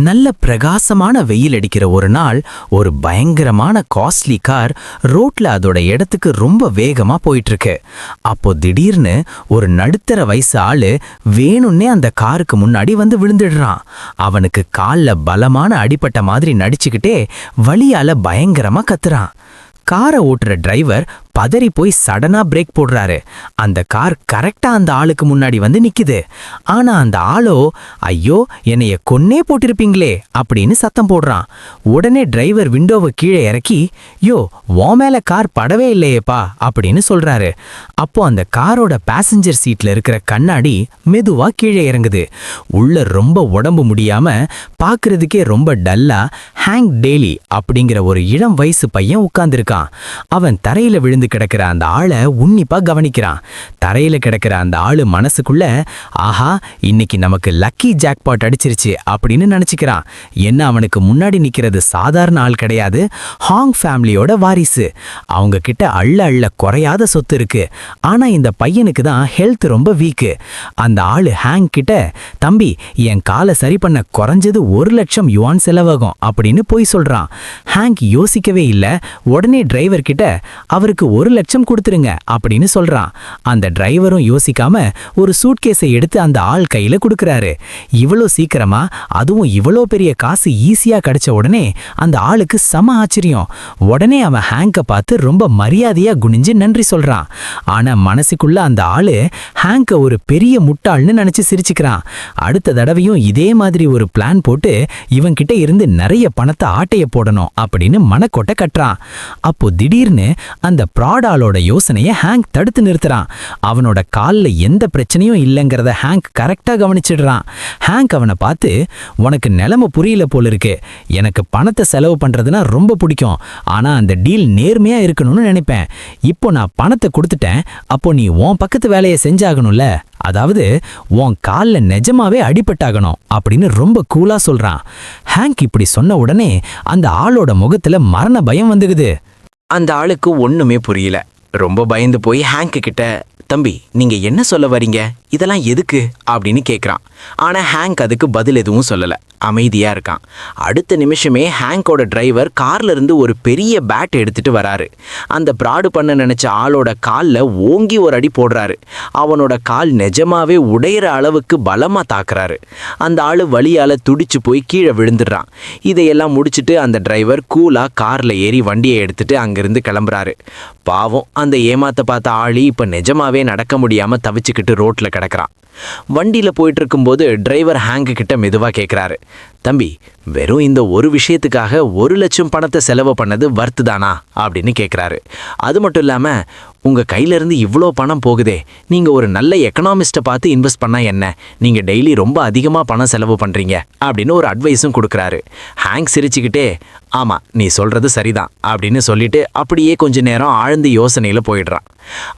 நல்ல பிரகாசமான வெயில் அடிக்கிற ஒரு நாள் ஒரு பயங்கரமான காஸ்ட்லி கார் ரோட்ல அதோட இடத்துக்கு ரொம்ப வேகமா போயிட்டு இருக்கு. அப்போ திடீர்னு ஒரு நடுத்தர வயசு ஆளு வேணும்னே அந்த காருக்கு முன்னாடி வந்து விழுந்துடுறான். அவனுக்கு கால்ல பலமான அடிபட்ட மாதிரி நடிச்சுக்கிட்டே வலியால பயங்கரமா கத்துறான். காரை ஓட்டுற டிரைவர் பதறி போய் சடனா பிரேக் போடுறாரு. அந்த கார் கரெக்டா அந்த ஆளுக்கு முன்னாடி வந்து நிக்குது. ஆனா அந்த ஆளோ ஐயோ என்னைய கொன்னே போட்டிருப்பீங்களே அப்படின்னு சத்தம் போடுறான். உடனே டிரைவர் விண்டோவை கீழே இறக்கி யோ உன் மேல கார் படவே இல்லையேப்பா அப்படின்னு சொல்றாரு. அப்போ அந்த காரோட பேசஞ்சர் சீட்ல இருக்கிற கண்ணாடி மெதுவா கீழே இறங்குது. உள்ள ரொம்ப உடம்பு முடியாம பாக்குறதுக்கே ரொம்ப டல்லா ஹேங்க் டேலி அப்படிங்கிற ஒரு இளம் வயசு பையன் உட்கார்ந்துருக்கான். அவன் தரையில விழுந்து கிடக்கிற அந்த ஆளை உன்னிப்பா கவனிக்கிறான். தரையில கிடக்கிற அந்த ஆளு மனசுக்குள்ள ஆஹா இன்னைக்கு நமக்கு லக்கி ஜாக்பாட் அடிச்சிருச்சு அப்படின்னு நினைச்சுக்கிறான். என்ன அவனுக்கு முன்னாடி நிக்கிறது சாதாரண ஆள் கிடையாது, ஹாங் ஃபேமிலியோட வாரிசு. அவங்க கிட்ட அள்ள அள்ள குறையாத சொத்து இருக்கு. ஆனா இந்த பையனுக்கு தான் ஹெல்த் ரொம்ப வீக்கு. அந்த ஆளு ஹேங் கிட்ட தம்பி என் காலை சரி பண்ண குறைஞ்சது 1,00,000 யுவான் செலவாகும் அப்படின்னு போய் சொல்றான். ஹேங் யோசிக்கவே இல்ல, உடனே டிரைவர் கிட்ட அவருக்கு 1,00,000 கொடுத்துருங்க அப்படின்னு சொல்றான். அந்த டிரைவரும் யோசிக்காம ஒரு சூட்கேஸை எடுத்து அந்த ஆள் கையில கொடுக்கறாரு. இவ்வளோ சீக்கிரமா அதுவும் இவ்வளோ பெரிய காசு ஈஸியா கிடைச்ச உடனே அந்த ஆளுக்கு செம ஆச்சரியம். உடனே அவன் ஹேங்க பார்த்து ரொம்ப மரியாதையா குனிஞ்சு நன்றி சொல்றான். ஆனா மனசுக்குள்ள அந்த ஆளு ஹேங்க ஒரு பெரிய முட்டாள்னு நினைச்சு சிரிச்சுக்கிறான். அடுத்த தடவையும் இதே மாதிரி ஒரு பிளான் போட்டு இவன் கிட்ட இருந்து நிறைய பணத்தை ஆட்டைய போடணும் அப்படின்னு மனக்கோட்டை கட்டுறான். அப்போ திடீர்னு அந்த ப்ராடாலோட யோசனையை ஹேங்க் தடுத்து நிறுத்துறான். அவனோட கால்ல எந்த பிரச்சனையும் இல்லைங்கிறத ஹேங்க் கரெக்டா கவனிச்சிடுறான். ஹேங்க் அவனை பார்த்து உனக்கு நிலைமை புரியல போல இருக்கு, எனக்கு பணத்தை செலவு பண்றதுனா ரொம்ப பிடிக்கும், ஆனா அந்த டீல் நேர்மையா இருக்கணும்னு நினைப்பேன். இப்போ நான் பணத்தை கொடுத்துட்டேன், அப்போ நீ உன் பக்கத்து வேலையை செஞ்சாகணும்ல, அதாவது உன் கால்ல நிஜமாவே அடிபட்டாகணும் அப்படின்னு ரொம்ப கூலா சொல்றான். ஹேங்க் இப்படி சொன்ன உடனே அந்த ஆளோட முகத்துல மரண பயம் வந்துகுது. அந்த ஆளுக்கு ஒண்ணுமே புரியல. ரொம்ப பயந்து போய் ஹேங்க் கிட்ட தம்பி நீங்க என்ன சொல்ல வரீங்க, இதெல்லாம் எதுக்கு அப்படின்னு கேட்குறான். ஆனா ஹேங்க் அதுக்கு பதில் எதுவும் சொல்லல, அமைதியா இருக்கான். அடுத்த நிமிஷமே ஹேங்கோட டிரைவர் கார்ல இருந்து ஒரு பெரிய பேட் எடுத்துட்டு வராரு. அந்த பிராடு பண்ண நினைச்ச ஆளோட கால்ல ஓங்கி ஒரு அடி போடுறாரு. அவனோட கால் நிஜமாவே உடையிற அளவுக்கு பலமா தாக்குறாரு. அந்த ஆளு வலியால துடிச்சு போய் கீழே விழுந்துடுறான். இதையெல்லாம் முடிச்சுட்டு அந்த டிரைவர் கூலா கார்ல ஏறி வண்டியை எடுத்துட்டு அங்கிருந்து கிளம்புறாரு. பாவம் அந்த ஏமாத்த பார்த்த ஆளி இப்ப நிஜமாவே நடக்க முடியாம தவிச்சுக்கிட்டு ரோட்ல கிடக்குறான். வண்டியில போயிட்டு இருக்கும்போது டிரைவர் ஹேங்க் கிட்ட மெதுவா கேட்கிறாரு, தம்பி வெறும் இந்த ஒரு விஷயத்துக்காக 1,00,000 பணத்தை செலவு பண்ணது வர்த்து தானா அப்படின்னு கேட்குறாரு. அது மட்டும் இல்லாம உங்க கையில இருந்து இவ்வளோ பணம் போகுதே, நீங்க ஒரு நல்ல எக்கனாமிஸ்ட்டை பார்த்து இன்வெஸ்ட் பண்ணா என்ன, நீங்க டெய்லி ரொம்ப அதிகமா பணம் செலவு பண்றீங்க அப்படின்னு ஒரு அட்வைஸும் கொடுக்குறாரு. ஹேங்க் சிரிச்சுக்கிட்டே ஆமா நீ சொல்றது சரிதான் அப்படின்னு சொல்லிட்டு அப்படியே கொஞ்ச நேரம் ஆழ்ந்த யோசனையில போயிடுறான்.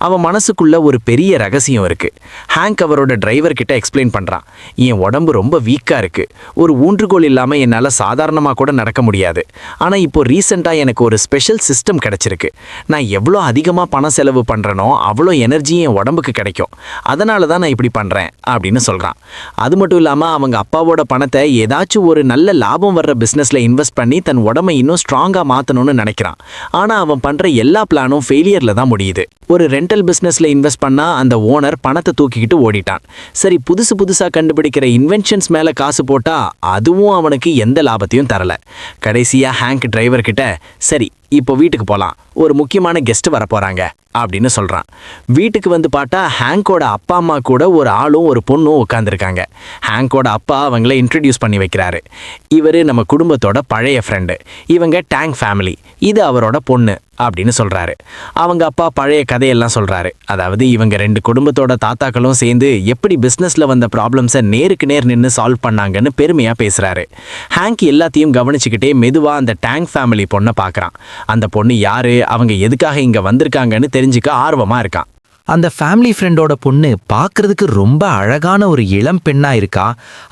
அவன் மனசுக்குள்ள ஒரு பெரிய ரகசியம் இருக்கு. ஹேங்க் அவரோட டிரைவர் கிட்ட எக்ஸ்பிளைன் பண்றான், என் உடம்பு ரொம்ப வீக்கா இருக்கு, ஒரு ஊன்றுகோல் இல்லாம என்னால சாதாரணமா கூட நடக்க முடியாது. ஆனா இப்போ ரீசெண்டா எனக்கு ஒரு ஸ்பெஷல் சிஸ்டம் கிடைச்சிருக்கு. நான் எவ்வளோ அதிகமா பணம் செலவு பண்றேனோ அவ்வளோ எனர்ஜியும் என் உடம்புக்கு கிடைக்கும், அதனால தான் நான் இப்படி பண்றேன் அப்படின்னு சொல்றான். அது மட்டும் இல்லாம அவங்க அப்பாவோட பணத்தை ஏதாச்சும் ஒரு நல்ல லாபம் வர்ற பிசினஸ்ல இன்வெஸ்ட் பண்ணி தன் உடம்பை இன்னும் ஸ்ட்ராங்கா மாத்தணும்னு நினைக்கிறான். ஆனா அவன் பண்ற எல்லா பிளானும் ஃபெயிலியர்ல தான் முடியுது. ஒரு ரெண்டல் பிசினஸ்ல இன்வெஸ்ட் பண்ணா அந்த ஓனர் பணத்தை தூக்கிக்கிட்டு ஓடிட்டான். சரி புதுசா கண்டுபிடிக்கிற இன்வென்ஷன்ஸ் மேல காசு போட்டா அதுவும் அவனுக்கு எந்த லாபத்தையும் தரல. கடைசியா ஹேங்க் டிரைவர் கிட்ட சரி இப்போ வீட்டுக்கு போலாம், ஒரு முக்கியமான கெஸ்ட் வர போறாங்க அப்படின்னு சொல்றான். வீட்டுக்கு வந்து பார்த்தா ஹேங்கோட அப்பா அம்மா கூட ஒரு ஆளும் ஒரு பொண்ணும் உட்காந்துருக்காங்க. ஹேங்கோட அப்பா அவங்கள இன்ட்ரடியூஸ் பண்ணி வைக்கிறாரு. இவர் நம்ம குடும்பத்தோட பழைய ஃப்ரெண்டு, இவங்க டேங் ஃபேமிலி, இது அவரோட பொண்ணு அப்படின்னு சொல்றாரு. அவங்க அப்பா பழைய கதையெல்லாம் சொல்றாரு. அதாவது இவங்க 2 குடும்பத்தோட தாத்தாக்களும் சேர்ந்து எப்படி பிசினஸ்ல வந்த ப்ராப்ளம்ஸை நேருக்கு நேர் நின்று சால்வ் பண்ணாங்கன்னு பெருமையா பேசுறாரு. ஹேங்க் எல்லாத்தையும் கவனிச்சுக்கிட்டே மெதுவா அந்த டேங் ஃபேமிலி பொண்ணை பார்க்கறான். அந்த பொண்ணு யாரு, அவங்க எதுக்காக இங்க வந்திருக்காங்கன்னு தெரிஞ்சுக்க ஆர்வமா இருக்கான். அந்த ஃபேமிலி ஃப்ரெண்டோட பொண்ணு பார்க்கறதுக்கு ரொம்ப அழகான ஒரு இளம் பெண்ணா இருக்கா.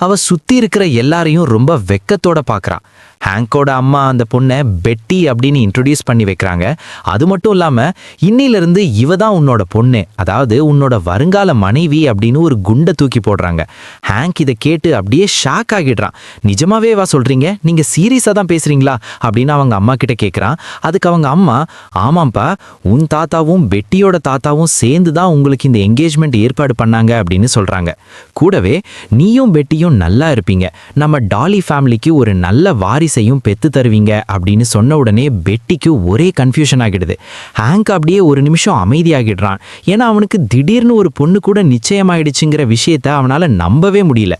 அவ சுத்தி இருக்கிற எல்லாரையும் ரொம்ப வெக்கத்தோட பார்க்கறா. ஹேங்கோட அம்மா அந்த பொண்ணை பெட்டி அப்படின்னு இன்ட்ரோடியூஸ் பண்ணி வைக்கிறாங்க. அது மட்டும் இல்லாம இன்னிலிருந்து இவ தான் உன்னோட பொண்ணு, அதாவது உன்னோட வருங்கால மனைவி அப்படின்னு ஒரு குண்டை தூக்கி போடுறாங்க. ஹேங்க் இதை கேட்டு அப்படியே ஷாக் ஆகிடுறான். நிஜமாவே வா சொல்றீங்க, நீங்க சீரியஸா தான் பேசுறீங்களா அப்படின்னு அவங்க அம்மா கிட்ட கேட்குறான். அதுக்கு அவங்க அம்மா, ஆமாம்ப்பா, உன் தாத்தாவும் பெட்டியோட தாத்தாவும் சேர்ந்து தான் உங்களுக்கு இந்த என்கேஜ்மெண்ட் ஏற்பாடு பண்ணாங்க அப்படின்னு சொல்றாங்க. கூடவே நீயும் பெட்டியும் நல்லா இருப்பீங்க, நம்ம டாலி ஃபேமிலிக்கு ஒரு நல்ல வாரிசையும் பெத்து தருவீங்க அப்படின்னு சொன்ன உடனே பெட்டிக்கு ஒரே கன்ஃபியூஷன் ஆகிடுது. ஹேங்க் அப்படியே ஒரு நிமிஷம் அமைதியாகிடுறான். ஏன்னா அவனுக்கு திடீர்னு ஒரு பொண்ணு கூட நிச்சயமாயிடுச்சுங்கிற விஷயத்த அவனால நம்பவே முடியல.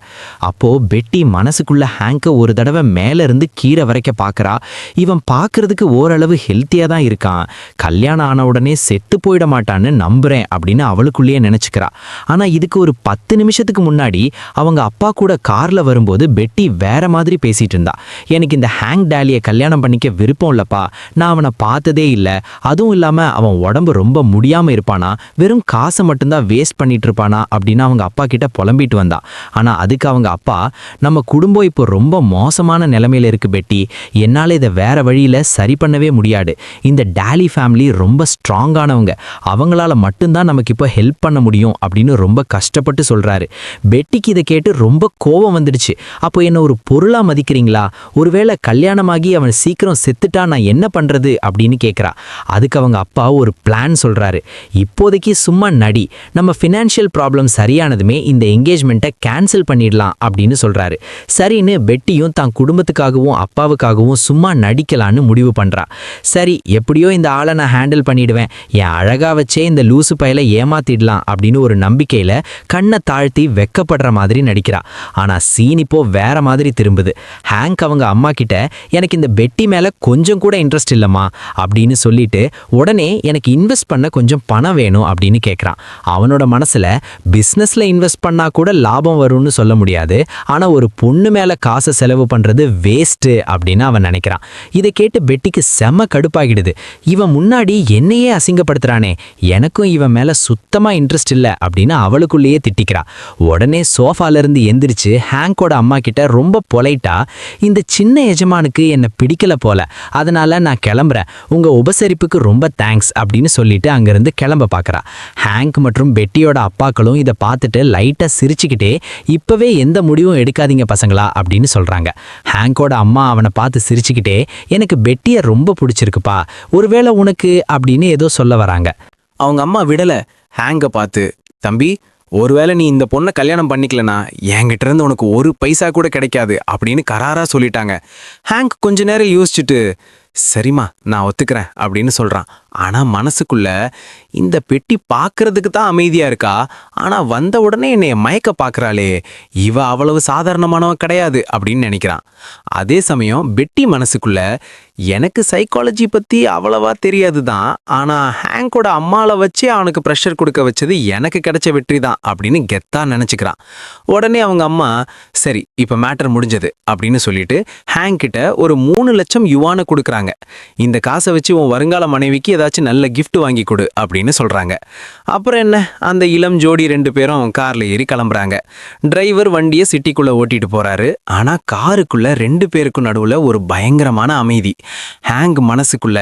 அப்போ பெட்டி மனசுக்குள்ள ஹேங்க ஒரு தடவை மேல இருந்து கீழே வரைக்க பார்க்கறா. இவன் பார்க்கறதுக்கு ஓரளவு ஹெல்த்தியா தான் இருக்கான், கல்யாணம் ஆன உடனே செத்து போயிட மாட்டான்னு நம்புறேன் அப்படின்னு அவளுக்குள்ளேயே நினைச்சுக்கிறா. ஆனா இதுக்கு ஒரு 10 நிமிஷத்துக்கு முன்னாடி அவங்க அப்பா கூட கார்ல வரும்போது பெட்டி வேற மாதிரி பேசிட்டு இருந்தா. எனக்கு இந்த ஹேங்க் டாலியை கல்யாணம் பண்ணிக்க விருப்பம் இல்லப்பா, நான் அவனை பார்த்ததே இல்லை, அதுவும் இல்லாம அவன் உடம்பு ரொம்ப முடியாம இருப்பானா, வெறும் காசை மட்டும்தான் வேஸ்ட் பண்ணிட்டு இருப்பானா அப்படின்னு அவங்க அப்பா கிட்ட புலம்பிட்டு வந்தா. ஆனா அதுக்கு அவங்க அப்பா, நம்ம குடும்பம் இப்போ ரொம்ப மோசமான நிலைமையில இருக்கு பெட்டி, என்னால இதை வேற வழியில சரி பண்ணவே முடியாது. இந்த டாலி ஃபேமிலி ரொம்ப ஸ்ட்ராங்கானவங்க, அவங்களால மட்டும்தான் நமக்கு இப்போ ஹெல்ப் பண்ண முடியும் அப்படின்னு ரொம்ப கஷ்டப்பட்டு சொல்றாரு. பெட்டிக்கு இதை கேட்டு ரொம்ப கோபம் வந்துடுச்சு. அப்போ என்ன ஒரு பொருளா மதிக்கிறீங்களா, ஒருவேளை கல்யாணமாகி அவன் சீக்கிரம் செத்துட்டா நான் என்ன பண்றது அப்படின்னு கேட்குறா. அதுக்கு அவங்க அப்பா ஒரு பிளான் சொல்றாரு. இப்போதைக்கு சும்மா நடி, நம்ம ஃபினான்ஷியல் ப்ராப்ளம் சரியானதுமே இந்த என்கேஜ்மெண்ட்டை கேன்சல் பண்ணிடலாம் அப்படின்னு சொல்றாரு. சரின்னு பெட்டியும் தான் குடும்பத்துக்காகவும் அப்பாவுக்காகவும் சும்மா நடிக்கலான்னு முடிவு பண்றா. சரி, எப்படியோ இந்த ஆளை நான் ஹேண்டில் பண்ணிடுவேன், என் அழகா வச்சே இந்த லூசு பையில ஏமாத்திடலாம் அப்படின்னு ஒரு நம்பிக்கையில கண்ணை தாழ்த்தி வெக்கப்படுற மாதிரி நடிக்கிறா. ஆனா சீன் இப்போ வேற மாதிரி திரும்புது. ஹேங்க் அவங்க அம்மா கிட்ட, எனக்கு இந்த பெட்டி மேல கொஞ்சம் கூட இன்ட்ரெஸ்ட் இல்லம்மா அப்படின்னு சொல்லிட்டு உடனே எனக்கு இன்வெஸ்ட் பண்ண கொஞ்சம் பணம் வேணும் அப்படின்னு கேட்குறான். அவனோட மனசுல பிஸ்னஸ்ல இன்வெஸ்ட் பண்ணா கூட லாபம் வரும்னு சொல்ல முடியாது, ஆனா ஒரு பொண்ணு மேல காசை செலவு பண்றது வேஸ்ட் அப்படின்னு அவன் நினைக்கிறான். இதை கேட்டு பெட்டிக்கு செம கடுப்பாகிடுது. இவன் முன்னாடி என்னையே அசிங்கப்படுத்துறானே, எனக்கும் இவன் மேல சுத்தமா இன்ட்ரெஸ்ட் இல்லை அப்படின்னு அவளுக்குள்ளேயே திட்டிக்கிறா. உடனே சோஃபால இருந்து எந்திரிச்சு ஹேங்கோட அம்மா கிட்ட ரொம்ப பொலைட்டா, இந்த சின்ன எஜமானுக்கு என்ன பிடிக்கல போல, அதனால நான் கிளம்புறேன், உங்க உபசரிப்புக்கு ரொம்ப தேங்க்ஸ் அப்படின்னு சொல்லிட்டு அங்கிருந்து கிளம்ப பார்க்கறா. ஹேங்க் மற்றும் பெட்டியோட அப்பாக்களும் இதை பார்த்துட்டு லைட்டா சிரிச்சுக்கிட்டே, இப்பவே எந்த முடிவும் எடுக்காதீங்க பசங்களா அப்படின்னு சொல்றாங்க. ஹேங்கோட அம்மா அவனை பார்த்து சிரிச்சுக்கிட்டே, எனக்கு பெட்டியை ரொம்ப பிடிச்சிருக்குப்பா, ஒருவேளை உனக்கு அப்படின்னு ஏதோ சொல்ல வராங்க. அவங்க அம்மா விடல. ஹேங்க பார்த்து, தம்பி, ஒருவேளை நீ இந்த பொண்ணை கல்யாணம் பண்ணிக்கலனா என்கிட்ட இருந்து உனக்கு ஒரு பைசா கூட கிடைக்காது அப்படின்னு கராரா சொல்லிட்டாங்க. ஹேங்க் கொஞ்ச நேரம் யோசிச்சுட்டு, சரிம்மா நான் ஒத்துக்கிறேன் அப்படின்னு சொல்றான். ஆனா மனசுக்குள்ள, இந்த பெட்டி பார்க்கறதுக்கு தான் அமைதியா இருக்கா, ஆனா வந்த உடனே என்னைய மயக்க பார்க்கறாளே, இவ அவ்வளவு சாதாரணமானவ கிடையாது அப்படின்னு நினைக்கிறான். அதே சமயம் பெட்டி மனசுக்குள்ள, எனக்கு சைக்காலஜி பத்தி அவ்வளவா தெரியாது தான், ஆனா ஹேங்கோட அம்மாவை வச்சு அவனுக்கு ப்ரெஷர் கொடுக்க வச்சது எனக்கு கிடைச்ச வெற்றி தான் அப்படின்னு கெத்தா நினைச்சுக்கிறான். உடனே அவங்க அம்மா, சரி இப்ப மேட்டர் முடிஞ்சது அப்படின்னு சொல்லிட்டு ஹேங்க் கிட்ட ஒரு 3 லட்சம் யுவானை கொடுக்குறாங்க. இந்த காசை வச்சு உன் வருங்கால மனைவிக்கு ஏதாச்சும் நல்ல கிஃப்ட் வாங்கி கொடு அப்படின்னு சொல்றாங்க. அப்புறம் என்ன, அந்த இளம் ஜோடி 2 பேரும் கார்ல ஏறி கிளம்புறாங்க. டிரைவர் வண்டியை சிட்டிக்குள்ள ஓட்டிட்டு போறாரு. ஆனா காருக்குள்ள 2 பேருக்கும் நடுவுல ஒரு பயங்கரமான அமைதி. ஹேங்க் மனசுக்குள்ள,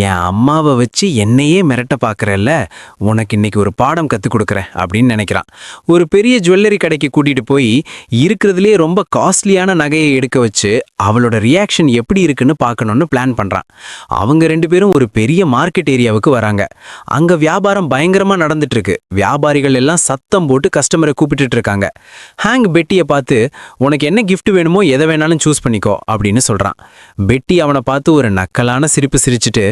என் அம்மாவை வச்சு என்னையே மிரட்ட பார்க்கறல்ல, உனக்கு இன்னைக்கு ஒரு பாடம் கற்றுக் கொடுக்குறேன் அப்படின்னு நினைக்கிறான். ஒரு பெரிய ஜுவல்லரி கடைக்கு கூட்டிட்டு போய் இருக்கிறதுலே ரொம்ப காஸ்ட்லியான நகையை எடுக்க வச்சு அவளோட ரியாக்ஷன் எப்படி இருக்குன்னு பார்க்கணும்னு பிளான் பண்றான். அவங்க 2 பேரும் ஒரு பெரிய மார்க்கெட் ஏரியாவுக்கு வராங்க. அங்க வியாபாரம் பயங்கரமா நடந்துட்டு இருக்கு. வியாபாரிகள் எல்லாம் சத்தம் போட்டு கஸ்டமரை கூப்பிட்டுட்டு இருக்காங்க. ஹேங்க் பெட்டியை பார்த்து, உனக்கு என்ன கிஃப்ட் வேணுமோ எதை வேணாலும் சூஸ் பண்ணிக்கோ அப்படின்னு சொல்றான். பெட்டி அவனை பார்த்து ஒரு நக்கலான சிரிப்பு சிரிச்சுட்டு,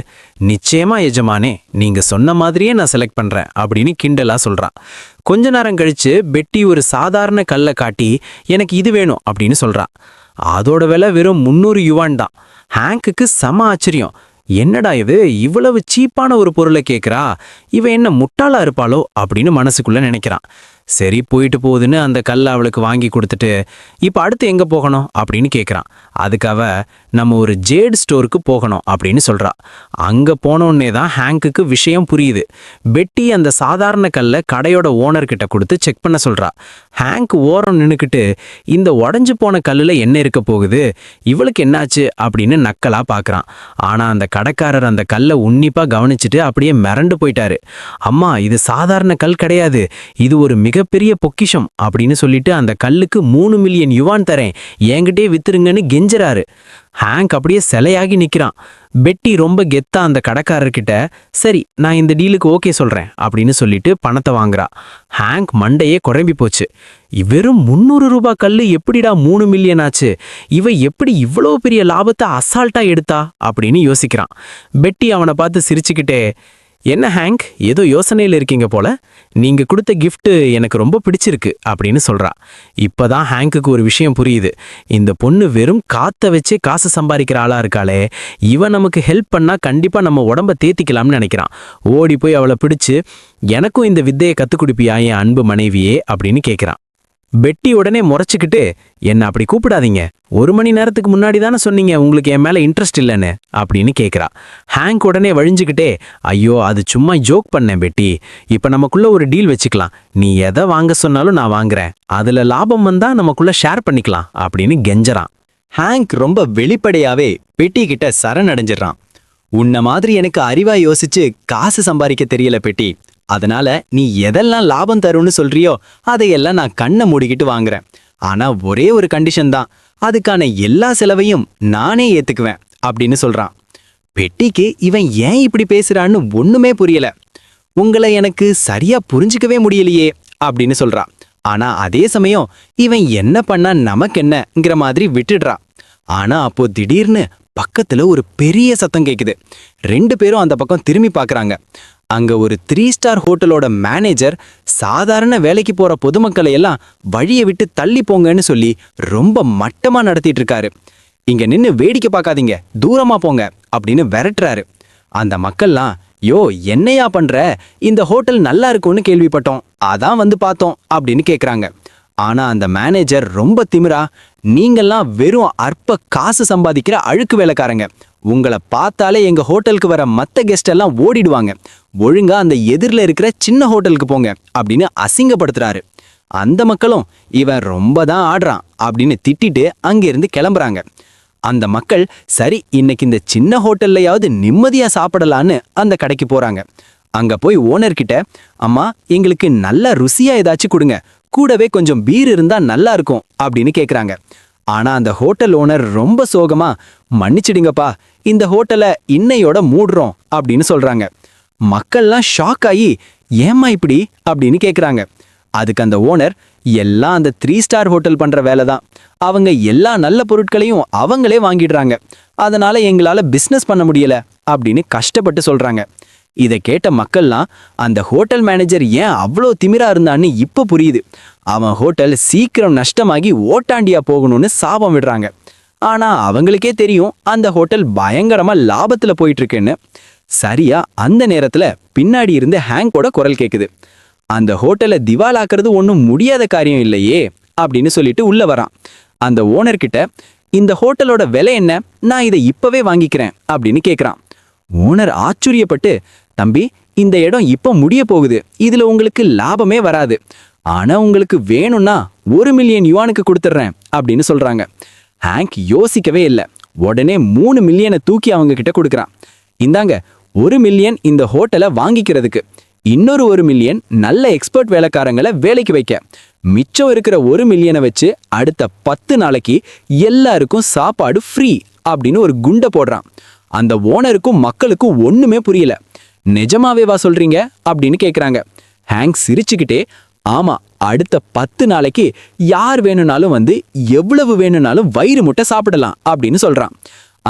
நிச்சயமா எஜமானே, நீங்க சொன்ன மாதிரியே நான் செலக்ட் பண்றேன் அப்படின்னு கிண்டலா சொல்றான். கொஞ்ச நேரம் கழிச்சு பெட்டி ஒரு சாதாரண கல்லை காட்டி, எனக்கு இது வேணும் அப்படின்னு சொல்றான். அதோட விலை வெறும் 300 யுவான் தான். ஹேங்குக்கு செம ஆச்சரியம். என்னடா இது, இவ்வளவு சீப்பான ஒரு பொருளை கேட்குறா, இவ என்ன முட்டாளா இருப்பாளோ அப்படின்னு மனசுக்குள்ள நினைக்கிறான். சரி போயிட்டு போகுதுன்னு அந்த கல்லை அவளுக்கு வாங்கி கொடுத்துட்டு இப்போ அடுத்து எங்கே போகணும் அப்படின்னு கேட்குறான். அதுக்கு அவ நம்ம ஒரு ஜேட் ஸ்டோருக்கு போகணும் அப்படின்னு சொல்கிறா. அங்கே போனோடனே தான் ஹேங்குக்கு விஷயம் புரியுது. பெட்டி அந்த சாதாரண கல்லை கடையோட ஓனர்கிட்ட கொடுத்து செக் பண்ண சொல்கிறா. ஹேங்க் ஓரம் நின்றுக்கிட்டு இந்த உடஞ்சி போன கல்லில் என்ன இருக்க போகுது, இவளுக்கு என்னாச்சு அப்படின்னு நக்கலாக பார்க்குறான். ஆனால் அந்த கடைக்காரர் அந்த கல்லை உன்னிப்பாக கவனிச்சுட்டு அப்படியே மிரண்டு போயிட்டாரு. அம்மா, இது சாதாரண கல் கிடையாது, இது ஒரு மிகப்பெரிய பொக்கிஷம் அப்படின்னு சொல்லிட்டு அந்த கல்லுக்கு 3 மில்லியன் யுவான் தரேன், என்கிட்டே வித்துருங்கன்னு கெஞ்சுறாரு. ஹேங்க் அப்படியே சிலையாகி நிற்கிறான். பெட்டி ரொம்ப கெத்தா அந்த கடைக்காரர்கிட்ட சரி நான் இந்த டீலுக்கு ஓகே சொல்கிறேன் அப்படின்னு சொல்லிட்டு பணத்தை வாங்குறா. ஹேங்க் மண்டையே குழம்பி போச்சு. வெறும் 300 ரூபாய் கல் எப்படிடா 3 மில்லியன் ஆச்சு, இவ எப்படி இவ்வளோ பெரிய லாபத்தை அசால்ட்டா எடுத்தா அப்படின்னு யோசிக்கிறான். பெட்டி அவனை பார்த்து சிரிச்சுக்கிட்டே, என்ன ஹேங்க், ஏதோ யோசனையில் இருக்கீங்க போல, நீங்க கொடுத்த gift எனக்கு ரொம்ப பிடிச்சிருக்கு அப்படின்னு சொல்றா. இப்பதான் ஹேங்குக்கு ஒரு விஷயம் புரியுது. இந்த பொண்ணு வெறும் காத்த வச்சே காசு சம்பாதிக்கிற ஆளா இருக்காளே, இவன் நமக்கு ஹெல்ப் பண்ணா கண்டிப்பா நம்ம உடம்ப தேத்திக்கலாம்னு நினைக்கிறான். ஓடி போய் அவளை பிடிச்சு, எனக்கும் இந்த வித்தையை கத்துக் கொடுப்பியா என் அன்பு மனைவியே அப்படின்னு கேட்கிறான். பெட்டி உடனே முறைச்சிக்கிட்டு, என்ன அப்படி கூப்பிடாதீங்க, 1 மணி நேரத்துக்கு முன்னாடி தானே சொன்னீங்க உங்களுக்கு என் மேல இன்ட்ரெஸ்ட் இல்லைன்னு அப்படின்னு கேட்குறா. ஹேங்க் உடனே வழிஞ்சுக்கிட்டே, ஐயோ அது சும்மா ஜோக் பண்ணேன் பெட்டி, இப்போ நமக்குள்ள ஒரு டீல் வச்சுக்கலாம், நீ எதை வாங்க சொன்னாலும் நான் வாங்குறேன், அதுல லாபம் வந்தா நமக்குள்ள ஷேர் பண்ணிக்கலாம் அப்படின்னு கெஞ்சறான். ஹேங்க் ரொம்ப வெளிப்படையாவே பெட்டி கிட்ட சரணடைஞ்சிடறான். உன்ன மாதிரி எனக்கு அறிவா யோசிச்சு காசு சம்பாதிக்க தெரியல பெட்டி, அதனால நீ எதெல்லாம் லாபம் தரும்னு சொல்றியோ அதையெல்லாம் நான் கண்ணை மூடிக்கிட்டு வாங்குறேன். ஆனா ஒரே ஒரு கண்டிஷன் தான், அதுக்கான எல்லா செலவையும் நானே ஏத்துக்குவேன் அப்படின்னு சொல்றான். பெட்டிக்கு இவன் ஏன் இப்படி பேசுறான்னு ஒண்ணுமே புரியல. உங்களை எனக்கு சரியா புரிஞ்சுக்கவே முடியலையே அப்படின்னு சொல்றா. ஆனா அதே சமயம் இவன் என்ன பண்ணா நமக்கு என்னங்கிற மாதிரி விட்டுடுறா. ஆனா அப்போ திடீர்னு பக்கத்துல ஒரு பெரிய சத்தம் கேக்குது. 2 பேரும் அந்த பக்கம் திரும்பி பார்க்கறாங்க. அங்க ஒரு 3 ஸ்டார் ஹோட்டலோட மேனேஜர் சாதாரண வேலைக்கு போற பொதுமக்களை எல்லாம் வழியை விட்டு தள்ளி போங்கன்னு சொல்லி ரொம்ப மட்டமா நடத்திட்டு இருக்காரு. இங்க நின்னு வேடிக்கை பார்க்காதீங்க, தூரமா போங்க அப்படின்னு விரட்டுறாரு. அந்த மக்கள்லாம், யோ என்னையா பண்ற, இந்த ஹோட்டல் நல்லா இருக்கும்னு கேள்விப்பட்டோம், அதான் வந்து பார்த்தோம் அப்படின்னு கேக்குறாங்க. ஆனா அந்த மேனேஜர் ரொம்ப திமிரா, நீங்கெல்லாம் வெறும் அற்ப காசு சம்பாதிக்கிற அழுக்கு வேலைக்காரங்க, உங்களை பார்த்தாலே எங்க ஹோட்டலுக்கு வர மத்த கெஸ்ட் எல்லாம் ஓடிடுவாங்க, ஒழுங்கா அந்த எதிரில் இருக்கிற சின்ன ஹோட்டலுக்கு போங்க அப்படின்னு அசிங்கப்படுத்துறாரு. அந்த மக்களும் இவன் ரொம்ப தான் ஆடுறான் அப்படின்னு திட்டிட்டு அங்கிருந்து கிளம்புறாங்க. அந்த மக்கள் சரி இன்னைக்கு இந்த சின்ன ஹோட்டல்லையாவது நிம்மதியா சாப்பிடலான்னு அந்த கடைக்கு போறாங்க. அங்க போய் ஓனர்கிட்ட, அம்மா எங்களுக்கு நல்ல ருசியா ஏதாச்சும் கொடுங்க, கூடவே கொஞ்சம் பீர் இருந்தா நல்லா இருக்கும் அப்படின்னு கேக்குறாங்க. ஆனா அந்த ஹோட்டல் ஓனர் ரொம்ப சோகமா, மன்னிச்சிடுங்கப்பா, இந்த ஹோட்டலை இன்னையோட மூடுறோம் அப்படின்னு சொல்றாங்க. மக்கள்லாம் ஷாக் ஆகி, ஏம்மா இப்படி அப்படின்னு கேக்குறாங்க. அதுக்கு அந்த ஓனர், எல்லாம் அந்த 3 ஸ்டார் ஹோட்டல் பண்ற வேலை தான், அவங்க எல்லா நல்ல பொருட்களையும் அவங்களே வாங்கிடுறாங்க, அதனால எங்களால பிசினஸ் பண்ண முடியல அப்படின்னு கஷ்டப்பட்டு சொல்றாங்க. இதை கேட்ட மக்கள்லாம் அந்த ஹோட்டல் மேனேஜர் ஏன் அவ்வளோ திமிரா இருந்தான்னு இப்ப புரியுது. அவன் ஹோட்டல் சீக்கிரம் நஷ்டமாகி ஓட்டாண்டியா போகணும்னு சாபம் விடுறாங்க. ஆனா அவங்களுக்கே தெரியும் அந்த ஹோட்டல் பயங்கரமா லாபத்துல போயிட்டு இருக்குன்னு. சரியா அந்த நேரத்துல பின்னாடி இருந்து ஹேங்கோட குரல் கேக்குது. அந்த ஹோட்டலை திவாலாக்குறது ஒன்றும் முடியாத காரியம் இல்லையே அப்படின்னு சொல்லிட்டு உள்ள வரான். அந்த ஓனர்கிட்ட, இந்த ஹோட்டலோட விலை என்ன, நான் இதை இப்பவே வாங்கிக்கிறேன் அப்படின்னு கேட்குறான். ஓனர் ஆச்சரியப்பட்டு, தம்பி இந்த இடம் இப்போ முடிய போகுது, இதுல உங்களுக்கு லாபமே வராது, ஆனா உங்களுக்கு வேணும்னா 1 மில்லியன் யுவானுக்கு கொடுத்துட்றேன் அப்படின்னு சொல்றாங்க. ஹேங்க் யோசிக்கவே இல்லை, உடனே 3 மில்லியனை தூக்கி அவங்க கிட்ட கொடுக்குறான். இந்தாங்க 1 மில்லியன் இந்த ஹோட்டலை வாங்கிக்கிறதுக்கு, இன்னொரு 1 மில்லியன் நல்ல எக்ஸ்பர்ட் வேலைக்காரங்களை வேலைக்கு வைக்க, மிச்சம் இருக்கிற 1 மில்லியனை வச்சு அடுத்த 10 நாளைக்கு எல்லாருக்கும் சாப்பாடு ஃப்ரீ அப்படின்னு ஒரு குண்டை போடுறான். அந்த ஓனருக்கும் மக்களுக்கும் ஒண்ணுமே புரியல. நிஜமாவேவா சொல்றீங்க அப்படின்னு கேக்குறாங்க. ஹேங்க் சிரிச்சுக்கிட்டே, ஆமா, அடுத்த 10 நாளைக்கு யார் வேணும்னாலும் வந்து எவ்வளவு வேணும்னாலும் வயிறு முட்டை சாப்பிடலாம் அப்படின்னு சொல்றான்.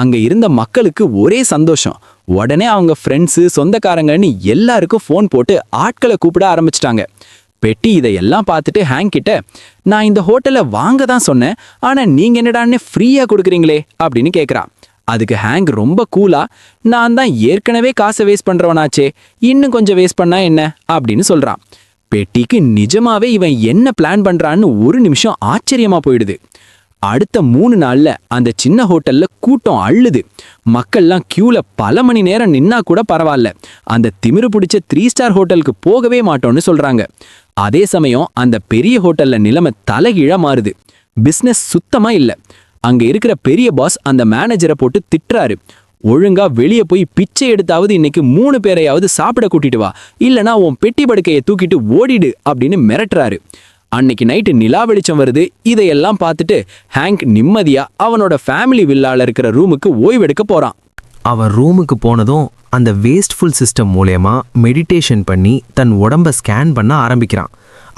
அங்க இருந்த மக்களுக்கு ஒரே சந்தோஷம். உடனே அவங்க ஃப்ரெண்ட்ஸு சொந்தக்காரங்கன்னு எல்லாருக்கும் ஃபோன் போட்டு ஆட்களை கூப்பிட ஆரம்பிச்சிட்டாங்க. பெட்டி இதையெல்லாம் பார்த்துட்டு ஹேங்க் கிட்ட, நான் இந்த ஹோட்டலை வாங்க தான் சொன்னேன், ஆனா நீங்க என்னடான்னு ஃப்ரீயா கொடுக்குறீங்களே அப்படின்னு கேட்குறான். அதுக்கு ஹேங்க் ரொம்ப கூலா, நான் தான் ஏற்கனவே காசை வேஸ்ட் பண்றவனாச்சே, இன்னும் கொஞ்சம் வேஸ்ட் பண்ணா என்ன அப்படின்னு சொல்றான். பெட்டிக்கு நிஜமாவே இவன் என்ன பிளான் பண்றான்னு ஒரு நிமிஷம் ஆச்சரியமா போயிடுது. அடுத்த 3 நாள்ல அந்த சின்ன ஹோட்டல்ல கூட்டம் அள்ளுது. மக்கள்லாம் கியூல பல மணி நேரம் நின்னா கூட பரவாயில்ல, அந்த திமிரு பிடிச்ச 3 ஸ்டார் ஹோட்டலுக்கு போகவே மாட்டோம்னு சொல்றாங்க. அதே சமயம் அந்த பெரிய ஹோட்டல்ல நிலைமை தலைகீழா மாறுது. பிசினஸ் சுத்தமா இல்ல. அங்க இருக்கிற பெரிய பாஸ் அந்த மேனேஜரை போட்டு திட்டுறாரு. ஒழுங்கா வெளியே போய் பிச்சை எடுத்தாவது இன்னைக்கு 3 பேரையாவது சாப்பிட கூட்டிட்டு வா, இல்லனா உன் பெட்டி படுக்கையை தூக்கிட்டு ஓடிடு அப்படின்னு மிரட்டுறாரு. அன்னைக்கு நைட்டு நிலா வெளிச்சம் வருது. இதையெல்லாம் பார்த்துட்டு ஹேங்க் நிம்மதியா அவனோட ஃபேமிலி வில்லால இருக்கிற ரூமுக்கு ஓய்வெடுக்க போறான். அவன் ரூமுக்கு போனதும் அந்த வேஸ்ட்ஃபுல் சிஸ்டம் மூலமா மெடிடேஷன் பண்ணி தன் உடம்ப ஸ்கேன் பண்ண ஆரம்பிக்கிறான்.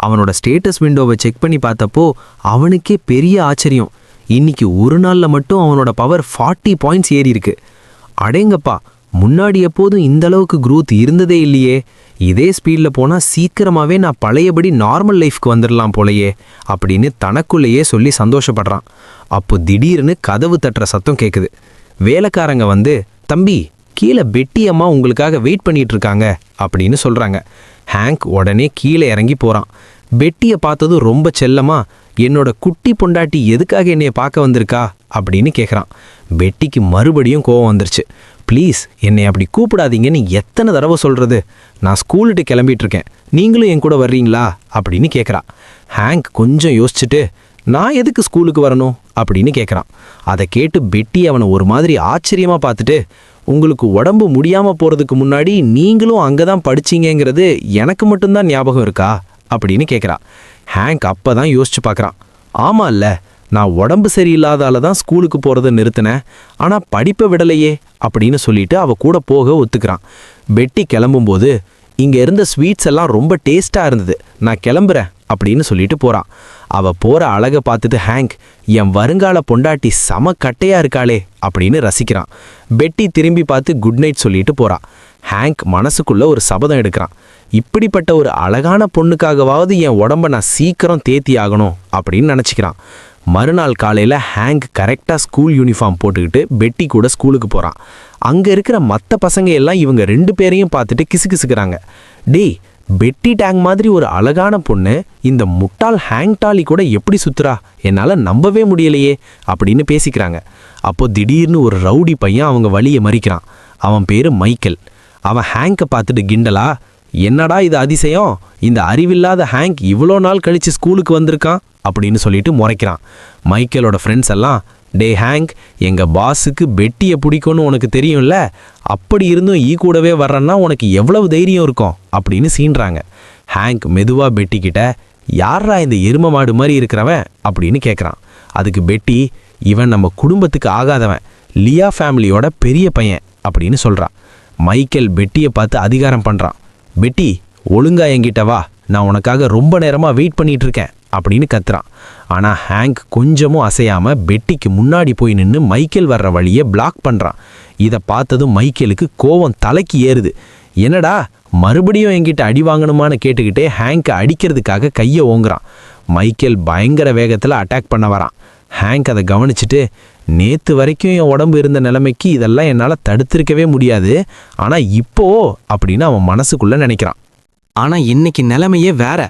அவனோட ஸ்டேட்டஸ் விண்டோவை செக் பண்ணி பார்த்தப்போ அவனுக்கே பெரிய ஆச்சரியம். இன்னைக்கு ஒரு நாள்ல மட்டும் அவனோட பவர் 40 பாயிண்ட்ஸ் ஏறி இருக்கு. அடேங்கப்பா, முன்னாடி எப்போதும் இந்த அளவுக்கு க்ரோத் இருந்ததே இல்லையே. இதே ஸ்பீடில் போனால் சீக்கிரமாகவே நான் பழையபடி நார்மல் லைஃப்க்கு வந்துடலாம் போலையே அப்படின்னு தனக்குள்ளேயே சொல்லி சந்தோஷப்படுறான். அப்போ திடீர்னு கதவு தட்டுற சத்தம் கேட்குது. வேலைக்காரங்க வந்து, தம்பி கீழே பெட்டி அம்மா உங்களுக்காக வெயிட் பண்ணிட்டு இருக்காங்க அப்படின்னு சொல்கிறாங்க. ஹேங்க் உடனே கீழே இறங்கி போகிறான். பெட்டியை பார்த்ததும் ரொம்ப செல்லமா, என்னோட குட்டி பொண்டாட்டி எதுக்காக என்னைய பார்க்க வந்திருக்கா அப்படின்னு கேட்குறான். பெட்டிக்கு மறுபடியும் கோவம் வந்துருச்சு. ப்ளீஸ் என்னை அப்படி கூப்பிடாதீங்கன்னு எத்தனை தடவை சொல்கிறது? நான் ஸ்கூலுக்கு கிளம்பிட்டு இருக்கேன், நீங்களும் என் கூட வர்றீங்களா அப்படின்னு கேட்குறா. ஹேங்க் கொஞ்சம் யோசிச்சுட்டு, நான் எதுக்கு ஸ்கூலுக்கு வரணும் அப்படின்னு கேட்குறான். அதை கேட்டு பெட்டி அவனை ஒரு மாதிரி ஆச்சரியமாக பார்த்துட்டு, உங்களுக்கு உடம்பு முடியாமல் போகிறதுக்கு முன்னாடி நீங்களும் அங்கே தான் படிச்சீங்கிறது எனக்கு மட்டும்தான் ஞாபகம் இருக்கா அப்படின்னு கேட்குறா. ஹேங்க் அப்போ தான் யோசிச்சு பார்க்குறான். ஆமாம் இல்லை, நான் உடம்பு சரியில்லாதால தான் ஸ்கூலுக்கு போகிறத நிறுத்தினேன், ஆனால் படிப்பை விடலையே அப்படின்னு சொல்லிட்டு அவள் கூட போக ஒத்துக்கிறான். பெட்டி கிளம்பும்போது, இங்கே இருந்த ஸ்வீட்ஸ் எல்லாம் ரொம்ப டேஸ்ட்டாக இருந்தது, நான் கிளம்புறேன் அப்படின்னு சொல்லிட்டு போகிறான். அவள் போகிற அழகை பார்த்துட்டு ஹேங்க், என் வருங்கால பொண்டாட்டி செம கட்டையாக இருக்காளே அப்படின்னு ரசிக்கிறான். பெட்டி திரும்பி பார்த்து குட் நைட் சொல்லிட்டு போகிறான். ஹேங்க் மனசுக்குள்ளே ஒரு சபதம் எடுக்கிறான். இப்படிப்பட்ட ஒரு அழகான பொண்ணுக்காகவாவது என் உடம்ப நான் சீக்கிரம் தேத்தி ஆகணும் அப்படின்னு நினச்சிக்கிறான். மறுநாள் காலையில் ஹேங்க் கரெக்டாக ஸ்கூல் யூனிஃபார்ம் போட்டுக்கிட்டு பெட்டி கூட ஸ்கூலுக்கு போகிறான். அங்கே இருக்கிற மற்ற பசங்க எல்லாம் இவங்க 2 பேரையும் பார்த்துட்டு கிசுகிசுக்கிறாங்க. டேய், பெட்டி டேங் மாதிரி ஒரு அழகான பொண்ணு இந்த முட்டாள் ஹேங் டாலி கூட எப்படி சுத்துறா, என்னால் நம்பவே முடியலையே அப்படின்னு பேசிக்கிறாங்க. அப்போ திடீர்னு ஒரு ரவுடி பையன் அவங்க வழியை மறிக்கிறான். அவன் பேர் மைக்கேல். அவன் ஹேங்கை பார்த்துட்டு கிண்டலா, என்னடா இது அதிசயம், இந்த அறிவில்லாத ஹேங்க் இவ்வளோ நாள் கழித்து ஸ்கூலுக்கு வந்திருக்கான் அப்படின்னு சொல்லிட்டு முறைக்கிறான். மைக்கேலோட ஃப்ரெண்ட்ஸ் எல்லாம், டே ஹேங்க், எங்கள் பாஸுக்கு பெட்டியை பிடிக்கும்னு உனக்கு தெரியும்ல, அப்படி இருந்தும் கூடவே வர்றன்னா உனக்கு எவ்வளவு தைரியம் இருக்கும் அப்படின்னு சீன்றாங்க. ஹேங்க் மெதுவாக பெட்டிக்கிட்ட, யாரா இந்த எரும மாடு மாதிரி இருக்கிறவன் அப்படின்னு கேட்குறான். அதுக்கு பெட்டி, இவன் நம்ம குடும்பத்துக்கு ஆகாதவன், லியா ஃபேமிலியோட பெரிய பையன் அப்படின்னு சொல்கிறான். மைக்கேல் பெட்டியை பார்த்து அதிகாரம் பண்ணுறான். பெட்டி, ஒழுங்கா என்கிட்ட வா, நான் உனக்காக ரொம்ப நேரமாக வெயிட் பண்ணிட்டு இருக்கேன் அப்படின்னு கத்துறான். ஆனால் ஹேங்க் கொஞ்சமும் அசையாமல் பெட்டிக்கு முன்னாடி போய் நின்று மைக்கேல் வர்ற வழியை பிளாக் பண்ணுறான். இதை பார்த்ததும் மைக்கேலுக்கு கோவம் தலைக்கு ஏறுது. என்னடா மறுபடியும் என்கிட்ட அடி வாங்கணுமான்னு கேட்டுக்கிட்டே ஹேங்கை அடிக்கிறதுக்காக கையை ஓங்குறான். மைக்கேல் பயங்கர வேகத்தில் அட்டாக் பண்ண வரான். ஹேங்க் அதை கவனிச்சுட்டு, நேற்று வரைக்கும் என் உடம்பு இருந்த நிலைமைக்கு இதெல்லாம் என்னால் தடுத்திருக்கவே முடியாது, ஆனால் இப்போ அப்படின்னு அவன் மனசுக்குள்ளே நினைக்கிறான். ஆனால் இன்னைக்கு நிலைமையே வேற.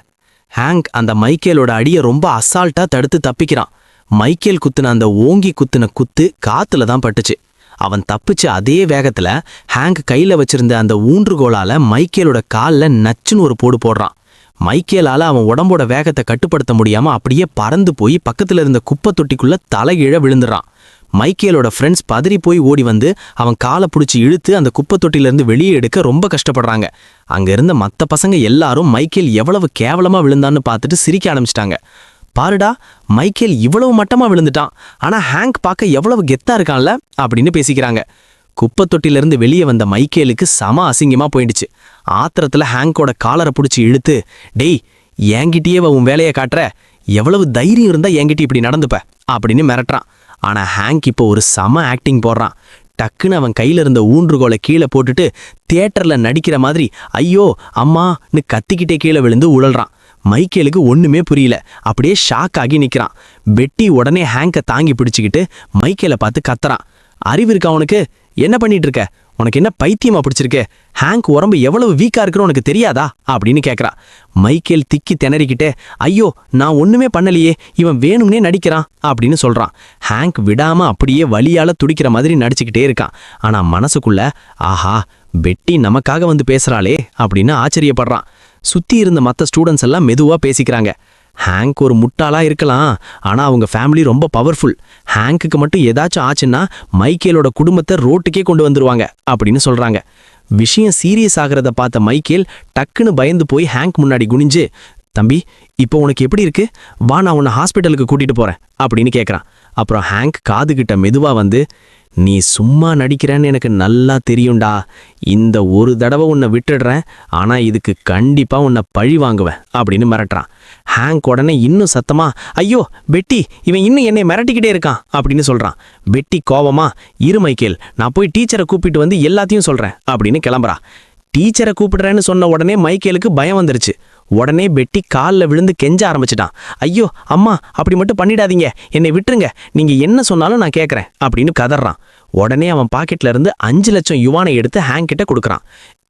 ஹேங்க் அந்த மைக்கேலோட அடியை ரொம்ப அசால்ட்டாக தடுத்து தப்பிக்கிறான். மைக்கேல் குத்துன அந்த ஓங்கி குத்துன குத்து காத்துல தான் பட்டுச்சு. அவன் தப்பிச்சு அதே வேகத்தில் ஹேங்க் கையில் வச்சிருந்த அந்த ஊன்றுகோலால் மைக்கேலோட காலில் நச்சுன்னு ஒரு போடு போடுறான். மைக்கேலால் அவன் உடம்போட வேகத்தை கட்டுப்படுத்த முடியாமல் அப்படியே பறந்து போய் பக்கத்தில் இருந்த குப்பை தொட்டிக்குள்ளே தலைகீழ விழுந்துடுறான். மைக்கேலோட ஃப்ரெண்ட்ஸ் பதறி போய் ஓடி வந்து அவன் காலை பிடிச்சி இழுத்து அந்த குப்பை தொட்டிலேருந்து வெளியே எடுக்க ரொம்ப கஷ்டப்படுறாங்க. அங்கே இருந்த மற்ற பசங்க எல்லாரும் மைக்கேல் எவ்வளவு கேவலமாக விழுந்தான்னு பார்த்துட்டு சிரிக்க ஆரம்பிச்சிட்டாங்க. பாருடா, மைக்கேல் இவ்வளவு மட்டமாக விழுந்துட்டான், ஆனால் ஹேங்க் பார்க்க எவ்வளவு கெத்தா இருக்கான்ல அப்படின்னு பேசிக்கிறாங்க. குப்பை தொட்டிலேருந்து வெளியே வந்த மைக்கேலுக்கு செம அசிங்கமாக போயிடுச்சு. ஆத்திரத்தில் ஹேங்கோட காலரை பிடிச்சி இழுத்து, டேய், என்கிட்டயே உன் வேலையை காட்டுற, எவ்வளவு தைரியம் இருந்தால் என்கிட்ட இப்படி நடந்துப்ப அப்படின்னு மிரட்டுறான். ஆனால் ஹேங்க் இப்போ ஒரு செம ஆக்டிங் போடுறான். டக்குன்னு அவன் கையில் இருந்த ஊன்றுகோலை கீழே போட்டுட்டு தியேட்டரில் நடிக்கிற மாதிரி ஐயோ அம்மான்னு கத்திக்கிட்டே கீழே விழுந்து உழல்றான். மைக்கேலுக்கு ஒன்றுமே புரியல, அப்படியே ஷாக் ஆகி நிற்கிறான். பெட்டி உடனே ஹேங்கை தாங்கி பிடிச்சிக்கிட்டு மைக்கேலை பார்த்து கத்துறான். அறிவு இருக்கா உனக்கு? என்ன பண்ணிட்டு இருக்க? உனக்கு என்ன பைத்தியமா பிடிச்சிருக்கு? ஹேங்க் உடம்பு எவ்வளவு வீக்கா இருக்குன்னு உனக்கு தெரியாதா அப்படின்னு கேக்குறா. மைக்கேல் திக்கி திணறிக்கிட்டே, ஐயோ நான் ஒண்ணுமே பண்ணலையே, இவன் வேணும்னே நடிக்கிறான் அப்படின்னு சொல்றான். ஹேங்க் விடாம அப்படியே வலியால துடிக்கிற மாதிரி நடிச்சுக்கிட்டே இருக்கான். ஆனா மனசுக்குள்ள, ஆஹா பெட்டி நமக்காக வந்து பேசுறாளே அப்படின்னு ஆச்சரியப்படுறான். சுத்தி இருந்த மற்ற ஸ்டூடெண்ட்ஸ் எல்லாம் மெதுவா பேசிக்கிறாங்க. ஹேங்க் ஒரு முட்டாளா இருக்கலாம், ஆனா அவங்க ஃபேமிலி ரொம்ப பவர்ஃபுல். ஹேங்க்குக்கு மட்டும் ஏதாச்சும் ஆச்சுன்னா மைக்கேலோட குடும்பத்தை ரோட்டுக்கே கொண்டு வந்துருவாங்க அப்படின்னு சொல்றாங்க. விஷயம் சீரியஸ் ஆகிறத பார்த்த மைக்கேல் டக்குன்னு பயந்து போய் ஹேங்க் முன்னாடி குனிஞ்சு, தம்பி இப்போ உனக்கு எப்படி இருக்கு? வா நான் உன்னை ஹாஸ்பிட்டலுக்கு கூட்டிட்டு போறேன் அப்படின்னு கேட்குறான். அப்புறம் ஹேங்க் காதுகிட்ட மெதுவா வந்து, நீ சும்மா நடிக்கிறேன்னு எனக்கு நல்லா தெரியும்டா. இந்த ஒரு தடவை உன்னை விட்டுடுறேன், ஆனா இதுக்கு கண்டிப்பா உன்னை பழி வாங்குவேன் அப்படின்னு மிரட்டுறான். ஹேங்க் உடனே இன்னும் சத்தமா, ஐயோ பெட்டி இவன் இன்னும் என்னை மிரட்டிக்கிட்டே இருக்கான் அப்படின்னு சொல்றான். பெட்டி கோவமா, இரு மைக்கேல் நான் போய் டீச்சரை கூப்பிட்டு வந்து எல்லாத்தையும் சொல்றேன் அப்படின்னு கிளம்புறா. டீச்சரை கூப்பிடுறேன்னு சொன்ன உடனே மைக்கேலுக்கு பயம் வந்துருச்சு. உடனே பெட்டி காலில் விழுந்து கெஞ்ச ஆரம்பிச்சிட்டான். ஐயோ அம்மா அப்படி மட்டும் பண்ணிடாதீங்க, என்னை விட்டுருங்க, நீங்க என்ன சொன்னாலும் நான் கேட்கறேன் அப்படின்னு கதறான். உடனே அவன் பாக்கெட்ல இருந்து 5 லட்சம் யுவானை எடுத்து ஹேங்க் கிட்ட கொடுக்குறான்.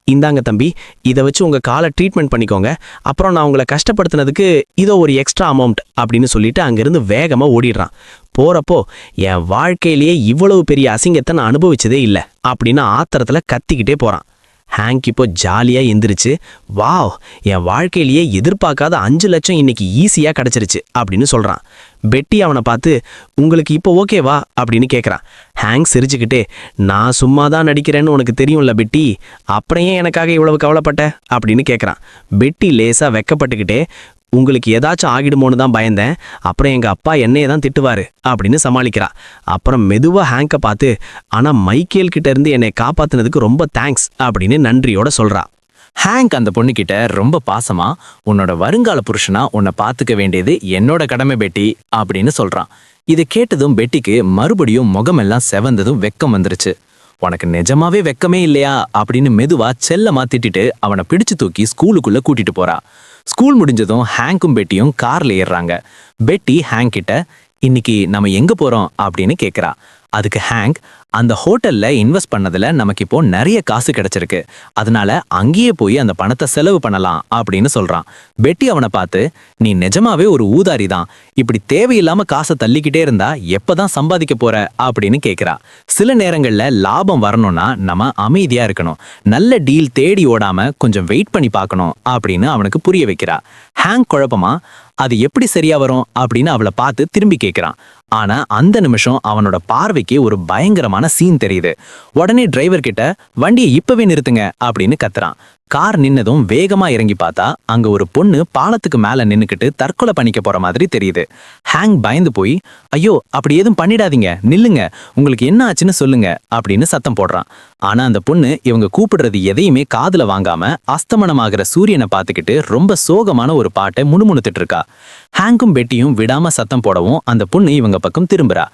இந்தாங்க தம்பி, இதை வச்சு உங்க காலை ட்ரீட்மெண்ட் பண்ணிக்கோங்க, அப்புறம் நான் உங்களை கஷ்டப்படுத்தினதுக்கு இதோ ஒரு எக்ஸ்ட்ரா அமௌண்ட் அப்படின்னு சொல்லிட்டு அங்கிருந்து வேகமா ஓடிடுறான். போறப்போ, என் வாழ்க்கையிலேயே இவ்வளவு பெரிய அசிங்கத்தை நான் அனுபவிச்சதே இல்லை அப்படின்னு ஆத்திரத்துல கத்திக்கிட்டே போறான். ஹேங்க் இப்போ ஜாலியா எந்திரிச்சு, வாவ் என் வாழ்க்கையிலேயே எதிர்பார்க்காத 5 லட்சம் இன்னைக்கு ஈஸியா கிடைச்சிருச்சு அப்படின்னு சொல்றான். பெட்டி அவனை பார்த்து, உங்களுக்கு இப்போ ஓகேவா அப்படின்னு கேட்குறான். ஹேங்க் சிரிச்சுக்கிட்டே, நான் சும்மா தான் நடிக்கிறேன்னு உனக்கு தெரியும்ல பெட்டி, அப்புறம் ஏன் எனக்காக இவ்வளவு கவலைப்பட்ட அப்படின்னு கேட்குறான். பெட்டி லேசா வெக்கப்பட்டுக்கிட்டே, உங்களுக்கு ஏதாச்சும் ஆகிடுமோன்னு தான் பயந்தேன், அப்புறம் எங்க அப்பா என்னையே தான் திட்டுவாரு அப்படின்னு சமாளிக்கிறா. அப்புறம் மெதுவா ஹேங்கை பார்த்து, ஆனா மைக்கேல் கிட்ட இருந்து என்னை காப்பாத்துனதுக்கு ரொம்ப தேங்க்ஸ் அப்படின்னு நன்றியோட சொல்றா. ஹேங்க் அந்த பொண்ணுகிட்ட ரொம்ப பாசமா, உன்னோட வருங்கால புருஷனா உன்னை பார்த்துக்க வேண்டியது என்னோட கடமை பெட்டி அப்படின்னு சொல்றான். இதை கேட்டதும் பெட்டிக்கு மறுபடியும் முகமெல்லாம் செவந்ததும் வெக்கம் வந்துருச்சு. உனக்கு நிஜமாவே வெக்கமே இல்லையா அப்படின்னு மெதுவா செல்லமா திட்டிட்டு அவனை பிடிச்சு தூக்கி ஸ்கூலுக்குள்ள கூட்டிட்டு போறா. ஸ்கூல் முடிஞ்சதும் ஹேங்கும் பெட்டியும் கார்ல ஏறுறாங்க. பெட்டி ஹேங்க் கிட்ட, இன்னைக்கு நம்ம எங்க போறோம் அப்படின்னு கேக்குறா. அதுக்கு ஹேங்க், அந்த ஹோட்டல்ல இன்வெஸ்ட் பண்ணதுல நமக்கு இப்போ நிறைய காசு கிடைச்சிருக்கு, அதனால அங்கேயே போய் அந்த பணத்தை செலவு பண்ணலாம் அப்படின்னு சொல்றான். பெட்டி அவனை பார்த்து, நீ நிஜமாவே ஒரு ஊதாரி தான், இப்படி தேவையில்லாம காசை தள்ளிக்கிட்டே இருந்தா எப்பதான் சம்பாதிக்க போற அப்படின்னு கேக்குறா. சில நேரங்கள்ல லாபம் வரணும்னா நம்ம அமைதியா இருக்கணும், நல்ல டீல் தேடி ஓடாம கொஞ்சம் வெயிட் பண்ணி பார்க்கணும் அப்படின்னு அவனுக்கு புரிய வைக்கிறா. ஹேங்க் குழப்பமா, அது எப்படி சரியா வரும் அப்படின்னு அவளை பார்த்து திரும்பி கேட்கிறான். ஆனா அந்த நிமிஷம் அவனோட பார்வைக்கு ஒரு பயங்கரமான சீன் தெரியுது. உடனே டிரைவர் கிட்ட, வண்டியை இப்பவே நிறுத்துங்க அப்படின்னு கத்துறான். கார் நின்னதும் வேகமா இறங்கி பார்த்தா அங்க ஒரு பொண்ணு பாலத்துக்கு மேல நின்னுக்கிட்டு தற்கொலை பண்ணிக்க போற மாதிரி தெரியுது. ஹேங்க் பயந்து போய், ஐயோ அப்படி எதுவும் பண்ணிடாதீங்க, நில்லுங்க, உங்களுக்கு என்ன ஆச்சுன்னு சொல்லுங்க அப்படின்னு சத்தம் போடுறான். ஆனா அந்த பொண்ணு இவங்க கூப்பிடுறது எதையுமே காதுல வாங்காம அஸ்தமனமாகிற சூரியனை பார்த்துக்கிட்டு ரொம்ப சோகமான ஒரு பாட்டை முணுமுணுத்துட்டு இருக்கா. ஹேங்கும் பெட்டியும் விடாம சத்தம் போடவும் அந்த பொண்ணு இவங்க பக்கம் திரும்புறா.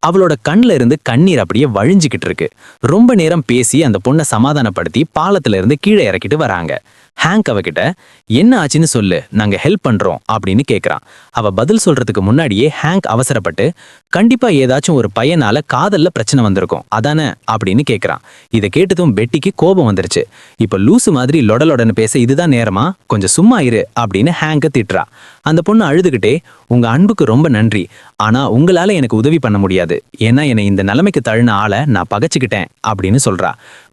அவளோட கண்ல இருந்து கண்ணீர் அப்படியே வழிஞ்சுக்கிட்டு இருக்கு. ரொம்ப நேரம் பேசி அந்த பொண்ணை சமாதானப்படுத்தி பாலத்துல இருந்து கீழே இறக்கிட்டு வராங்க. ஹேங்க் அவகிட்ட, என்ன ஆச்சுன்னு சொல்லு, நாங்க ஹெல்ப் பண்றோம் அப்படின்னு கேக்குறான். அவ பதில் சொல்றதுக்கு முன்னாடியே ஹேங்க் அவசரப்பட்டு, கண்டிப்பா ஏதாச்சும் ஒரு பையனால காதல்ல பிரச்சனை வந்திருக்கும் அதானே அப்படின்னு கேக்குறான். இதை கேட்டதும் பெட்டிக்கு கோபம் வந்துருச்சு. இப்ப லூசு மாதிரி லொடலொடன்னு பேச இதுதான் நேரமா, கொஞ்சம் சும்மா இரு அப்படின்னு ஹேங்க திட்டுறா. அந்த பொண்ணு அழுதுகிட்டே, உங்க அன்புக்கு ரொம்ப நன்றி, ஆனா உங்களால எனக்கு உதவி பண்ண முடியாது, ஏன்னா என்னை இந்த நிலைமைக்கு தள்ளின ஆளை நான் பகைச்சுக்கிட்டேன் அப்படின்னு சொல்றா.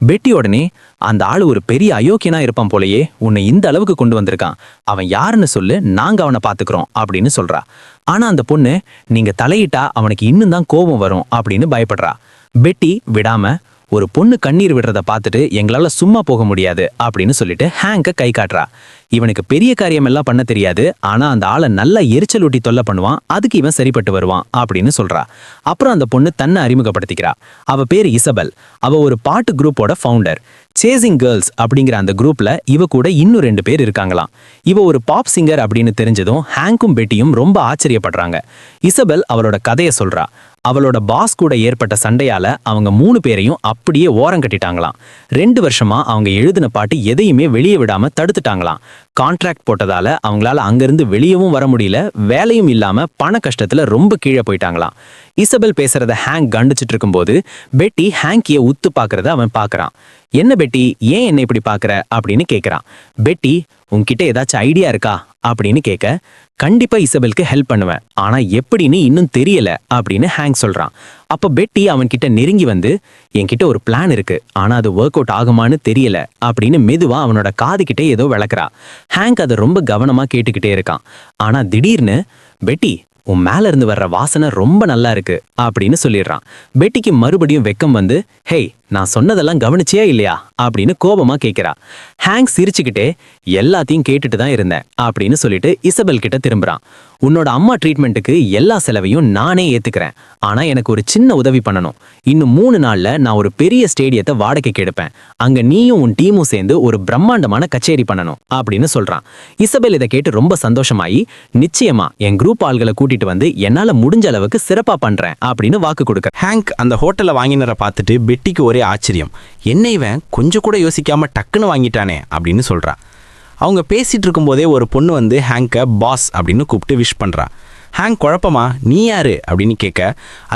பெட்டி உடனே, அந்த ஆளு ஒரு பெரிய அயோக்கியனா இருப்பான் போலயே, உன்னை இந்த அளவுக்கு கொண்டு வந்திருக்கான், அவன் யாருன்னு சொல்லு, நாங்க அவனை பாத்துக்கிறோம் அப்படின்னு சொல்றா. ஆனா அந்த பொண்ணு, நீங்க தலையிட்டா அவனுக்கு இன்னும் தான் கோபம் வரும் அப்படின்னு பயப்படுறா. பெட்டி விடாம, ஒரு பொண்ணு கண்ணீர் விடுறத பார்த்துட்டு எங்களால சும்மா போக முடியாது அப்படின்னு சொல்லிட்டு ஹேங்க கை காட்டுறா. இவனுக்கு பெரிய காரியம் எல்லாம் பண்ண தெரியாது, ஆனா அந்த ஆளை நல்லா எரிச்சல் ஊட்டி தொல்லை பண்ணுவான், அதுக்கு இவன் சரிப்பட்டு வருவான் அப்படின்னு சொல்றா. அப்புறம் அந்த பொண்ணு தன்னை அறிமுகப்படுத்திக்கிறா. அவ பேரு இசபெல். அவ ஒரு பாட்டு குரூப்போட ஃபவுண்டர். சேசிங் கேர்ள்ஸ் அப்படிங்கிற அந்த குரூப்ல இவ கூட இன்னும் 2 பேர் இருக்காங்களாம். இவ ஒரு பாப் சிங்கர் அப்படின்னு தெரிஞ்சதும் ஹேங்கும் பெட்டியும் ரொம்ப ஆச்சரியப்படுறாங்க. இசபெல் அவளோட கதையை சொல்றா. அவளோட பாஸ் கூட ஏற்பட்ட சண்டையால அவங்க 3 பேரையும் அப்படியே ஓரம் கட்டிட்டாங்களாம். 2 வருஷமா அவங்க எழுதின பாட்டு எதையுமே வெளியே விடாம தடுத்துட்டாங்களாம். கான்ட்ராக்ட் போட்டதால அவங்களால அங்கிருந்து வெளியவும் வர முடியல, வேலையும் இல்லாம பண கஷ்டத்துல ரொம்ப கீழே போயிட்டாங்களாம். இசபெல் பேசுறத ஹேங்க் கண்டிச்சிட்டு இருக்கும்போது பெட்டி ஹேங்கிய உத்து பாக்குறத அவன் பாக்குறான். என்ன பெட்டி, ஏன் என்ன இப்படி பாக்குற அப்படின்னு கேக்குறான். பெட்டி, உன்கிட்ட ஏதாச்சும் ஐடியா இருக்கா அப்படின்னு கேட்க, கண்டிப்பா இசபெலுக்கு ஹெல்ப் பண்ணுவேன், ஆனா எப்படின்னு இன்னும் தெரியல அப்படின்னு ஹேங்க் சொல்றான். அப்ப பெட்டி அவன்கிட்ட நெருங்கி வந்து, என்கிட்ட ஒரு பிளான் இருக்கு, ஆனா அது ஒர்க் அவுட் ஆகுமான்னு தெரியல அப்படின்னு மெதுவா அவனோட காது கிட்டே ஏதோ விளக்குறா. ஹேங்க் அதை ரொம்ப கவனமா கேட்டுக்கிட்டே இருக்கான். ஆனா திடீர்னு, பெட்டி, உன் மேல இருந்து வர்ற வாசனை ரொம்ப நல்லா இருக்கு அப்படின்னு சொல்லிடுறான். பெட்டிக்கு மறுபடியும் வெக்கம் வந்து, ஹேய், நான் சொன்னதெல்லாம் கவனிச்சியா இல்லையா அப்படின்னு கோபமா கேட்கிறா. ஹேங்க் சிரிச்சுக்கிட்டே, எல்லாத்தையும் கேட்டுட்டு தான் இருந்தேன் அப்படின்னு சொல்லிட்டு இசபெல் கிட்ட திரும்புறான். உன்னோட அம்மா ட்ரீட்மெண்ட்டுக்கு எல்லா செலவையும் நானே ஏத்துக்கிறேன், ஆனா எனக்கு ஒரு சின்ன உதவி பண்ணணும். இன்னும் 3 நாள்ல நான் ஒரு பெரிய ஸ்டேடியத்தை வாடகைக்கு எடுப்பேன், அங்க நீயும் உன் டீமும் சேர்ந்து ஒரு பிரம்மாண்டமான கச்சேரி பண்ணணும் அப்படின்னு சொல்றான். இசபெல் இதை கேட்டு ரொம்ப சந்தோஷமாயி, நிச்சயமா என் குரூப் ஆள்களை கூட்டிட்டு வந்து என்னால முடிஞ்ச அளவுக்கு சிறப்பா பண்றேன் அப்படின்னு வாக்கு கொடுக்க. ஹேங்க் அந்த ஹோட்டலை வாங்கினரை பார்த்துட்டு பெட்டிக்கு ஒரே ஆச்சரியம். என்ன இவன் கொஞ்சம் கூட யோசிக்காம டக்குன்னு வாங்கிட்டானே அப்படின்னு சொல்றா. அவங்க பேசிட்டு இருக்கும்போதே ஒரு பொண்ணு வந்து ஹேங்கை பாஸ் அப்படின்னு கூப்பிட்டு விஷ் பண்றா. ஹேங்க் குழப்பமா, நீ யாரு அப்படின்னு கேட்க,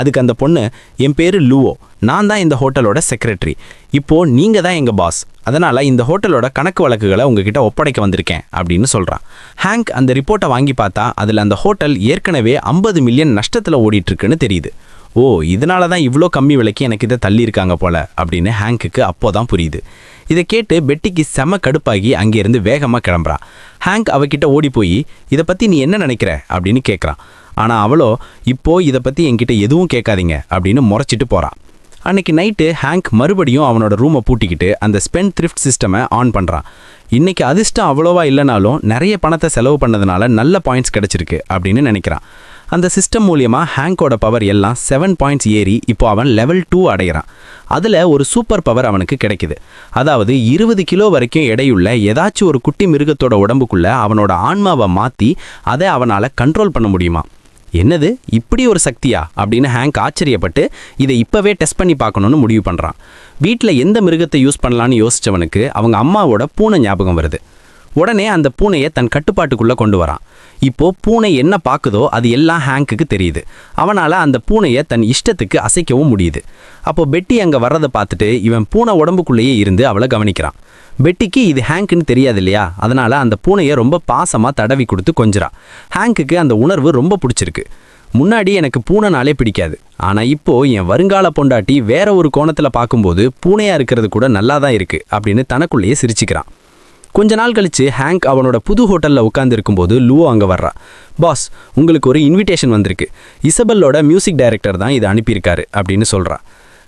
அதுக்கு அந்த பொண்ணு, என் பேரு லூவோ, நான் தான் இந்த ஹோட்டலோட செக்ரட்டரி, இப்போ நீங்க தான் எங்க பாஸ், அதனால இந்த ஹோட்டலோட கணக்கு வழக்குகளை உங்ககிட்ட ஒப்படைக்க வந்திருக்கேன் அப்படின்னு சொல்றான். ஹேங்க் அந்த ரிப்போர்ட்டை வாங்கி பார்த்தா அதுல அந்த ஹோட்டல் ஏற்கனவே 50 மில்லியன் நஷ்டத்துல ஓடிட்டு இருக்குன்னு தெரியுது. ஓ, இதனால தான் இவ்வளோ கம்மி விலைக்கு எனக்கு இதை தள்ளியிருக்காங்க போல அப்படின்னு ஹேங்க்குக்கு அப்போதான் புரியுது. இதை கேட்டு பெட்டிக்கு செம கடுப்பாகி அங்கேருந்து வேகமாக கிளம்புறா. ஹேங்க் அவகிட்ட ஓடி போய், இதை பற்றி நீ என்ன நினைக்கிற அப்படின்னு கேட்குறான். ஆனால் அவளோ, இப்போ இதை பற்றி என்கிட்ட எதுவும் கேட்காதீங்க அப்படின்னு முறைச்சிட்டு போகிறான். அன்னைக்கு நைட்டு ஹேங்க் மறுபடியும் அவனோட ரூமை பூட்டிக்கிட்டு அந்த ஸ்பெண்ட் த்ரிஃப்ட் சிஸ்டமை ஆன் பண்ணுறான். இன்னைக்கு அதிர்ஷ்டம் அவ்வளோவா இல்லைனாலும் நிறைய பணத்தை செலவு பண்ணதுனால நல்ல பாயிண்ட்ஸ் கிடைச்சிருக்கு அப்படின்னு நினைக்கிறான். அந்த சிஸ்டம் மூலியமாக ஹேங்கோட பவர் எல்லாம் 7 பாயிண்ட்ஸ் ஏறி இப்போ அவன் லெவல் 2 அடைகிறான். அதில் ஒரு சூப்பர் பவர் அவனுக்கு கிடைக்குது. அதாவது 20 கிலோ வரைக்கும் எடையுள்ள ஏதாச்சும் ஒரு குட்டி மிருகத்தோட உடம்புக்குள்ள அவனோட ஆன்மாவை மாற்றி அதை அவனால் கண்ட்ரோல் பண்ண முடியுமா? என்னது, இப்படி ஒரு சக்தியா அப்படின்னு ஹேங்க் ஆச்சரியப்பட்டு இதை இப்போவே டெஸ்ட் பண்ணி பார்க்கணுன்னு முடிவு பண்ணுறான். வீட்டில் எந்த மிருகத்தை யூஸ் பண்ணலான்னு யோசித்தவனுக்கு அவங்க அம்மாவோட பூனை ஞாபகம் வருது. உடனே அந்த பூனையை தன் கட்டுப்பாட்டுக்குள்ளே கொண்டு வரான். இப்போ பூனை என்ன பார்க்குதோ அது எல்லாம் ஹேங்க்குக்கு தெரியுது. அவனால் அந்த பூனையை தன் இஷ்டத்துக்கு அசைக்கவும் முடியுது. அப்போ பெட்டி அங்கே வர்றதை பார்த்துட்டு இவன் பூனை உடம்புக்குள்ளேயே இருந்து அவளை கவனிக்கிறான். பெட்டிக்கு இது ஹேங்க்குன்னு தெரியாது இல்லையா, அதனால் அந்த பூனையை ரொம்ப பாசமாக தடவி கொடுத்து கொஞ்சிறா. ஹேங்க்குக்கு அந்த உணர்வு ரொம்ப பிடிச்சிருக்கு. முன்னாடி எனக்கு பூனைனாலே பிடிக்காது, ஆனால் இப்போது என் வருங்கால பொண்டாட்டி வேற ஒரு கோணத்தில் பார்க்கும்போது பூனையாக இருக்கிறது கூட நல்லா தான் இருக்குது அப்படின்னு தனக்குள்ளேயே சிரிச்சுக்கிறான். கொஞ்ச நாள் கழிச்சு ஹேங்க் அவனோட புது ஹோட்டலில் உட்கார்ந்து இருக்கும்போது லூவோ அங்கே வர்றா. பாஸ், உங்களுக்கு ஒரு இன்விடேஷன் வந்திருக்கு, இசபெல்லோட மியூசிக் டைரக்டர் தான் இதை அனுப்பியிருக்காரு அப்படின்னு சொல்கிறா.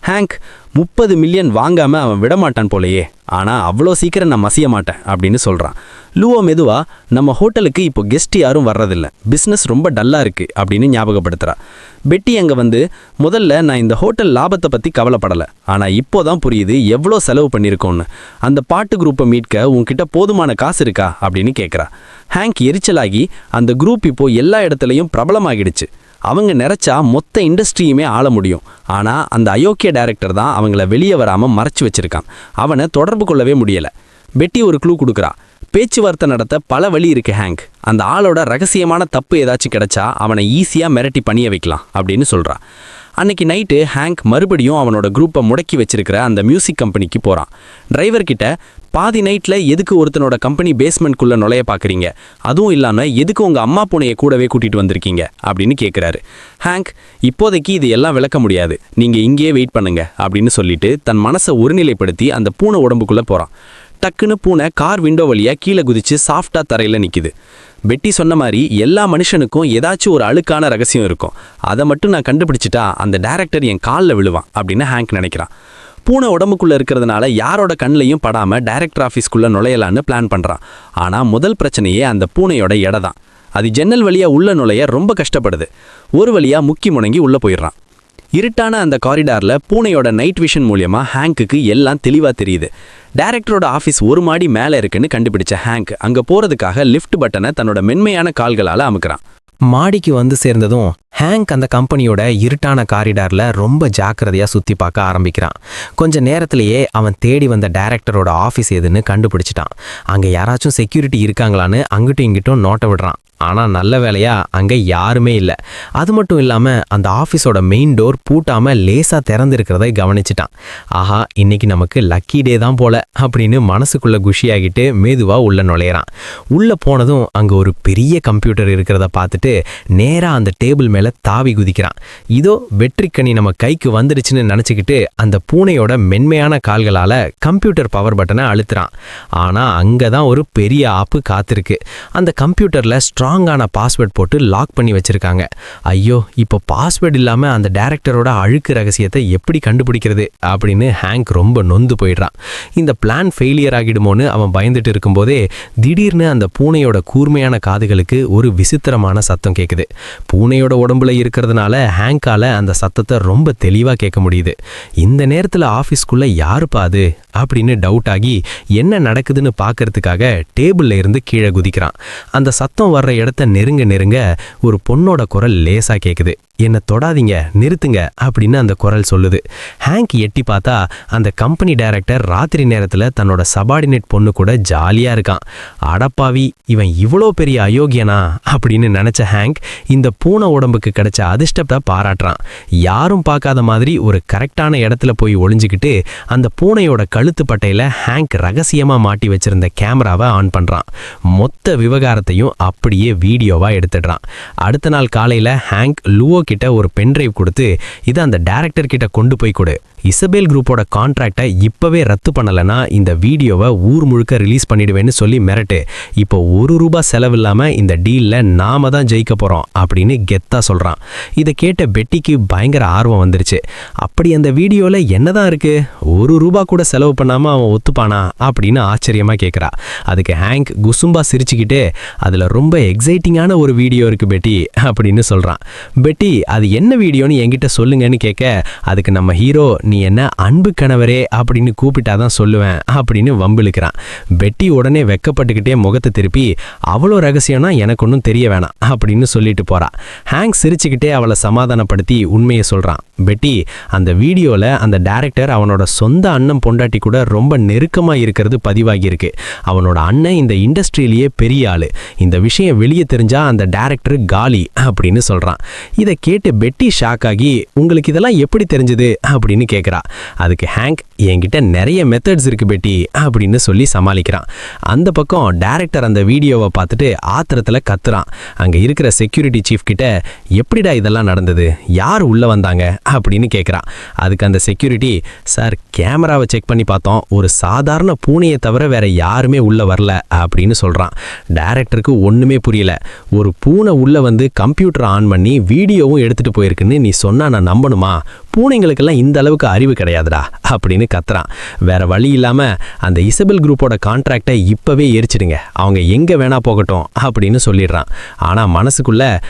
ஹேங்க் 30 மில்லியன் வாங்காமல் அவன் விடமாட்டான் போலையே, ஆனால் அவ்வளோ சீக்கிரம் நான் மசிய மாட்டேன் அப்படின்னு சொல்கிறான். லூவோ மெதுவா, நம்ம ஹோட்டலுக்கு இப்போ கெஸ்ட் யாரும் வர்றதில்ல, பிஸ்னஸ் ரொம்ப டல்லாக இருக்குது அப்படின்னு ஞாபகப்படுத்துகிறா. பெட்டி அங்கே வந்து, முதல்ல நான் இந்த ஹோட்டல் லாபத்தை பற்றி கவலைப்படலை, ஆனால் இப்போ தான் புரியுது எவ்வளோ செலவு பண்ணியிருக்கோன்னு. அந்த பாட்டு குரூப்பை மீட்க உன்கிட்ட போதுமான காசு இருக்கா அப்படின்னு கேட்குறா. ஹேங்க் எரிச்சலாகி, அந்த குரூப் இப்போது எல்லா இடத்துலையும் பிரபலமாகிடுச்சு, அவங்க நினச்சா மொத்த இண்டஸ்ட்ரியுமே ஆள முடியும், ஆனால் அந்த அயோக்கிய டைரக்டர் தான் அவங்கள வெளியே வராமல் மறைச்சு வச்சிருக்கான், அவனை தொடர்பு கொள்ளவே முடியலை. பெட்டி ஒரு க்ளூ கொடுக்குறா. பேச்சுவார்த்தை நடத்த பல வழி இருக்கு ஹேங்க், அந்த ஆளோட ரகசியமான தப்பு ஏதாச்சும் கிடைச்சா அவனை ஈஸியாக மிரட்டி பணிய வைக்கலாம் அப்படின்னு சொல்கிறா. அன்னைக்கு நைட்டு ஹேங்க் மறுபடியும் அவனோட குரூப்பை முடக்கி வச்சிருக்கிற அந்த மியூசிக் கம்பெனிக்கு போகிறான். டிரைவர்கிட்ட, பாதி நைட்டில் எதுக்கு ஒருத்தனோட கம்பெனி பேஸ்மெண்ட்குள்ளே நுழைய பார்க்குறீங்க, அதுவும் இல்லாமல் எதுக்கு உங்கள் அம்மா பூனையை கூடவே கூட்டிகிட்டு வந்திருக்கீங்க அப்படின்னு கேட்குறாரு. ஹேங்க், இப்போதைக்கு இது எல்லாம் விளக்க முடியாது, நீங்கள் இங்கேயே வெயிட் பண்ணுங்க அப்படின்னு சொல்லிட்டு தன் மனசை ஒருநிலைப்படுத்தி அந்த பூனை உடம்புக்குள்ளே போகிறான். டக்குன்னு பூனை கார் விண்டோ வழியாக கீழே குதிச்சு சாஃப்டாக தரையில் நிற்கிது. பெட்டி சொன்ன மாதிரி எல்லா மனுஷனுக்கும் ஏதாச்சும் ஒரு அழுக்கான ரகசியம் இருக்கும், அதை மட்டும் நான் கண்டுபிடிச்சிட்டா அந்த டைரக்டர் என் காலில் விழுவான் அப்படின்னு ஹேங்க் நினைக்கிறான். பூனை உடம்புக்குள்ளே இருக்கிறதுனால யாரோட கண்ணிலையும் படாமல் டைரக்டர் ஆஃபீஸ்க்குள்ளே நுழையலான்னு பிளான் பண்ணுறான். ஆனால் முதல் பிரச்சனையே அந்த பூனையோட எடை தான். அது ஜன்னல் வழியாக உள்ள நுழைய ரொம்ப கஷ்டப்படுது. ஒரு வழியாக முக்கி முணங்கி உள்ளே போயிடுறான். இருட்டான அந்த காரிடாரில் பூனையோட நைட் விஷன் மூலியமாக ஹேங்க்குக்கு எல்லாம் தெளிவாக தெரியுது. டைரக்டரோட ஆஃபீஸ் ஒரு மாடி மேலே இருக்குன்னு கண்டுபிடிச்ச ஹேங்க் அங்கே போகிறதுக்காக லிஃப்ட் பட்டனை தன்னோட மென்மையான கால்களால் அமுக்குறான். மாடிக்கு வந்து சேர்ந்ததும் ஹேங்க் அந்த கம்பெனியோட இருட்டான காரிடார்ல ரொம்ப ஜாக்கிரதையா சுத்தி பார்க்க ஆரம்பிக்கிறான். கொஞ்ச நேரத்திலேயே அவன் தேடி வந்த டைரக்டரோட ஆஃபீஸ் எதுன்னு கண்டுபிடிச்சிட்டான். அங்க யாராச்சும் செக்யூரிட்டி இருக்காங்களான்னு அங்கிட்டும் இங்கிட்டும் நோட்ட விடுறான். ஆனா நல்ல வேலையா அங்க யாருமே இல்லை. அது மட்டும் இல்லாம அந்த ஆஃபீஸோட மெயின் டோர் பூட்டாம லேசா திறந்திருக்கிறத கவனிச்சிட்டான். ஆஹா, இன்னைக்கு நமக்கு லக்கி டே தான் போல அப்படின்னு மனசுக்குள்ள குஷியாகிட்டு மெதுவா உள்ள நுழையிறான். உள்ள போனதும் அங்க ஒரு பெரிய கம்ப்யூட்டர் இருக்கிறத பார்த்துட்டு நேரா அந்த டேபிள் மேல தாவி குதிக்கிறான். இதோ வெற்றிக்கனி நம்ம கைக்கு வந்துடுச்சுன்னு நினைச்சுக்கிட்டு அந்த பூனையோட மென்மையான கால்களால கம்ப்யூட்டர் பவர் பட்டனை அழுத்துறான். ஆனா அங்கதான் ஒரு பெரிய ஆப்பு காத்திருக்கு. அந்த கம்ப்யூட்டர்ல ஸ்ட்ராங்கான பாஸ்வேர்ட் போட்டு லாக் பண்ணி வச்சிருக்காங்க. ஐயோ, இப்போ பாஸ்வேர்ட் இல்லாம அந்த டைரக்டரோட அழுக்கு ரகசியத்தை எப்படி கண்டுபிடிக்கிறது அப்படின்னு ஹேங்க் ரொம்ப நொந்து போயிடுறான். இந்த பிளான் ஃபெயிலியர் ஆகிடுமோன்னு அவன் பயந்துட்டு இருக்கும்போதே திடீர்னு அந்த பூனையோட கூர்மையான காதுகளுக்கு ஒரு விசித்திரமான சத்தம் கேட்குது. பூனையோட உடம்புல இருக்கிறதுனால ஹேங்கால அந்த சத்தத்தை ரொம்ப தெளிவா கேட்க முடியுது. இந்த நேரத்துல ஆபீஸ்க்குள்ள யாருப்பா அது அப்படின்னு டவுட் ஆகி என்ன நடக்குதுன்னு பார்க்கறதுக்காக டேபிள்ல இருந்து கீழே குதிக்கிறான். அந்த சத்தம் வர்ற இடத்த நெருங்க நெருங்க ஒரு பொண்ணோட குரல் லேசா கேட்குது. என்ன தொடாதீங்க, நிறுத்துங்க அப்படின்னு அந்த குரல் சொல்லுது. ஹேங்க் எட்டி பார்த்தா அந்த கம்பெனி டைரக்டர் ராத்திரி நேரத்துல தன்னோட சபார்டினேட் பொண்ணு கூட ஜாலியா இருக்கான். அடப்பாவி, இவன் இவ்வளோ பெரிய அயோக்கியனா அப்படின்னு நினைச்ச ஹேங்க் இந்த பூனை உடம்புக்கு கிடைச்ச அதிர்ஷ்டத்தை பாராட்டுறான். யாரும் பார்க்காத மாதிரி ஒரு கரெக்டான இடத்துல போய் ஒளிஞ்சுக்கிட்டு அந்த பூனையோட கழுத்து பட்டையில ஹேங்க் ரகசியமா மாட்டி வச்சிருந்த கேமராவை ஆன் பண்றான். மொத்த விவகாரத்தையும் அப்படியே வீடியோவா எடுத்துடுறான். அடுத்த நாள் காலையில ஹேங்க் லுவோ கிட்ட ஒரு பென்ட்ரைவ் கொடுத்து இதை அந்த டைரக்டர் கிட்ட கொண்டு போய் கொடு. இசபெல் குரூப்போட கான்ட்ராக்டை இப்பவே ரத்து பண்ணலன்னா இந்த வீடியோவை ஊர் முழுக்க ரிலீஸ் பண்ணிடுவேன்னு சொல்லி மிரட்டு. இப்போ ₹1 செலவில்லாம இந்த டீல்ல நாம தான் ஜெயிக்க போறோம் அப்படின்னு கெத்தா சொல்றான். இதை கேட்ட பெட்டிக்கு பயங்கர ஆர்வம் வந்துருச்சு. அப்படி அந்த வீடியோல என்னதான் இருக்கு, ₹1 கூட செலவு பண்ணாம அவன் ஒத்துப்பானா அப்படின்னு ஆச்சரியமா கேட்கிறா. அதுக்கு ஹேங்க் குசும்பா சிரிச்சுக்கிட்டே அதுல ரொம்ப எக்ஸைட்டிங்கான ஒரு வீடியோ இருக்கு பெட்டி அப்படின்னு சொல்றான். பெட்டி, அது என்ன வீடியோன்னு என்கிட்ட சொல்லுங்கன்னு கேட்க அதுக்கு நம்ம ஹீரோ, நீ என்ன அன்பு கணவரே அப்படின்னு கூப்பிட்டாதான் சொல்லுவேன் அப்படின்னு வம்பிழுக்கிறான். பெட்டி உடனே வெக்கப்பட்டுக்கிட்டே முகத்தை திருப்பி அவ்வளோ ரகசியம்னா எனக்கு ஒன்றும் தெரிய வேணாம் அப்படின்னு சொல்லிட்டு போறா. ஹேங்க் சிரிச்சுக்கிட்டே அவளை சமாதானப்படுத்தி உண்மையை சொல்றான். பெட்டி, அந்த வீடியோல அந்த டைரக்டர் அவனோட சொந்த அண்ணன் பொண்டாட்டி கூட ரொம்ப நெருக்கமா இருக்கிறது பதிவாகி இருக்கு. அவனோட அண்ணன் இந்த இண்டஸ்ட்ரியிலேயே பெரிய ஆளு. இந்த விஷயம் வெளியே தெரிஞ்சா அந்த டைரக்டர் காலி அப்படின்னு சொல்றான். இதை கேட்டு பெட்டி ஷாக் ஆகி, உங்களுக்கு இதெல்லாம் எப்படி தெரிஞ்சது அப்படின்னு கேட்குறா. அதுக்கு ஹேங்க், என்கிட்ட நிறைய மெத்தட்ஸ் இருக்கு பெட்டி அப்படின்னு சொல்லி சமாளிக்கிறான். அந்த பக்கம் டைரக்டர் அந்த வீடியோவை பார்த்துட்டு ஆத்திரத்தில் கத்துறான். அங்கே இருக்கிற செக்யூரிட்டி சீஃப் கிட்ட, எப்படிடா இதெல்லாம் நடந்தது, யார் உள்ள வந்தாங்க அப்படின்னு கேட்குறான். அதுக்கு அந்த செக்யூரிட்டி, சார் கேமராவை செக் பண்ணி பார்த்தோம், ஒரு சாதாரண பூனையை தவிர வேற யாருமே உள்ள வரல அப்படின்னு சொல்கிறான். டைரக்டருக்கு ஒன்றுமே புரியல. ஒரு பூனை உள்ள வந்து கம்ப்யூட்டர் ஆன் பண்ணி வீடியோவும் எடுத்துகிட்டு போயிருக்குன்னு நீ சொன்னா நான் நம்பணுமா? பூனைங்களுக்கெல்லாம் இந்த அளவுக்கு அறிவு கிடையாதுடா அப்படின்னு கத்துறான். வேற வழி இல்லாம அந்த இசபெல் குரூப்போட கான்ட்ராக்டை இப்பவே எரிச்சிடுங்க, அவங்க எங்க வேணா போகட்டும் அப்படின்னு சொல்லிடுறான். ஆனா மனசுக்குள்ள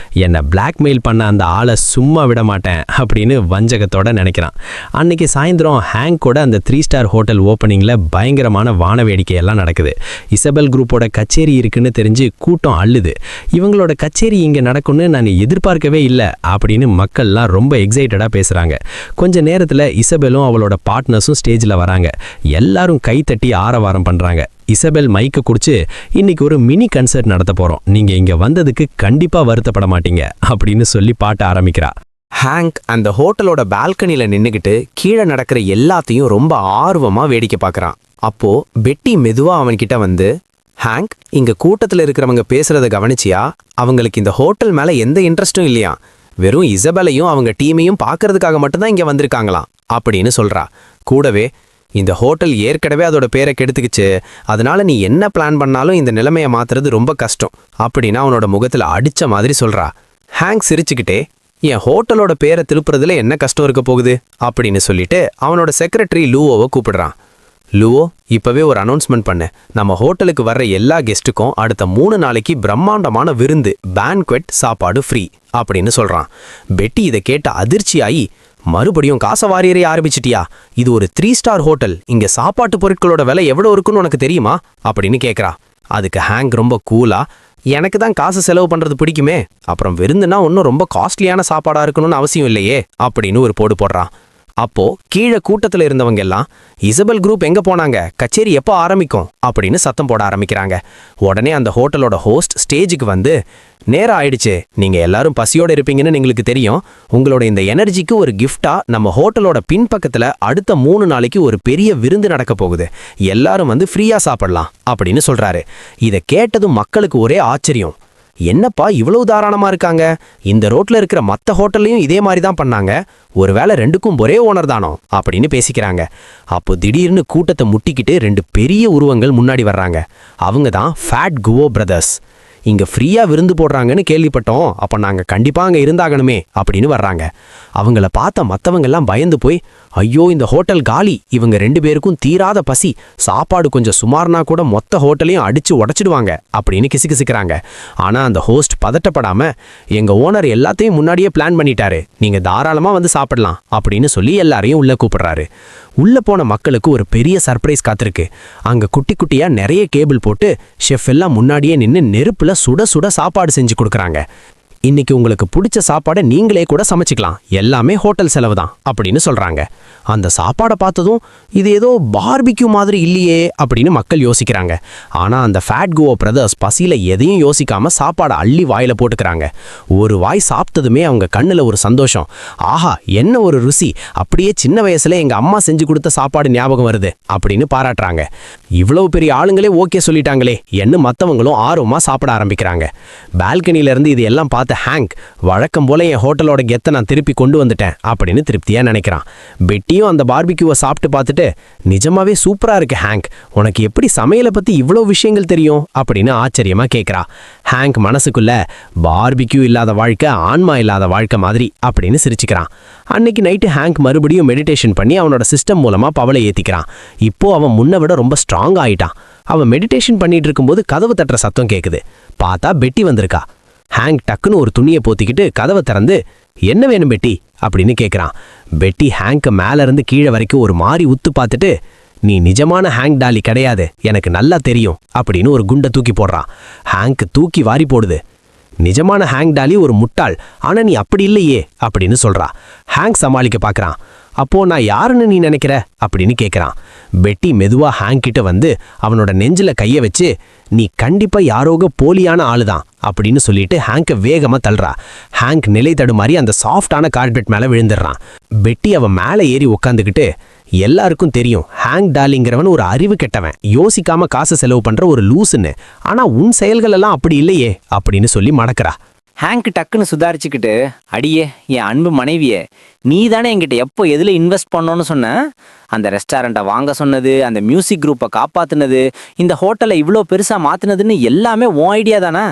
என்னை பிளாக்மெயில் பண்ண அந்த ஆளை சும்மா விட மாட்டேன் அப்படின்னு வஞ்சகத்தோட நினைக்கிறான். அன்னைக்கு சாயந்தரம் ஹேங்கோட அந்த 3 ஸ்டார் ஹோட்டல் ஓப்பனிங்ல பயங்கரமான வான வேடிக்கையெல்லாம் நடக்குது. இசபெல் குரூப்போட கச்சேரி இருக்குன்னு தெரிஞ்சு கூட்டம் அள்ளுது. இவங்களோட கச்சேரி இங்க நடக்கும்னு நான் எதிர்பார்க்கவே இல்லை அப்படின்னு மக்கள்லாம் ரொம்ப எக்ஸைட்டடா பேசுறாங்க. கொஞ்ச நேரத்துல இசபெலும் அவளோட பார்ட்னர்ஸும் ஸ்டேஜ்ல வராங்க. எல்லாரும் கை தட்டி ஆரவாரம் பண்றாங்க. இசபெல் மைக்க குடிச்சு, இன்னைக்கு ஒரு மினி கன்சர்ட் நடத்த போறோம், நீங்க இங்க வந்ததுக்கு கண்டிப்பா வருத்தப்பட மாட்டீங்க அப்படின்னு சொல்லி பாட்ட ஆரம்பிக்கிறா. ஹேங்க் அந்த ஹோட்டலோட பால்கனில நின்னுக்கிட்டு கீழே நடக்கிற எல்லாத்தையும் ரொம்ப ஆர்வமா வேடிக்கை பார்க்கறான். அப்போ பெட்டி மெதுவா அவன்கிட்ட வந்து, ஹேங்க், இங்க கூட்டத்துல இருக்கிறவங்க பேசுறத கவனிச்சியா? அவங்களுக்கு இந்த ஹோட்டல் மேல எந்த இன்ட்ரெஸ்டும் இல்லையா, வெறும் இசபெலையும் அவங்க டீமையும் பார்க்கறதுக்காக மட்டும்தான் இங்க வந்திருக்காங்களாம் அப்படின்னு சொல்றா. கூடவே, இந்த ஹோட்டல் ஏற்கனவே அதோட பேரை கெடுத்துக்கிச்சு, அதனால நீ என்ன பிளான் பண்ணாலும் இந்த நிலைமையை மாத்துறது ரொம்ப கஷ்டம் அப்படின்னு அவனோட முகத்துல அடிச்ச மாதிரி சொல்றா. ஹேங்க் சிரிச்சுக்கிட்டே, என் ஹோட்டலோட பேரை திருப்புறதுல என்ன கஷ்டம் இருக்க போகுது அப்படின்னு சொல்லிட்டு அவனோட செக்ரட்டரி லூவோவை கூப்பிடுறான். லூவோ, இப்பவே ஒரு அனௌன்ஸ்மெண்ட் பண்ணு, நம்ம ஹோட்டலுக்கு வர்ற எல்லா கெஸ்ட்டுக்கும் அடுத்த 3 நாளைக்கு பிரம்மாண்டமான விருந்து, பேன்குவெட் சாப்பாடு ஃப்ரீ அப்படின்னு சொல்றான். பெட்டி இதை கேட்ட அதிர்ச்சியாயி, மறுபடியும் காசை வாரியறே ஆரம்பிச்சிட்டியா? இது ஒரு 3 ஸ்டார் ஹோட்டல், இங்க சாப்பாட்டு பொருட்களோட விலை எவ்வளவு இருக்குன்னு உனக்கு தெரியுமா அப்படின்னு கேட்குறா. அதுக்கு ஹேங்க் ரொம்ப கூலா, எனக்கு தான் காசு செலவு பண்றது பிடிக்குமே, அப்புறம் விருந்துனா ஒன்றும் ரொம்ப காஸ்ட்லியான சாப்பாடா இருக்கணும்னு அவசியம் இல்லையே அப்படின்னு ஒரு போடு போடுறான். அப்போ கீழே கூட்டத்துல இருந்தவங்க எல்லாம் இசபெல் குரூப் எங்க போனாங்க, கச்சேரி எப்போ ஆரம்பிக்கும் அப்படின்னு சத்தம் போட ஆரம்பிக்கிறாங்க. உடனே அந்த ஹோட்டலோட ஹோஸ்ட் ஸ்டேஜுக்கு வந்து, நேரம் ஆயிடுச்சு, நீங்க எல்லாரும் பசியோட இருப்பீங்கன்னு எங்களுக்கு தெரியும், உங்களோட இந்த எனர்ஜிக்கு ஒரு கிஃப்டா நம்ம ஹோட்டலோட பின்பக்கத்துல அடுத்த 3 நாளைக்கு ஒரு பெரிய விருந்து நடக்க போகுது, எல்லாரும் வந்து ஃப்ரீயா சாப்பிடலாம் அப்படின்னு சொல்றாரு. இதை கேட்டதும் மக்களுக்கு ஒரே ஆச்சரியம். என்னப்பா இவ்வளவு தாராளமா இருக்காங்க, இந்த ரோட்ல இருக்கிற மத்த ஹோட்டல்லையும் இதே மாதிரி தான் பண்ணாங்க, ஒருவேளை ரெண்டுக்கும் ஒரே ஓனர் தானோ அப்படின்னு பேசிக்கிறாங்க. அப்போ திடீர்னு கூட்டத்தை முட்டிக்கிட்டு 2 பெரிய உருவங்கள் முன்னாடி வர்றாங்க. அவங்க தான் ஃபேட் குவோ பிரதர்ஸ். இங்க ஃப்ரீயா விருந்து போடுறாங்கன்னு கேள்விப்பட்டோம், அப்ப நாங்க கண்டிப்பா அங்க இருந்தாகணுமே அப்படின்னு வர்றாங்க. அவங்கள பார்த்த மத்தவங்க எல்லாம் பயந்து போய், ஐயோ இந்த ஹோட்டல் காலி, இவங்க 2 பேருக்கும் தீராத பசி, சாப்பாடு கொஞ்சம் சுமார்னா கூட மொத்த ஹோட்டலையும் அடிச்சு உடைச்சிடுவாங்க அப்படின்னு கிசுகிசுக்கிறாங்க. ஆனா அந்த ஹோஸ்ட் பதட்டப்படாம, எங்க ஓனர் எல்லாத்தையும் முன்னாடியே பிளான் பண்ணிட்டாரு, நீங்க தாராளமா வந்து சாப்பிடலாம் அப்படின்னு சொல்லி எல்லாரையும் உள்ள கூப்பிடுறாரு. உள்ள போன மக்களுக்கு ஒரு பெரிய சர்ப்ரைஸ் காத்திருக்கு. அங்க குட்டி குட்டியா நிறைய கேபிள் போட்டு ஷெஃப் எல்லாம் முன்னாடியே நின்னு நெருப்புல சுட சுட சாப்பாடு செஞ்சு கொடுக்கறாங்க. இன்னைக்கு உங்களுக்கு பிடிச்ச சாப்பாடை நீங்களே கூட சமைச்சிக்கலாம், எல்லாமே ஹோட்டல் செலவு தான் அப்படின்னு சொல்றாங்க. அந்த சாப்பாடை பார்த்ததும் இது ஏதோ பார்பிக்யூ மாதிரி இல்லையே அப்படின்னு மக்கள் யோசிக்கிறாங்க. ஆனா அந்த ஃபேட் குவோ பிரதர்ஸ் பசியில எதையும் யோசிக்காம சாப்பாடை அள்ளி வாயில போட்டுக்கிறாங்க. ஒரு வாய் சாப்பிட்டதுமே அவங்க கண்ணுல ஒரு சந்தோஷம், ஆஹா என்ன ஒரு ருசி, அப்படியே சின்ன வயசுல எங்க அம்மா செஞ்சு கொடுத்த சாப்பாடு ஞாபகம் வருது அப்படின்னு பாராட்டுறாங்க. இவ்வளவு பெரிய ஆளுங்களே ஓகே சொல்லிட்டாங்களே என்ன மத்தவங்களும் ஆர்வமா சாப்பிட ஆரம்பிக்கிறாங்க. பால்கனில இருந்து இது எல்லாம் பார்த்த ஹேங்க், வழக்கம் போல என் ஹோட்டலோட கெத்தை நான் திருப்பி கொண்டு வந்துட்டேன் அப்படின்னு திருப்தியா நினைக்கிறான். பெட்டியும் அந்த பார்பிக்யூவை சாப்பிட்டு பார்த்துட்டு, நிஜமாவே சூப்பரா இருக்கு ஹேங்க், உனக்கு எப்படி சமையலை பத்தி இவ்வளவு விஷயங்கள் தெரியும் அப்படின்னு ஆச்சரியமா கேட்கிறா. ஹேங்க் மனசுக்குள்ள, பார்பிக்யூ இல்லாத வாழ்க்கை ஆன்மா இல்லாத வாழ்க்கை மாதிரி அப்படின்னு சிரிச்சுக்கிறான். அன்னைக்கு நைட்டு ஹேங்க் மறுபடியும் மெடிடேஷன் பண்ணி அவனோட சிஸ்டம் மூலமா பவலை ஏத்திக்கிறான். இப்போ அவன் முன்ன விட ரொம்ப ஸ்ட்ராங் ஆயிட்டான். அவன் மெடிடேஷன் பண்ணிட்டு இருக்கும்போது கதவு தட்டுற சத்தம் கேக்குது. பார்த்தா பெட்டி வந்திருக்கா. ஹேங்க் டக்குன்னு ஒரு துணியை போத்திக்கிட்டு கதவை திறந்து, என்ன வேணும் பெட்டி அப்படின்னு கேட்குறான். பெட்டி ஹேங்க் மேல இருந்து கீழே வரைக்கும் ஒரு மாதிரி உத்து பார்த்துட்டு, நீ நிஜமான ஹேங்க் டாலி கிடையாது, எனக்கு நல்லா தெரியும் அப்படின்னு ஒரு குண்டை தூக்கி போடுறான். ஹேங்க் தூக்கி வாரி போடுது. நிஜமான ஹேங்க் டாலி ஒரு முட்டாள், ஆனா நீ அப்படி இல்லையே அப்படின்னு சொல்றா. ஹேங்க் சமாளிக்க பார்க்கறான். அப்போ நான் யாருன்னு நீ நினைக்கிற அப்படின்னு கேட்குறான். பெட்டி மெதுவா ஹேங்க் கிட்ட வந்து அவனோட நெஞ்சில கைய வச்சு, நீ கண்டிப்பா யாரோக போலியான ஆளுதான் அப்படின்னு சொல்லிட்டு ஹேங்கை வேகமா தள்ளுறா. ஹேங்க் நிலை தடுமாறி அந்த சாஃப்டான கார்பெட் மேல விழுந்துடுறான். பெட்டி அவன் மேலே ஏறி உட்காந்துக்கிட்டு, எல்லாருக்கும் தெரியும் ஹேங்க் டாலிங்கிறவன் ஒரு அறிவு கெட்டவன், யோசிக்காம காசு செலவு பண்ற ஒரு லூசுன்னு, ஆனா உன் செயல்கள் எல்லாம் அப்படி இல்லையே அப்படின்னு சொல்லி மடக்கிறா. ஹேங்க் டக்குன்னு சுதாரிச்சுக்கிட்டு, அடியே என் அன்பு மனைவியே, நீ தானே என்கிட்ட எப்போ எதில் இன்வெஸ்ட் பண்ணோன்னு சொன்ன, அந்த ரெஸ்டாரண்ட்டை வாங்க சொன்னது, அந்த மியூசிக் குரூப்பை காப்பாத்துனது, இந்த ஹோட்டலை இவ்வளோ பெருசாக மாற்றினதுன்னு எல்லாமே உன் ஐடியா தானே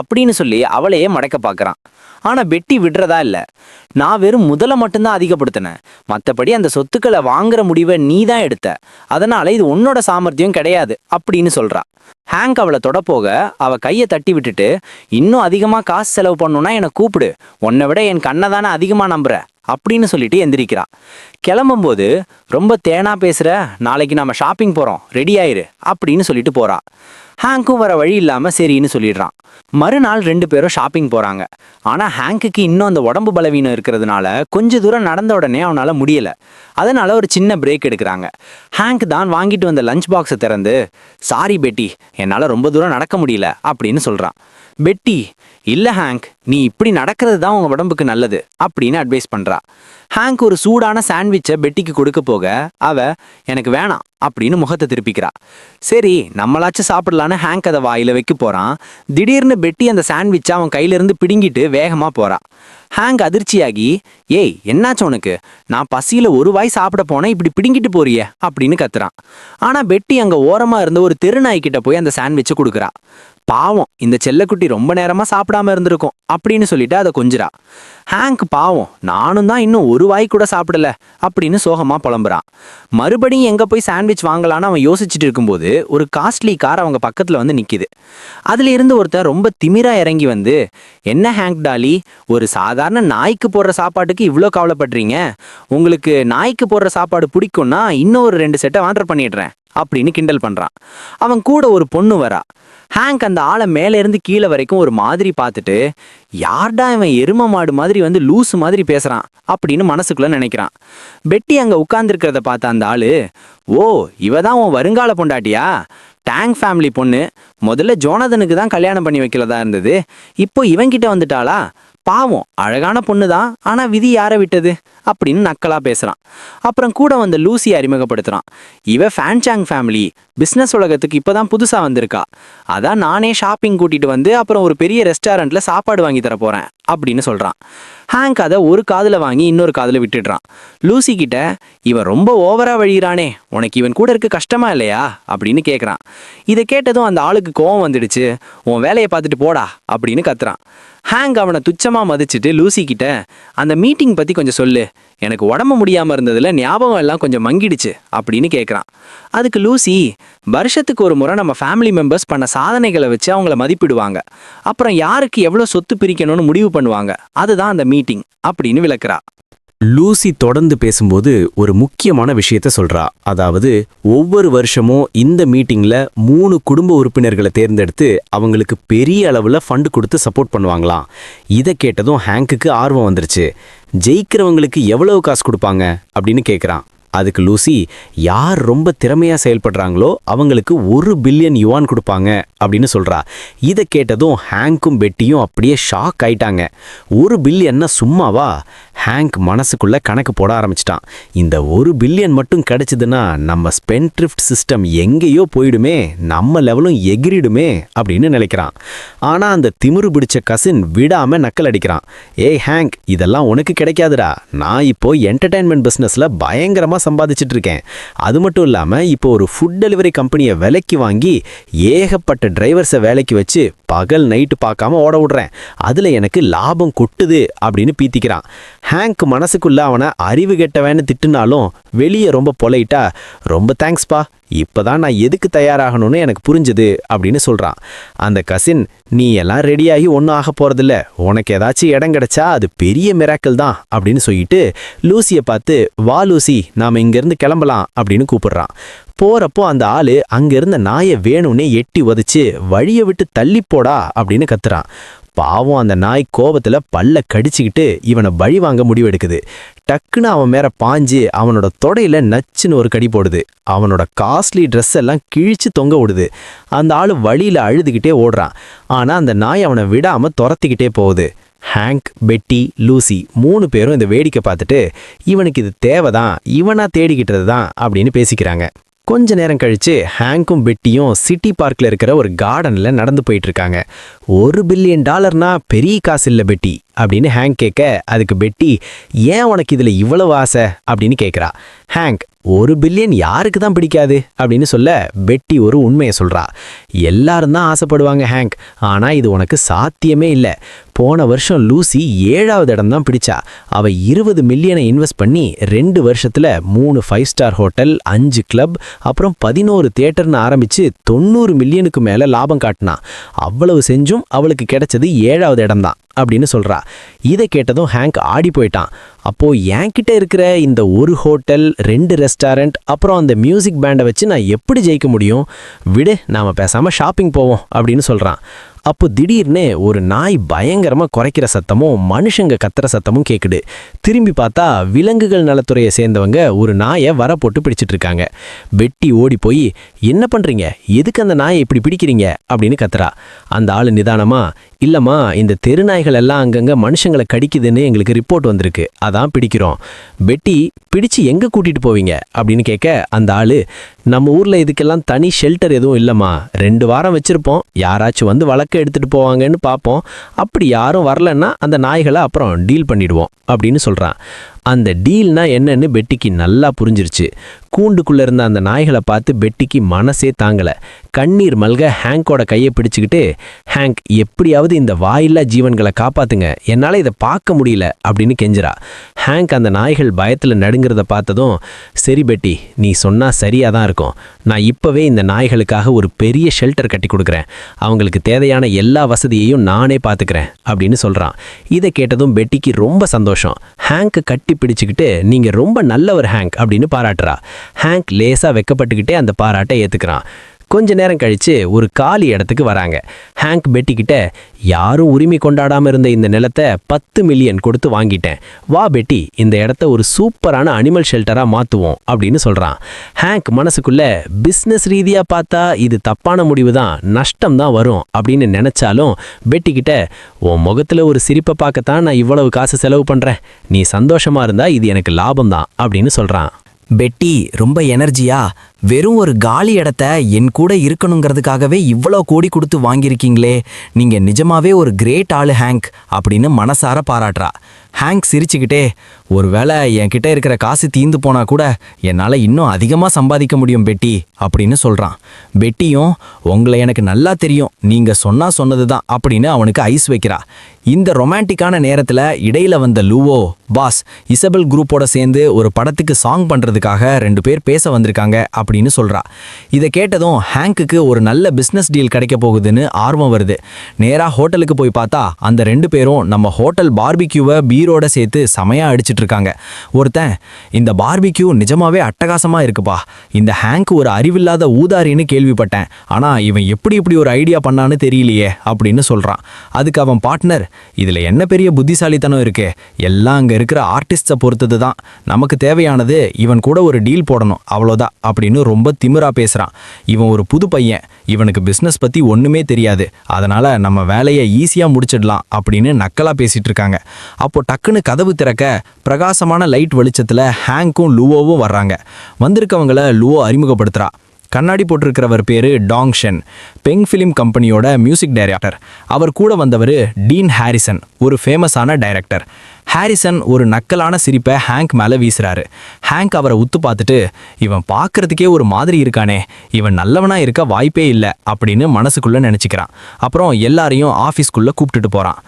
அப்படின்னு சொல்லி அவளையே மடக்க பார்க்குறான். ஆனால் பெட்டி விடுறதா இல்லை, நான் வெறும் முதலை மட்டும்தான் அதிகப்படுத்தினேன், மற்றபடி அந்த சொத்துக்களை வாங்குற முடிவை நீ தான் எடுத்த, அதனால இது உன்னோட சாமர்த்தியம் கிடையாது அப்படின்னு சொல்றா. ஹேங்க் அவளை தொடப்போக அவ கையை தட்டி விட்டுட்டு, இன்னும் அதிகமாக காசு செலவு பண்ணணும்னா என்னை கூப்பிடு, உன்னை விட என் கண்ணை தானே அதிகமாக நம்புற அப்படின்னு சொல்லிட்டு எந்திரிக்கிறா. கிளம்பும்போது, ரொம்ப தேனா பேசுற, நாளைக்கு நாம ஷாப்பிங் போறோம், ரெடி ஆயிரு அப்படின்னு சொல்லிட்டு போறா. ஹேங்க்கும் வர வழி இல்லாம சரின்னு சொல்லிடுறான். மறுநாள் 2 பேரும் ஷாப்பிங் போறாங்க. ஆனா ஹேங்க்குக்கு இன்னும் அந்த உடம்பு பலவீனம் இருக்கிறதுனால கொஞ்ச தூரம் நடந்த உடனே அவனால முடியல. அதனால ஒரு சின்ன பிரேக் எடுக்கிறாங்க. ஹேங்க் தான் வாங்கிட்டு வந்த லஞ்ச் பாக்ஸை திறந்து, சாரி பெட்டி, என்னால ரொம்ப தூரம் நடக்க முடியல அப்படின்னு சொல்றான். பெட்டி, இல்ல ஹேங்க், நீ இப்படி நடக்கிறது தான் உங்க உடம்புக்கு நல்லது அப்படின்னு அட்வைஸ் பண்றா. ஹேங்க் ஒரு சூடான சாண்ட்விச்சை பெட்டிக்கு கொடுக்க போக அவ, எனக்கு வேணாம் அப்படின்னு முகத்தை திருப்பிக்கிறா. சரி நம்மளாச்சும் சாப்பிடலான்னு ஹேங்க் அதை வாயில வைக்க போறான். திடீர்னு பெட்டி அந்த சாண்ட்விச்சை அவன் கையிலிருந்து பிடுங்கிட்டு வேகமா போறா. ஹேங்க் அதிர்ச்சியாகி, ஏய் என்னாச்சு உனக்கு, நான் பசியில ஒரு வாய் சாப்பிட போனேன், இப்படி பிடுங்கிட்டு போறிய அப்படின்னு கத்துறான். ஆனா பெட்டி அங்க ஓரமா இருந்த ஒரு தெருநாய்கிட்ட போய் அந்த சாண்ட்விச்சை கொடுக்குறா. பாவம், இந்த செல்லக்குட்டி ரொம்ப நேரமா சாப்பிடாம இருந்திருக்கும் அப்படின்னு சொல்லிட்டு அதை கொஞ்சிரா. ஹேங்க் பாவம், நானும் தான் இன்னும் ஒரு வாய் கூட சாப்பிடல அப்படின்னு சோகமா புலம்புறான். மறுபடியும் எங்க போய் சாண்ட்விச் வாங்கலான்னு அவன் யோசிச்சுட்டு இருக்கும்போது ஒரு காஸ்ட்லி கார் அவங்க பக்கத்துல வந்து நிக்குது. அதுல இருந்து ஒருத்தர் ரொம்ப திமிரா இறங்கி வந்து, என்ன ஹேங்க் டாலி, ஒரு சாதாரண நாய்க்கு போடுற சாப்பாட்டுக்கு இவ்வளோ கவலைப்படுறீங்க, உங்களுக்கு நாய்க்கு போடுற சாப்பாடு பிடிக்கும்னா இன்னும் ஒரு 2 செட்டை ஆர்டர் பண்ணிடுறேன் அப்படின்னு கிண்டல் பண்றான். அவன் கூட ஒரு பொண்ணு வரா. ஹேங்க் அந்த ஆளை மேல இருந்து கீழே வரைக்கும் ஒரு மாதிரி பார்த்துட்டு, யார்டா இவன் எரும மாடு மாதிரி வந்து லூசு மாதிரி பேசுறான் அப்படின்னு மனசுக்குள்ள நினைக்கிறான். பெட்டி அங்க உட்கார்ந்துருக்கிறத பார்த்த அந்த ஆளு, ஓ இவ தான் உன் வருங்கால பொண்டாட்டியா? டேங் ஃபேமிலி பொண்ணு. முதல்ல ஜோனதனுக்கு தான் கல்யாணம் பண்ணி வைக்கிறதா இருந்தது, இப்போ இவன்கிட்ட வந்துட்டாளா? பாவம், அழகான பொண்ணு தான், ஆனா விதி யாரை விட்டது அப்படின்னு நக்கலா பேசுறான். அப்புறம் கூட வந்த லூசியை அறிமுகப்படுத்துறான். இவ ஃபேன்சாங் ஃபேமிலி, பிசினஸ் உலகத்துக்கு இப்பதான் புதுசா வந்திருக்கா. அதான் நானே ஷாப்பிங் கூட்டிட்டு வந்து அப்புறம் ஒரு பெரிய ரெஸ்டாரண்ட்ல சாப்பாடு வாங்கி தர போறேன் அப்படின்னு சொல்றான். ஹேங்க் அதை ஒரு காதுல வாங்கி இன்னொரு காதுல விட்டுடுறான். லூசி கிட்ட, இவன் ரொம்ப ஓவரா வழிகிறானே, உனக்கு இவன் கூட இருக்க கஷ்டமா இல்லையா அப்படின்னு கேட்குறான். இதை கேட்டதும் அந்த ஆளுக்கு கோவம் வந்துடுச்சு. உன் வேலையை பார்த்துட்டு போடா அப்படின்னு கத்துறான். ஹேங்க் அவனை துச்சமா மதிச்சுட்டு லூசி கிட்ட, அந்த மீட்டிங் பத்தி கொஞ்சம் சொல்லு, எனக்கு உடம்பு முடியாம இருந்ததுல ஞாபகம் எல்லாம் கொஞ்சம் மங்கிடுச்சு அப்படின்னு கேட்குறான். அதுக்கு லூசி, வருஷத்துக்கு ஒரு முறை நம்ம ஃபேமிலி மெம்பர்ஸ் பண்ண சாதனைகளை வச்சு அவங்கள மதிப்பிடுவாங்க, அப்புறம் யாருக்கு எவ்வளோ சொத்து பிரிக்கணும்னு முடிவு பண்ணுவாங்க, அதுதான் அந்த மீட்டிங் அப்படின்னு விளக்குறா. லூசி தொடர்ந்து பேசும்போது ஒரு முக்கியமான விஷயத்த சொல்றா. அதாவது ஒவ்வொரு வருஷமும் இந்த மீட்டிங்ல 3 குடும்ப உறுப்பினர்களை தேர்ந்தெடுத்து அவங்களுக்கு பெரிய அளவுல ஃபண்ட் கொடுத்து சப்போர்ட் பண்ணுவாங்களாம். இதை கேட்டதும் ஹேங்குக்கு ஆர்வம் வந்துருச்சு. ஜெயிக்கிறவங்களுக்கு எவ்வளவு காசு கொடுப்பாங்க அப்படின்னு கேட்குறான். அதுக்கு லூசி, யார் ரொம்ப திறமையா செயல்படுறாங்களோ அவங்களுக்கு 1 பில்லியன் யுவான் கொடுப்பாங்க அப்படின்னு சொல்றா. இதை கேட்டதும் ஹேங்க்கும் பெட்டியும் அப்படியே ஷாக் ஆயிட்டாங்க. 1 பில்லியன்னா சும்மாவா? ஹேங்க் மனசுக்குள்ள கணக்கு போட ஆரம்பிச்சிட்டான். இந்த 1 பில்லியன் மட்டும் கிடைச்சதுன்னா நம்ம ஸ்பென்ட்ரிஃப்ட் சிஸ்டம் எங்கேயோ போயிடுமே, நம்ம லெவலும் எகிரிடுமே அப்படின்னு நினைக்கிறான். ஆனா அந்த திமிரு பிடிச்ச கசின் விடாம நக்கல் அடிக்கிறான். ஏய் ஹேங்க், இதெல்லாம் உனக்கு கிடைக்காதுடா. நான் இப்போ என்டர்டைன்மெண்ட் பிசினஸ்ல பயங்கரமா சம்பாதிச்சிட்டு இருக்கேன். அது மட்டும் இல்லாம இப்போ ஒரு ஃபுட் டெலிவரி கம்பெனியை விலைக்கு வாங்கி ஏகப்பட்ட டிரைவர்ஸை வேலைக்கு வச்சு பகல் நைட்டு பார்க்காம ஓட விடுறேன். அதுல எனக்கு லாபம் கொட்டுது அப்படின்னு பீத்திக்கிறான். ஹேங்க் மனசுக்குள்ள அவனை அறிவு கெட்டவன்னு திட்டுனாலும் வெளியே ரொம்ப பொலைட்டா, ரொம்ப தேங்க்ஸ்பா, இப்பதான் நான் எதுக்கு தயாராகணும்னு எனக்கு புரிஞ்சுது அப்படின்னு சொல்றான். அந்த கசின், நீ எல்லாம் ரெடியாகி ஒன்றும் ஆக போறதில்ல, உனக்கு ஏதாச்சும் இடம் கிடைச்சா அது பெரிய மிராக்கிள் தான் அப்படின்னு சொல்லிட்டு லூசியை பார்த்து, வா லூசி, நாம இங்கிருந்து கிளம்பலாம் அப்படின்னு கூப்பிடுறான். போறப்போ அந்த ஆளு அங்கிருந்த நாயை வேணும்னே எட்டி உதைச்சு வழியை விட்டு தள்ளி போடா அப்படின்னு கத்துறான். பாவம் அந்த நாய் கோபத்துல பல்ல கடிச்சுக்கிட்டு இவனை பழி வாங்க முடிவெடுக்குது. டக்குன்னு அவன் மேல பாஞ்சு அவனோட தொடையில நச்சுன்னு ஒரு கடி போடுது. அவனோட காஸ்ட்லி ட்ரெஸ் எல்லாம் கிழிச்சு தொங்க விடுது. அந்த ஆளு வழியில அழுதுகிட்டே ஓடுறான். ஆனா அந்த நாய் அவனை விடாம துரத்திக்கிட்டே போகுது. ஹேங்க், பெட்டி, லூசி 3 பேரும் இந்த வேடிக்கை பார்த்துட்டு, இவனுக்கு இது தேவைதான், இவனா தேடிக்கிட்டது தான் அப்படின்னு பேசிக்கிறாங்க. கொஞ்ச நேரம் கழிச்சு ஹேங்க்கும் பெட்டியும் சிட்டி பார்க்ல இருக்கிற ஒரு கார்டன்ல நடந்து போயிட்டு இருக்காங்க. $1 பில்லியன் பெரிய காசு இல்ல பெட்டி அப்படின்னு ஹேங்க் கேட்க, அதுக்கு பெட்டி, ஏன் உனக்கு இதுல இவ்வளவு ஆசை அப்படின்னு கேட்குறா. ஹேங்க், 1 பில்லியன் யாருக்கு தான் பிடிக்காது அப்படின்னு சொல்ல, பெட்டி ஒரு உண்மையை சொல்றா. எல்லாரும் தான் ஆசைப்படுவாங்க ஹேங்க், ஆனா இது உனக்கு சாத்தியமே இல்லை. போன வருஷம் லூசி 7வது இடம் தான் பிடிச்சா. அவ 20 மில்லியனை இன்வெஸ்ட் பண்ணி 2 வருஷத்துல 3 5 ஸ்டார் ஹோட்டல், 5 கிளப், அப்புறம் 11 தியேட்டர்னு ஆரம்பிச்சு 90 மில்லியனுக்கு மேல லாபம் காட்டினா. அவ்வளவு செஞ்சும் அவளுக்கு கிடைச்சது 7வது இடம் தான் அப்படின்னு சொல்றா. இதை கேட்டதும் ஹேங்க் ஆடி போயிட்டான். அப்போ என்கிட்ட இருக்கிற இந்த 1 ஹோட்டல், 2 ரெஸ்டாரண்ட், அப்புறம் அந்த மியூசிக் பேண்டை வச்சு நான் எப்படி ஜெயிக்க முடியும்? விடு, நாம பேசாம ஷாப்பிங் போவோம் அப்படின்னு சொல்றான். அப்போ திடீர்னு ஒரு நாய் பயங்கரமா குறைக்கிற சத்தமும் மனுஷங்க கத்துற சத்தமும் கேக்குது. திரும்பி பார்த்தா விலங்குகள் நலத்துறையை சேர்ந்தவங்க ஒரு நாயை வர போட்டு பிடிச்சிட்டு இருக்காங்க. பெட்டி ஓடி போய், என்ன பண்றீங்க, எதுக்கு அந்த நாயை இப்படி பிடிக்கிறீங்க அப்படின்னு கத்துறா. அந்த ஆளு நிதானமா, இல்லம்மா, இந்த தெருநாய்கள் எல்லாம் அங்கங்க மனுஷங்களை கடிக்குதுன்னு எங்களுக்கு ரிப்போர்ட் வந்திருக்கு, அதான் பிடிக்கிறோம். பெட்டி, பிடிச்சு எங்க கூட்டிட்டு போவீங்க அப்படின்னு கேட்க, அந்த ஆளு, நம்ம ஊர்ல இதுக்கெல்லாம் தனி ஷெல்டர் எதுவும் இல்லம்மா, 2 வாரம் வச்சிருப்போம், யாராச்சும் வந்து வழக்க எடுத்துட்டு போவாங்கன்னு பார்ப்போம், அப்படி யாரும் வரலன்னா அந்த நாய்களை அப்புறம் டீல் பண்ணிடுவோம் அப்படின்னு சொல்றான். அந்த டீல்னா என்னன்னு பெட்டிக்கு நல்லா புரிஞ்சிருச்சு. கூண்டுக்குள்ள இருந்த அந்த நாய்களை பார்த்து பெட்டிக்கு மனசே தாங்கல. கண்ணீர் மல்க ஹேங்கோட கையை பிடிச்சுக்கிட்டு, ஹேங்க், எப்படியாவது இந்த வாயில்லா ஜீவன்களை காப்பாத்துங்க, என்னால இதை பார்க்க முடியல அப்படின்னு கெஞ்சுறா. ஹேங்க் அந்த நாய்கள் பயத்துல நடுங்கிறத பார்த்ததும், சரி பெட்டி, நீ சொன்னா சரியா தான் இருக்கும், நான் இப்பவே இந்த நாய்களுக்காக ஒரு பெரிய ஷெல்டர் கட்டி கொடுக்குறேன், அவங்களுக்கு தேவையான எல்லா வசதியையும் நானே பார்த்துக்கிறேன் அப்படின்னு சொல்றான். இதை கேட்டதும் பெட்டிக்கு ரொம்ப சந்தோஷம். ஹேங்க் கட்டி கட்டி பிடிச்சுக்கிட்டு நீங்க ரொம்ப நல்லவர் ஹேங்க் அப்படின்னு பாராட்டுறா. ஹேங்க் லேசா வெக்கப்பட்டுக்கிட்டே அந்த பாராட்டை ஏத்துக்கிறான். கொஞ்ச நேரம் கழிச்சு ஒரு காலி இடத்துக்கு வராங்க. ஹேங்க் பெட்டி கிட்ட, யாரும் உரிமை கொண்டாடாம இருந்த இந்த நிலத்தை 10 மில்லியன் கொடுத்து வாங்கிட்டேன். வா பெட்டி, இந்த இடத்த ஒரு சூப்பரான அனிமல் ஷெல்டரா மாத்துவோம் அப்படின்னு சொல்றான். ஹேங்க் மனசுக்குள்ள, பிசினஸ் ரீதியா பார்த்தா இது தப்பான முடிவு தான், நஷ்டம் தான் வரும் அப்படின்னு நினைச்சாலும் பெட்டி கிட்ட, உன் முகத்துல ஒரு சிரிப்பை பார்க்கத்தான் நான் இவ்வளவு காசு செலவு பண்றேன், நீ சந்தோஷமா இருந்தா இது எனக்கு லாபம் தான் அப்படின்னு சொல்றான். பெட்டி ரொம்ப எனர்ஜியா, வெறும் ஒரு காலி இடத்த என் கூட இருக்கணுங்கிறதுக்காகவே இவ்வளோ கோடி கொடுத்து வாங்கியிருக்கீங்களே, நீங்க நிஜமாவே ஒரு கிரேட் ஆளு ஹேங்க் அப்படின்னு மனசார பாராட்டுறா. ஹேங்க் சிரிச்சுக்கிட்டே, ஒருவேளை என்கிட்ட இருக்கிற காசு தீந்து போனா கூட என்னால் இன்னும் அதிகமாக சம்பாதிக்க முடியும் பெட்டி அப்படின்னு சொல்கிறான். பெட்டியும், உங்களை எனக்கு நல்லா தெரியும், நீங்கள் சொன்னது தான் அப்படின்னு அவனுக்கு ஐஸ் வைக்கிறா. இந்த ரொமான்டிக்கான நேரத்தில் இடையில வந்த லூவோ, பாஸ் இசபெல் குரூப்போட சேர்ந்து ஒரு படத்துக்கு சாங் பண்ணுறதுக்காக 2 பேர் பேச வந்திருக்காங்க அப்படின்னு சொல்கிறா. இதை கேட்டதும் ஹேங்க்குக்கு ஒரு நல்ல பிஸ்னஸ் டீல் கிடைக்க போகுதுன்னு ஆர்வம் வருது. நேராக ஹோட்டலுக்கு போய் பார்த்தா அந்த 2 பேரும் நம்ம ஹோட்டல் பார்பிக்யூவை பீரோட சேர்த்து செமையாக அடிச்சிட்டு இருக்காங்க. ஒருத்தன், இந்த பார்பிக்யூ நிஜமாவே அட்டகாசமா இருக்குப்பா, இந்த ஹேங்க் ஒரு அறிவில்லாத ஊதாரின்னு கேள்விப்பட்டேன், ஆனா இவன் எப்படி இப்படி ஒரு ஐடியா பண்ணான்னு தெரியலையே அப்படின்னு சொல்றான். அதுக்கு அவன் பார்ட்னர், இதுல என்ன பெரிய புத்திசாலித்தனம் இருக்கு, எல்லாம் அங்க இருக்கிற ஆர்டிஸ்டை பொறுத்தது தான், நமக்கு தேவையானது இவன் கூட ஒரு டீல் போடணும் அவ்வளோதான் அப்படின்னு ரொம்ப திமிரா பேசுறான். இவன் ஒரு புது பையன், இவனுக்கு பிசினஸ் பத்தி ஒண்ணுமே தெரியாது, அதனால நம்ம வேலையை ஈஸியா முடிச்சிடலாம் அப்படின்னு நக்கலா பேசிட்டு இருக்காங்க. அப்போ டக்குன்னு கதவு திறக்க பிரகாசமான லைட் வெளிச்சத்துல ஹேங்க்கும் லூவோவும் வர்றாங்க. வந்திருக்கவங்கள லூவோ அறிமுகப்படுத்துறா. கண்ணாடி போட்டிருக்கிறவர் பேரு டாங் ஷென், பெங் ஃபிலிம் கம்பெனியோட மியூசிக் டைரக்டர். அவர் கூட வந்தவர் டீன் ஹாரிசன், ஒரு ஃபேமஸான டைரக்டர். ஹாரிசன் ஒரு நக்கலான சிரிப்பை ஹேங்க் மேலே வீசுறாரு. ஹேங்க் அவரை உத்து பார்த்துட்டு, இவன் பார்க்கறதுக்கே ஒரு மாதிரி இருக்கானே, இவன் நல்லவனா இருக்க வாய்ப்பே இல்லை அப்படின்னு மனசுக்குள்ள நினச்சிக்கிறான். அப்புறம் எல்லாரையும் ஆஃபீஸ்க்குள்ளே கூப்பிட்டுட்டு போகிறான்.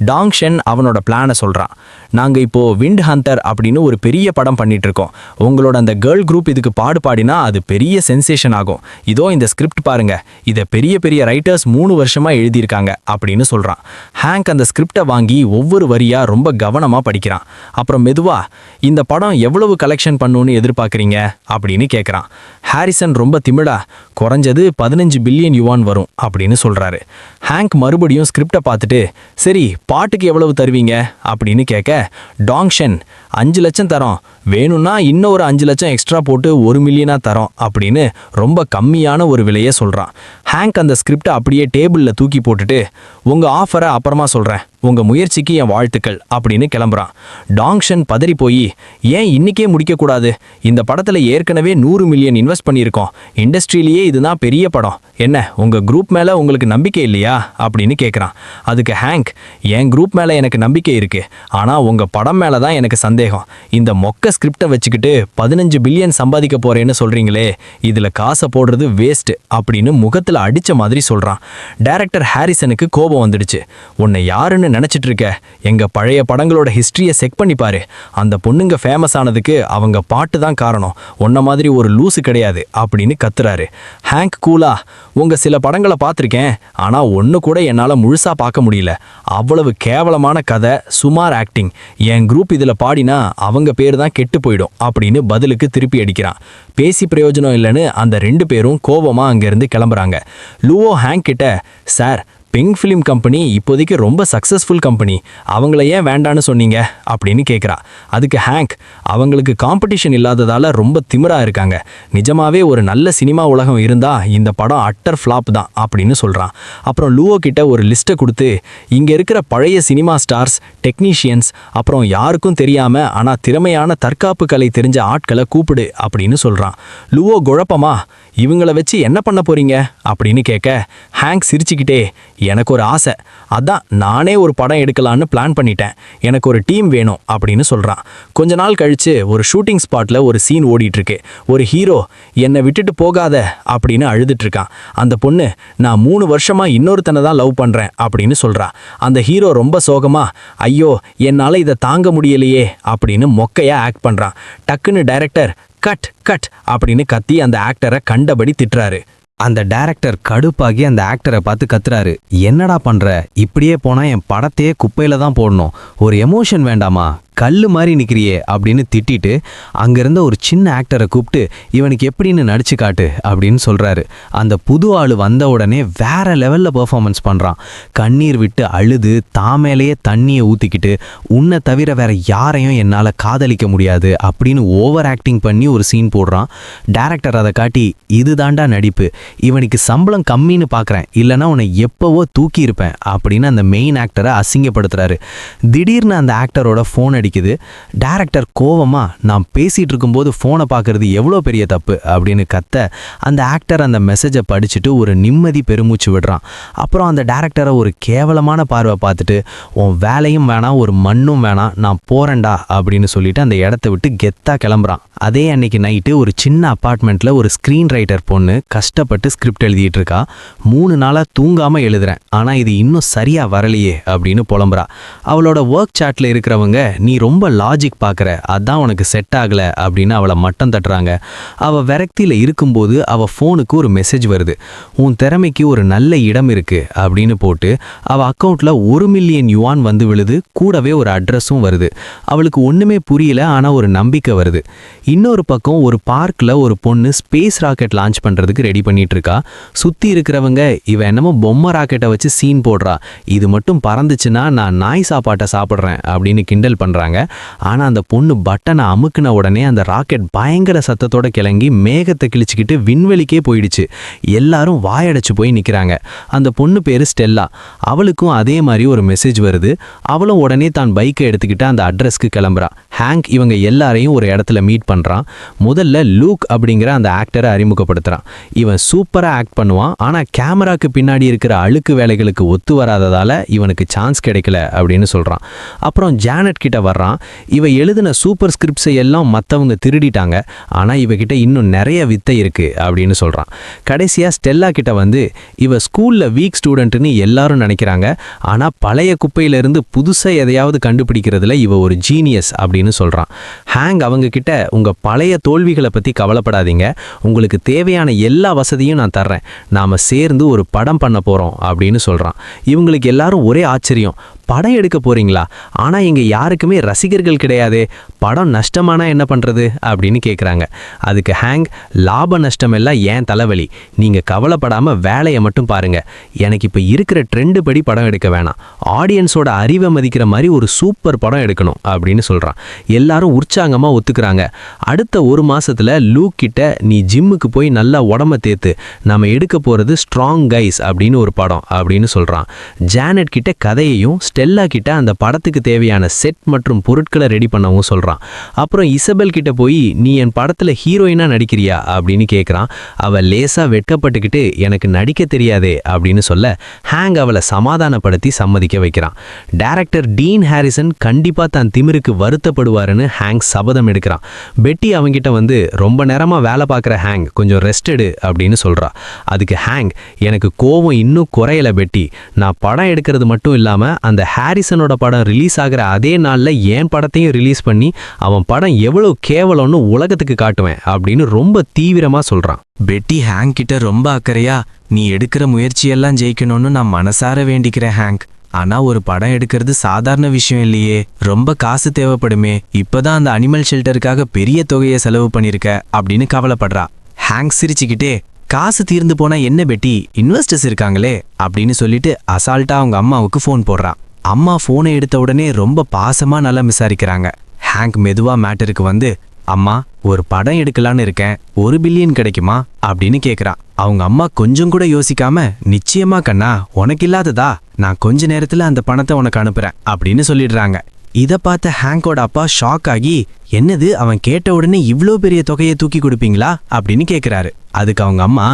டாங் ஷென் அவனோட பிளானை சொல்கிறான். நாங்கள் இப்போது விண்ட் ஹண்டர் அப்படின்னு ஒரு பெரிய படம் பண்ணிட்டு இருக்கோம். உங்களோட அந்த கேர்ள் குரூப் இதுக்கு பாடினா அது பெரிய சென்சேஷன் ஆகும். இதோ இந்த ஸ்கிரிப்ட் பாருங்க, இதை பெரிய பெரிய ரைட்டர்ஸ் 3 வருஷமாக எழுதியிருக்காங்க அப்படின்னு சொல்கிறான். ஹேங்க் அந்த ஸ்கிரிப்டை வாங்கி ஒவ்வொரு வரியாக ரொம்ப கவனமாக படிக்கிறான். அப்புறம் மெதுவா, இந்த படம் எவ்வளவு கலெக்ஷன் பண்ணுன்னு எதிர்பார்க்குறீங்க அப்படின்னு கேட்குறான். ஹாரிசன் ரொம்ப திமிடா, குறைஞ்சது 15 பில்லியன் யுவான் வரும் அப்படின்னு சொல்கிறாரு. ஹேங்க் மறுபடியும் ஸ்கிரிப்டை பார்த்துட்டு, சரி பாட்டுக்கு எவ்வளவு தருவீங்க அப்படின்னு கேட்க, டாங் ஷென் 5 லட்சம் தரோம், வேணும்னா இன்னும் ஒரு 5 லட்சம் எக்ஸ்ட்ரா போட்டு 1 மில்லியனா தரோம் அப்படின்னு ரொம்ப கம்மியான ஒரு விலையை சொல்கிறான். ஹேங்க் அந்த ஸ்கிரிப்டை அப்படியே டேபிளில் தூக்கி போட்டுட்டு, உங்கள் ஆஃபரை அப்புறமா சொல்கிறேன், உங்கள் முயற்சிக்கு என் வாழ்த்துக்கள் அப்படின்னு கிளம்புறான். டாங் ஷென் பதறி போய், ஏன் இன்னிக்கே முடிக்கக்கூடாது, இந்த படத்தில் ஏற்கனவே 100 மில்லியன் இன்வெஸ்ட் பண்ணியிருக்கோம், இண்டஸ்ட்ரியிலேயே இதுதான் பெரிய படம், என்ன உங்கள் குரூப் மேலே உங்களுக்கு நம்பிக்கை இல்லையா அப்படின்னு கேட்குறான். அதுக்கு ஹேங்க், என் குரூப் மேலே எனக்கு நம்பிக்கை இருக்குது, ஆனால் உங்கள் படம் மேலே தான் எனக்கு சந்தேகம், இந்த மொக்க ஸ்கிரிப்டை வச்சுக்கிட்டு 15 பில்லியன் சம்பாதிக்க போகிறேன்னு சொல்கிறீங்களே, இதில் காசை போடுறது வேஸ்ட்டு அப்படின்னு முகத்தில் அடித்த மாதிரி சொல்கிறான். டைரக்டர் ஹாரிசனுக்கு கோபம் வந்துடுச்சு. உன்னை யாருன்னு நினச்சிட்டு இருக்க, எங்கள் பழைய படங்களோட ஹிஸ்ட்ரியை செக் பண்ணி பாரு, அந்த பொண்ணுங்க ஃபேமஸ் ஆனதுக்கு அவங்க பாட்டு தான் காரணம், உன்ன மாதிரி ஒரு லூசு கிடையாது அப்படின்னு கத்துறாரு. ஹேங்க் கூலா, உங்கள் சில படங்களை பார்த்துருக்கேன், ஆனால் ஒன்று கூட என்னால் முழுசாக பார்க்க முடியல, அவ்வளவு கேவலமான கதை, சுமார் ஆக்டிங், என் குரூப் இதில் பாடினா அவங்க பேர் தான் கெட்டு போயிடும் அப்படின்னு பதிலுக்கு திருப்பி அடிக்கிறான். பேசி பிரயோஜனம் இல்லைன்னு அந்த 2 பேரும் கோபமாக அங்கேருந்து கிளம்புறாங்க. லூவோ ஹேங்க் கிட்ட, சார் பெங் ஃபிலிம் கம்பெனி இப்போதைக்கு ரொம்ப சக்ஸஸ்ஃபுல் கம்பெனி, அவங்கள ஏன் வேண்டான்னு சொன்னீங்க அப்படின்னு கேட்குறா. அதுக்கு ஹேங்க், அவங்களுக்கு காம்படிஷன் இல்லாததால் ரொம்ப திமிரா இருக்காங்க, நிஜமாவே ஒரு நல்ல சினிமா உலகம் இருந்தால் இந்த படம் அட்டர் ஃப்ளாப் தான் அப்படின்னு சொல்கிறான். அப்புறம் லூவோ கிட்ட ஒரு லிஸ்ட்டை கொடுத்து, இங்கே இருக்கிற பழைய சினிமா ஸ்டார்ஸ், டெக்னீஷியன்ஸ், அப்புறம் யாருக்கும் தெரியாமல் ஆனால் திறமையான தற்காப்பு கலை தெரிஞ்ச ஆட்களை கூப்பிடு அப்படின்னு சொல்கிறான். லூவோ குழப்பமா, இவங்களை வச்சு என்ன பண்ண போறீங்க அப்படின்னு கேட்க, ஹேங்க் சிரிச்சுக்கிட்டே, எனக்கு ஒரு ஆசை, அதான் நானே ஒரு படம் எடுக்கலான்னு பிளான் பண்ணிட்டேன், எனக்கு ஒரு டீம் வேணும் அப்படின்னு சொல்கிறான். கொஞ்ச நாள் கழித்து ஒரு ஷூட்டிங் ஸ்பாட்டில் ஒரு சீன் ஓடிட்டுருக்கு. ஒரு ஹீரோ, என்னை விட்டுட்டு போகாத அப்படின்னு அழுதுட்ருக்கான். அந்த பொண்ணு, நான் 3 வருஷமாக இன்னொருத்தனை தான் லவ் பண்ணுறேன் அப்படின்னு சொல்கிறா. அந்த ஹீரோ ரொம்ப சோகமா, ஐயோ என்னால் இதை தாங்க முடியலையே அப்படின்னு மொக்கையாக ஆக்ட் பண்ணுறான். டக்குன்னு டைரக்டர், கட் கட் அப்படின்னு கத்தி அந்த ஆக்டரை கண்டபடி திட்டுறாரு. அந்த டைரக்டர் கடுப்பாகி அந்த ஆக்டரை பார்த்து கத்துறாரு, என்னடா பண்ற, இப்படியே போனா என் படத்தையே குப்பையில தான் போடணும், ஒரு எமோஷன் வேண்டாமா, கல்லு மாதிரி நிக்கிறியே அப்படின்னு திட்டிட்டு அங்கிருந்த ஒரு சின்ன ஆக்டரை கூப்பிட்டு இவனுக்கு எப்படின்னு நடிச்சு காட்டு அப்படின்னு சொல்றாரு. அந்த புது ஆளு வந்த உடனே வேற லெவல்ல பெர்ஃபார்மன்ஸ் பண்றான். கண்ணீர் விட்டு அழுது தாமேலேயே தண்ணியை ஊத்திக்கிட்டு உன்னை தவிர வேற யாரையும் என்னால காதலிக்க முடியாது அப்படின்னு ஓவர் ஆக்டிங் பண்ணி ஒரு சீன் போடுறான். டைரக்டர் அதை காட்டி இதுதாண்டா நடிப்பு, இவனுக்கு சம்பளம் கம்மின்னு பார்க்குறேன், இல்லைன்னா உன்னை எப்போவோ தூக்கி இருப்பேன் அப்படின்னு அந்த மெயின் ஆக்டரை அசிங்கப்படுத்துறாரு. திடீர்னு அந்த ஆக்டரோட ஃபோன் அடிக்குது. டைரக்டர் கோவமா நான் பேசிட்டு இருக்கும்போது ஃபோனை பார்க்கறது எவ்வளோ பெரிய தப்பு அப்படின்னு கத்த அந்த ஆக்டர் அந்த மெசேஜை படிச்சுட்டு ஒரு நிம்மதி பெருமூச்சு விடுறான். அப்புறம் அந்த டைரக்டரை ஒரு கேவலமான பார்வை பார்த்துட்டு உன் வேலையும் வேணாம் ஒரு மண்ணும் வேணாம் நான் போறேன்டா அப்படின்னு சொல்லிட்டு அந்த இடத்த விட்டு கெத்தா கிளம்புறான். அதே அன்னைக்கு நைட்டு ஒரு சின்ன அப்பார்ட்மெண்ட்ல ஒரு ஸ்க்ரீன் ரைட்டர் பொண்ணு கஷ்டப்பட்டு ஸ்கிரிப்ட் எழுதிட்டு இருக்கா. 3 நாளா தூங்காம எழுதுறேன், ஆனா இது இன்னும் சரியா வரலையே அப்படின்னு புலம்புறா. அவளோட ஒர்க் சாட்ல இருக்கிறவங்க நீ ரொம்ப லாஜிக் பார்க்குற, அதான் உனக்கு செட் ஆகல அப்படின்னு அவளை மட்டம் தட்டுறாங்க. அவ விரக்தியில இருக்கும்போது அவ ஃபோனுக்கு ஒரு மெசேஜ் வருது. உன் திறமைக்கு ஒரு நல்ல இடம் இருக்கு அப்படின்னு போட்டு அவ அக்கௌண்ட்ல 1 மில்லியன் யுவான் வந்து விழுது. கூடவே ஒரு அட்ரஸும் வருது. அவளுக்கு ஒண்ணுமே புரியல, ஆனா ஒரு நம்பிக்கை வருது. இன்னொரு பக்கம் ஒரு பார்க்ல ஒரு பொண்ணு ஸ்பேஸ் ராக்கெட் லான்ச் பண்றதுக்கு ரெடி பண்ணிட்டு இருக்கா. சுத்தி இருக்கிறவங்க இவ என்னமோ பொம்மை ராக்கெட்டை வச்சு சீன் போடுறா, இது மட்டும் பறந்துச்சுன்னா நான் நாய் சாப்பாட்டை சாப்பிட்றேன் அப்படின்னு கிண்டல் பண்றாங்க. ஆனா அந்த பொண்ணு பட்டனை அமுக்குன உடனே அந்த ராக்கெட் பயங்கர சத்தத்தோட கிளங்கி மேகத்தை கிழிச்சுக்கிட்டு விண்வெளிக்கே போயிடுச்சு. எல்லாரும் வாயடைச்சு போய் நிக்கிறாங்க. அந்த பொண்ணு பேரு ஸ்டெல்லா. அவளுக்கும் அதே மாதிரி ஒரு மெசேஜ் வருது. அவளும் உடனே தான் பைக்கை எடுத்துக்கிட்டு அந்த அட்ரஸ்க்கு கிளம்புறா. ஹேங்க் இவங்க எல்லாரையும் ஒரு இடத்துல மீட் பண்றான். முதல்ல லூக் அப்படிங்கிற அந்த ஆக்டரை அறிமுகப்படுத்துறான். இவன் சூப்பரா ஆக்ட் பண்ணுவான், ஆனா கேமராக்கு பின்னாடி இருக்கிற அழுக்கு வேலைகளுக்கு ஒத்து வராததால இவனுக்கு சான்ஸ் கிடைக்கல அப்படின்னு சொல்றான். அப்புறம் ஜானட் கிட்ட வர்றான். இவ எழுதின சூப்பர் ஸ்கிரிப்ட்ஸை எல்லாம் மற்றவங்க திருடிட்டாங்க, ஆனா இவகிட்ட இன்னும் நிறைய வித்தை இருக்கு அப்படின்னு சொல்றான். கடைசியா ஸ்டெல்லா கிட்ட வந்து இவ ஸ்கூல்ல வீக் ஸ்டூடெண்ட்னு எல்லாரும் நினைக்கிறாங்க, ஆனா பழைய குப்பையில இருந்து புதுசா எதையாவது கண்டுபிடிக்கிறதுல இவ ஒரு ஜீனியஸ் அப்படின்னு சொல்றான். ஹேங் அவங்க கிட்ட உங்க பழைய தோல்விகளை பத்தி கவலைப்படாதீங்க, உங்களுக்கு தேவையான எல்லா வசதியும் நான் தர்றேன், நாம சேர்ந்து ஒரு படம் பண்ண போறோம் அப்படின்னு சொல்றான். இவங்களுக்கு எல்லாரும் ஒரே ஆச்சரியம், படம் எடுக்க போறீங்களா? ஆனா இங்க யாருக்குமே ரசிகர்கள் கிடையாதே, படம் நஷ்டமானா என்ன பண்றது அப்படின்னு கேட்குறாங்க. அதுக்கு ஹேங் லாப நஷ்டம் எல்லாம் ஏன் தலைவலி, நீங்க கவலைப்படாம வேலையை மட்டும் பாருங்க, எனக்கு இப்போ இருக்கிற ட்ரெண்டு படி படம் எடுக்க வேணாம், ஆடியன்ஸோட அறிவை மதிக்கிற மாதிரி ஒரு சூப்பர் படம் எடுக்கணும் அப்படின்னு சொல்றான். எல்லாரும் உற்சாகமா ஒத்துக்கிறாங்க. அடுத்த 1 மாசத்துல லூக் கிட்ட நீ ஜிம்முக்கு போய் நல்லா உடம்ப தேத்து, நம்ம எடுக்க போறது ஸ்ட்ராங் கைஸ் அப்படின்னு ஒரு படம் அப்படின்னு சொல்றான். ஜானட் கிட்ட கதையையும் ஸ்டெல்லா கிட்ட அந்த படத்துக்கு தேவையான செட் மற்றும் பொருட்களை ரெடி பண்ணவும் சொல்றான். அப்புறம் இசபெல் கிட்ட போய் நீ என் படத்துல ஹீரோயினா நடிக்கிறியா அப்படின்னு கேட்குறான். அவ லேசா வெட்கப்பட்டுக்கிட்டு எனக்கு நடிக்க தெரியாதே அப்படின்னு சொல்ல ஹேங் அவளை சமாதானப்படுத்தி சம்மதிக்க வைக்கிறான். டைரக்டர் டீன் ஹாரிசன் கண்டிப்பா தான் திமிருக்கு வருத்தப்படுவாருன்னு ஹேங் சபதம் எடுக்கிறான். பெட்டி அவங்கிட்ட வந்து ரொம்ப நேரமா வேலை பார்க்குற ஹேங் கொஞ்சம் ரெஸ்ட் எடு அப்படின்னு சொல்றா. அதுக்கு ஹேங் எனக்கு கோவம் இன்னும் குறையல பெட்டி, நான் படம் எடுக்கிறது மட்டும் இல்லாம அந்த ஹாரிசனோட படம் ரிலீஸ் ஆகிற அதே நாள்ல என் படத்தையும் ரிலீஸ் பண்ணி அவன் படம் எவ்வளவு கேவலம்னு உலகத்துக்கு காட்டுவேன் அப்படின்னு ரொம்ப தீவிரமா சொல்றான். பெட்டி ஹேங்க் கிட்ட ரொம்ப அக்கறையா நீ எடுக்கிற முயற்சியெல்லாம் ஜெயிக்கணும்னு நான் மனசார வேண்டிக்கிறேன் ஹேங்க், ஆனா ஒரு படம் எடுக்கிறது சாதாரண விஷயம் இல்லையே, ரொம்ப காசு தேவைப்படுமே, இப்பதான் அந்த அனிமல் ஷெல்டருக்காக பெரிய தொகையை செலவு பண்ணிருக்க அப்படின்னு கவலைப்படுறா. ஹேங்க் சிரிச்சுக்கிட்டே காசு தீர்ந்து போனா என்ன பெட்டி, இன்வெஸ்டர்ஸ் இருக்காங்களே அப்படின்னு சொல்லிட்டு அசால்ட்டா அவங்க அம்மாவுக்கு ஃபோன் போடுறான். அம்மா ஃபோனை எடுத்த உடனே ரொம்ப பாசமா நல்லா விசாரிக்கிறாங்க. ஹேங்க் மெதுவா மேட்டருக்கு வந்து அம்மா ஒரு படம் எடுக்கலான்னு இருக்கேன், 1 பில்லியன் கிடைக்குமா அப்படின்னு கேட்குறான். அவங்க அம்மா கொஞ்சம் கூட யோசிக்காம நிச்சயமா கண்ணா, உனக்கு இல்லாததா, நான் கொஞ்ச நேரத்துல அந்த பணத்தை உனக்கு அனுப்புறேன் அப்படின்னு சொல்லிடுறாங்க. இதை பார்த்த ஹேங்கோட அப்பா ஷாக் ஆகி என்னது அவன் கேட்ட உடனே இவ்வளோ பெரிய தொகையை தூக்கி கொடுப்பீங்களா அப்படின்னு கேட்குறாரு. அதுக்கு அவங்க அம்மா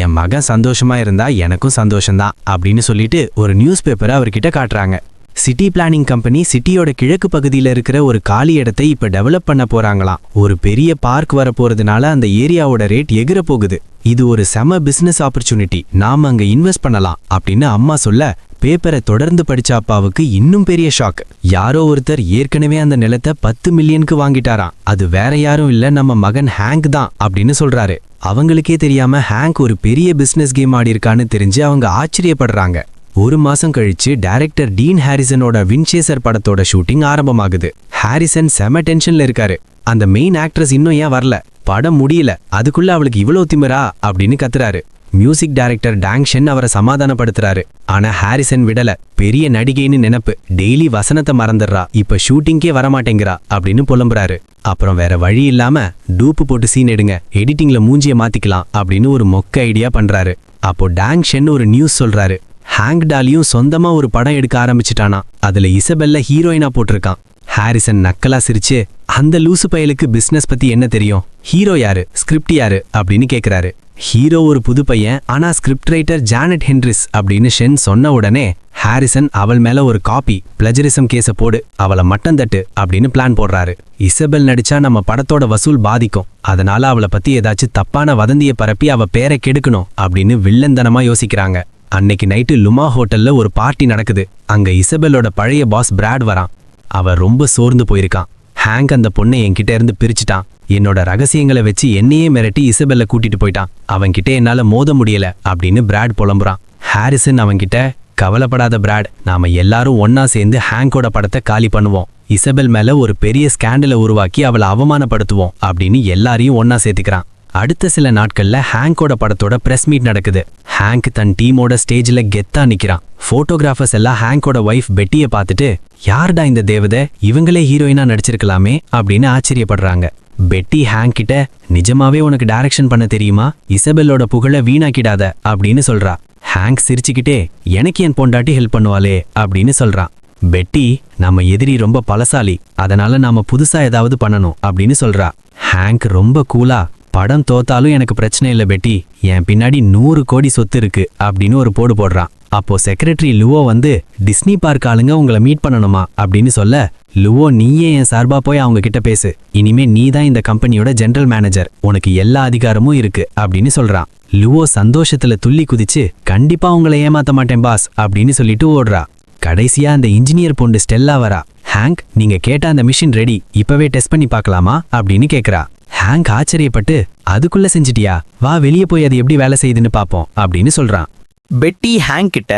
என் மகன் சந்தோஷமா இருந்தா எனக்கும் சந்தோஷம்தான் அப்படின்னு சொல்லிட்டு ஒரு நியூஸ் பேப்பரை அவர்கிட்ட காட்டுறாங்க. சிட்டி பிளானிங் கம்பெனி சிட்டியோட கிழக்கு பகுதியில் இருக்கிற ஒரு காலி இடத்தை இப்போ டெவலப் பண்ண போறாங்களாம். ஒரு பெரிய பார்க் வர போறதுனால அந்த ஏரியாவோட ரேட் எகிர போகுது. இது ஒரு செம பிசினஸ் ஆப்பர்ச்சுனிட்டி, நாம அங்க இன்வெஸ்ட் பண்ணலாம் அப்படின்னு அம்மா சொல்ல பேப்பரை தொடர்ந்து படிச்ச அப்பாவுக்கு இன்னும் பெரிய ஷாக். யாரோ ஒருத்தர் ஏற்கனவே அந்த நிலத்தை 10 மில்லியனுக்கு வாங்கிட்டாராம். அது வேற யாரும் இல்ல, நம்ம மகன் ஹேங்க் தான் அப்படின்னு சொல்றாரு. அவங்களுக்கே தெரியாம ஹேங்க் ஒரு பெரிய பிசினஸ் கேம் ஆடி இருக்கான்னு தெரிஞ்சு அவங்க ஆச்சரியப்படுறாங்க. ஒரு மாசம் கழிச்சு டைரக்டர் டீன் ஹாரிசனோட வின்சேசர் படத்தோட ஷூட்டிங் ஆரம்பமாகுது. ஹாரிசன் செம டென்ஷன்ல இருக்காரு. அந்த மெயின் ஆக்ட்ரஸ் இன்னும் ஏன் வரல, படம் முடியல, அதுக்குள்ள அவளுக்கு இவ்வளோ திமிரா அப்படின்னு கத்துறாரு. மியூசிக் டைரக்டர் டாங் ஷென் அவரை சமாதானப்படுத்துறாரு. ஆனா ஹாரிசன் விடல. பெரிய நடிகைன்னு நினைப்பு, டெய்லி வசனத்தை மறந்துடுறா, இப்ப ஷூட்டிங்கே வரமாட்டேங்கிறா அப்படின்னு புலம்புறாரு. அப்புறம் வேற வழி இல்லாம டூப்பு போட்டு சீன் எடுங்க, எடிட்டிங்ல மூஞ்சிய மாத்திக்கலாம் அப்படின்னு ஒரு மொக்க ஐடியா பண்றாரு. அப்போ டாங் ஷென் ஒரு நியூஸ் சொல்றாரு. ஹாங்க் டாலியும் சொந்தமா ஒரு படம் எடுக்க ஆரம்பிச்சிட்டானா, அதுல இசபெல்ல ஹீரோயினா போட்டிருக்கான். ஹாரிசன் நக்கலா சிரிச்சு, அந்த லூசு பயலுக்கு பிசினஸ் பத்தி என்ன தெரியும், ஹீரோ யாரு, ஸ்கிரிப்ட் யாரு அப்படின்னு கேக்குறாரு. ஹீரோ ஒரு புது பையன், ஆனா ஸ்கிரிப்ட் ரைட்டர் ஜானட் ஹென்ரிஸ் அப்படின்னு ஷென் சொன்ன உடனே ஹாரிசன் அவள் மேல ஒரு காப்பி பிளஜரிசம் கேஸ போடு, அவளை மட்டம் தட்டு அப்படின்னு பிளான் போடுறாரு. இசபெல் நடிச்சா நம்ம படத்தோட வசூல் பாதிக்கும், அதனால அவளை பத்தி ஏதாச்சும் தப்பான வதந்தியை பரப்பி அவ பேரை கெடுக்கணும் அப்படின்னு வில்லந்தனமா யோசிக்கிறாங்க. அன்னைக்கு நைட்டு லுமா ஹோட்டல்ல ஒரு பார்ட்டி நடக்குது. அங்க இசபெல்லோட பழைய பாஸ் பிராட் வரான். அவ ரொம்ப சோர்ந்து போயிருக்கான். ஹாங்க் அந்த பொண்ணை என்கிட்ட இருந்து பிரிச்சுட்டான், என்னோட ரகசியங்களை வச்சு என்னையே மிரட்டி இசபெல்ல கூட்டிட்டு போயிட்டான், அவன்கிட்ட என்னால மோத முடியல அப்படின்னு பிராட் புலம்புறான். ஹாரிசன் அவன்கிட்ட, கவலைப்படாத பிராட், நாம எல்லாரும் ஒன்னா சேர்ந்து ஹாங்கோட படத்தை காலி பண்ணுவோம், இசபெல் மேல ஒரு பெரிய ஸ்கேண்டலை உருவாக்கி அவளை அவமானப்படுத்துவோம் அப்படின்னு எல்லாரையும் ஒன்னா சேர்த்துக்கிறான். அடுத்த சில நாட்கள்ல ஹாங்கோட படத்தோட பிரஸ் மீட் நடக்குது. ஹாங்க் தன் டீமோட ஸ்டேஜ்ல கெத்தா நிக்கிறான். போட்டோகிராஃபர்ஸ் எல்லாம் ஹாங்கோட ஒய்ஃப் பெட்டியை பார்த்துட்டு, யார்டா இந்த தேவதை, இவங்களே ஹீரோயினா நடிச்சிருக்கலாமே அப்படின்னு ஆச்சரியப்படுறாங்க. பெட்டி ஹாங்க் கிட்ட, நிஜமாவே உனக்கு டைரக்ஷன் பண்ண தெரியுமா, இசபெல்லோட புகழ வீணாக்கிடாத அப்படின்னு சொல்றா. ஹாங்க் சிரிச்சுக்கிட்டே, எனக்கு என் பொண்டாட்டி ஹெல்ப் பண்ணுவாளே அப்படின்னு சொல்றான். பெட்டி, நம்ம எதிரி ரொம்ப பலசாலி, அதனால நாம புதுசா ஏதாவது பண்ணணும் அப்படின்னு சொல்றா. ஹாங்க் ரொம்ப கூலா, படம் தோத்தாலும் எனக்கு பிரச்சனை இல்லை பெட்டி, என் பின்னாடி 100 கோடி சொத்து இருக்கு அப்படின்னு ஒரு போடு போடுறான். அப்போ செக்ரட்டரி லுவோ வந்து, டிஸ்னி பார்க் ஆளுங்க உங்களை மீட் பண்ணணுமா அப்படின்னு சொல்ல, லுவோ நீயே என் சார்பா போய் அவங்க கிட்ட பேசு, இனிமே நீ தான் இந்த கம்பெனியோட ஜெனரல் மேனேஜர், உனக்கு எல்லா அதிகாரமும் இருக்கு அப்படின்னு சொல்றான். லுவோ சந்தோஷத்துல துள்ளி குதிச்சு, கண்டிப்பா உங்களை ஏமாத்த மாட்டேன் பாஸ் அப்படின்னு சொல்லிட்டு ஓடுறா. கடைசியா அந்த இன்ஜினியர் பொண்ணு ஸ்டெல்லா வரா. ஹாங்க், நீங்க கேட்ட அந்த மிஷின் ரெடி, இப்பவே டெஸ்ட் பண்ணி பார்க்கலாமா அப்படின்னு கேக்குறா. ஹாங்க் ஆச்சரியப்பட்டு, அதுக்குள்ள செஞ்சிட்டியா, வா வெளியே போய் அது எப்படி வேலை செய்யுதுன்னு பாப்போம் அப்படின்னு சொல்றான். பெட்டி ஹாங்க் கிட்ட,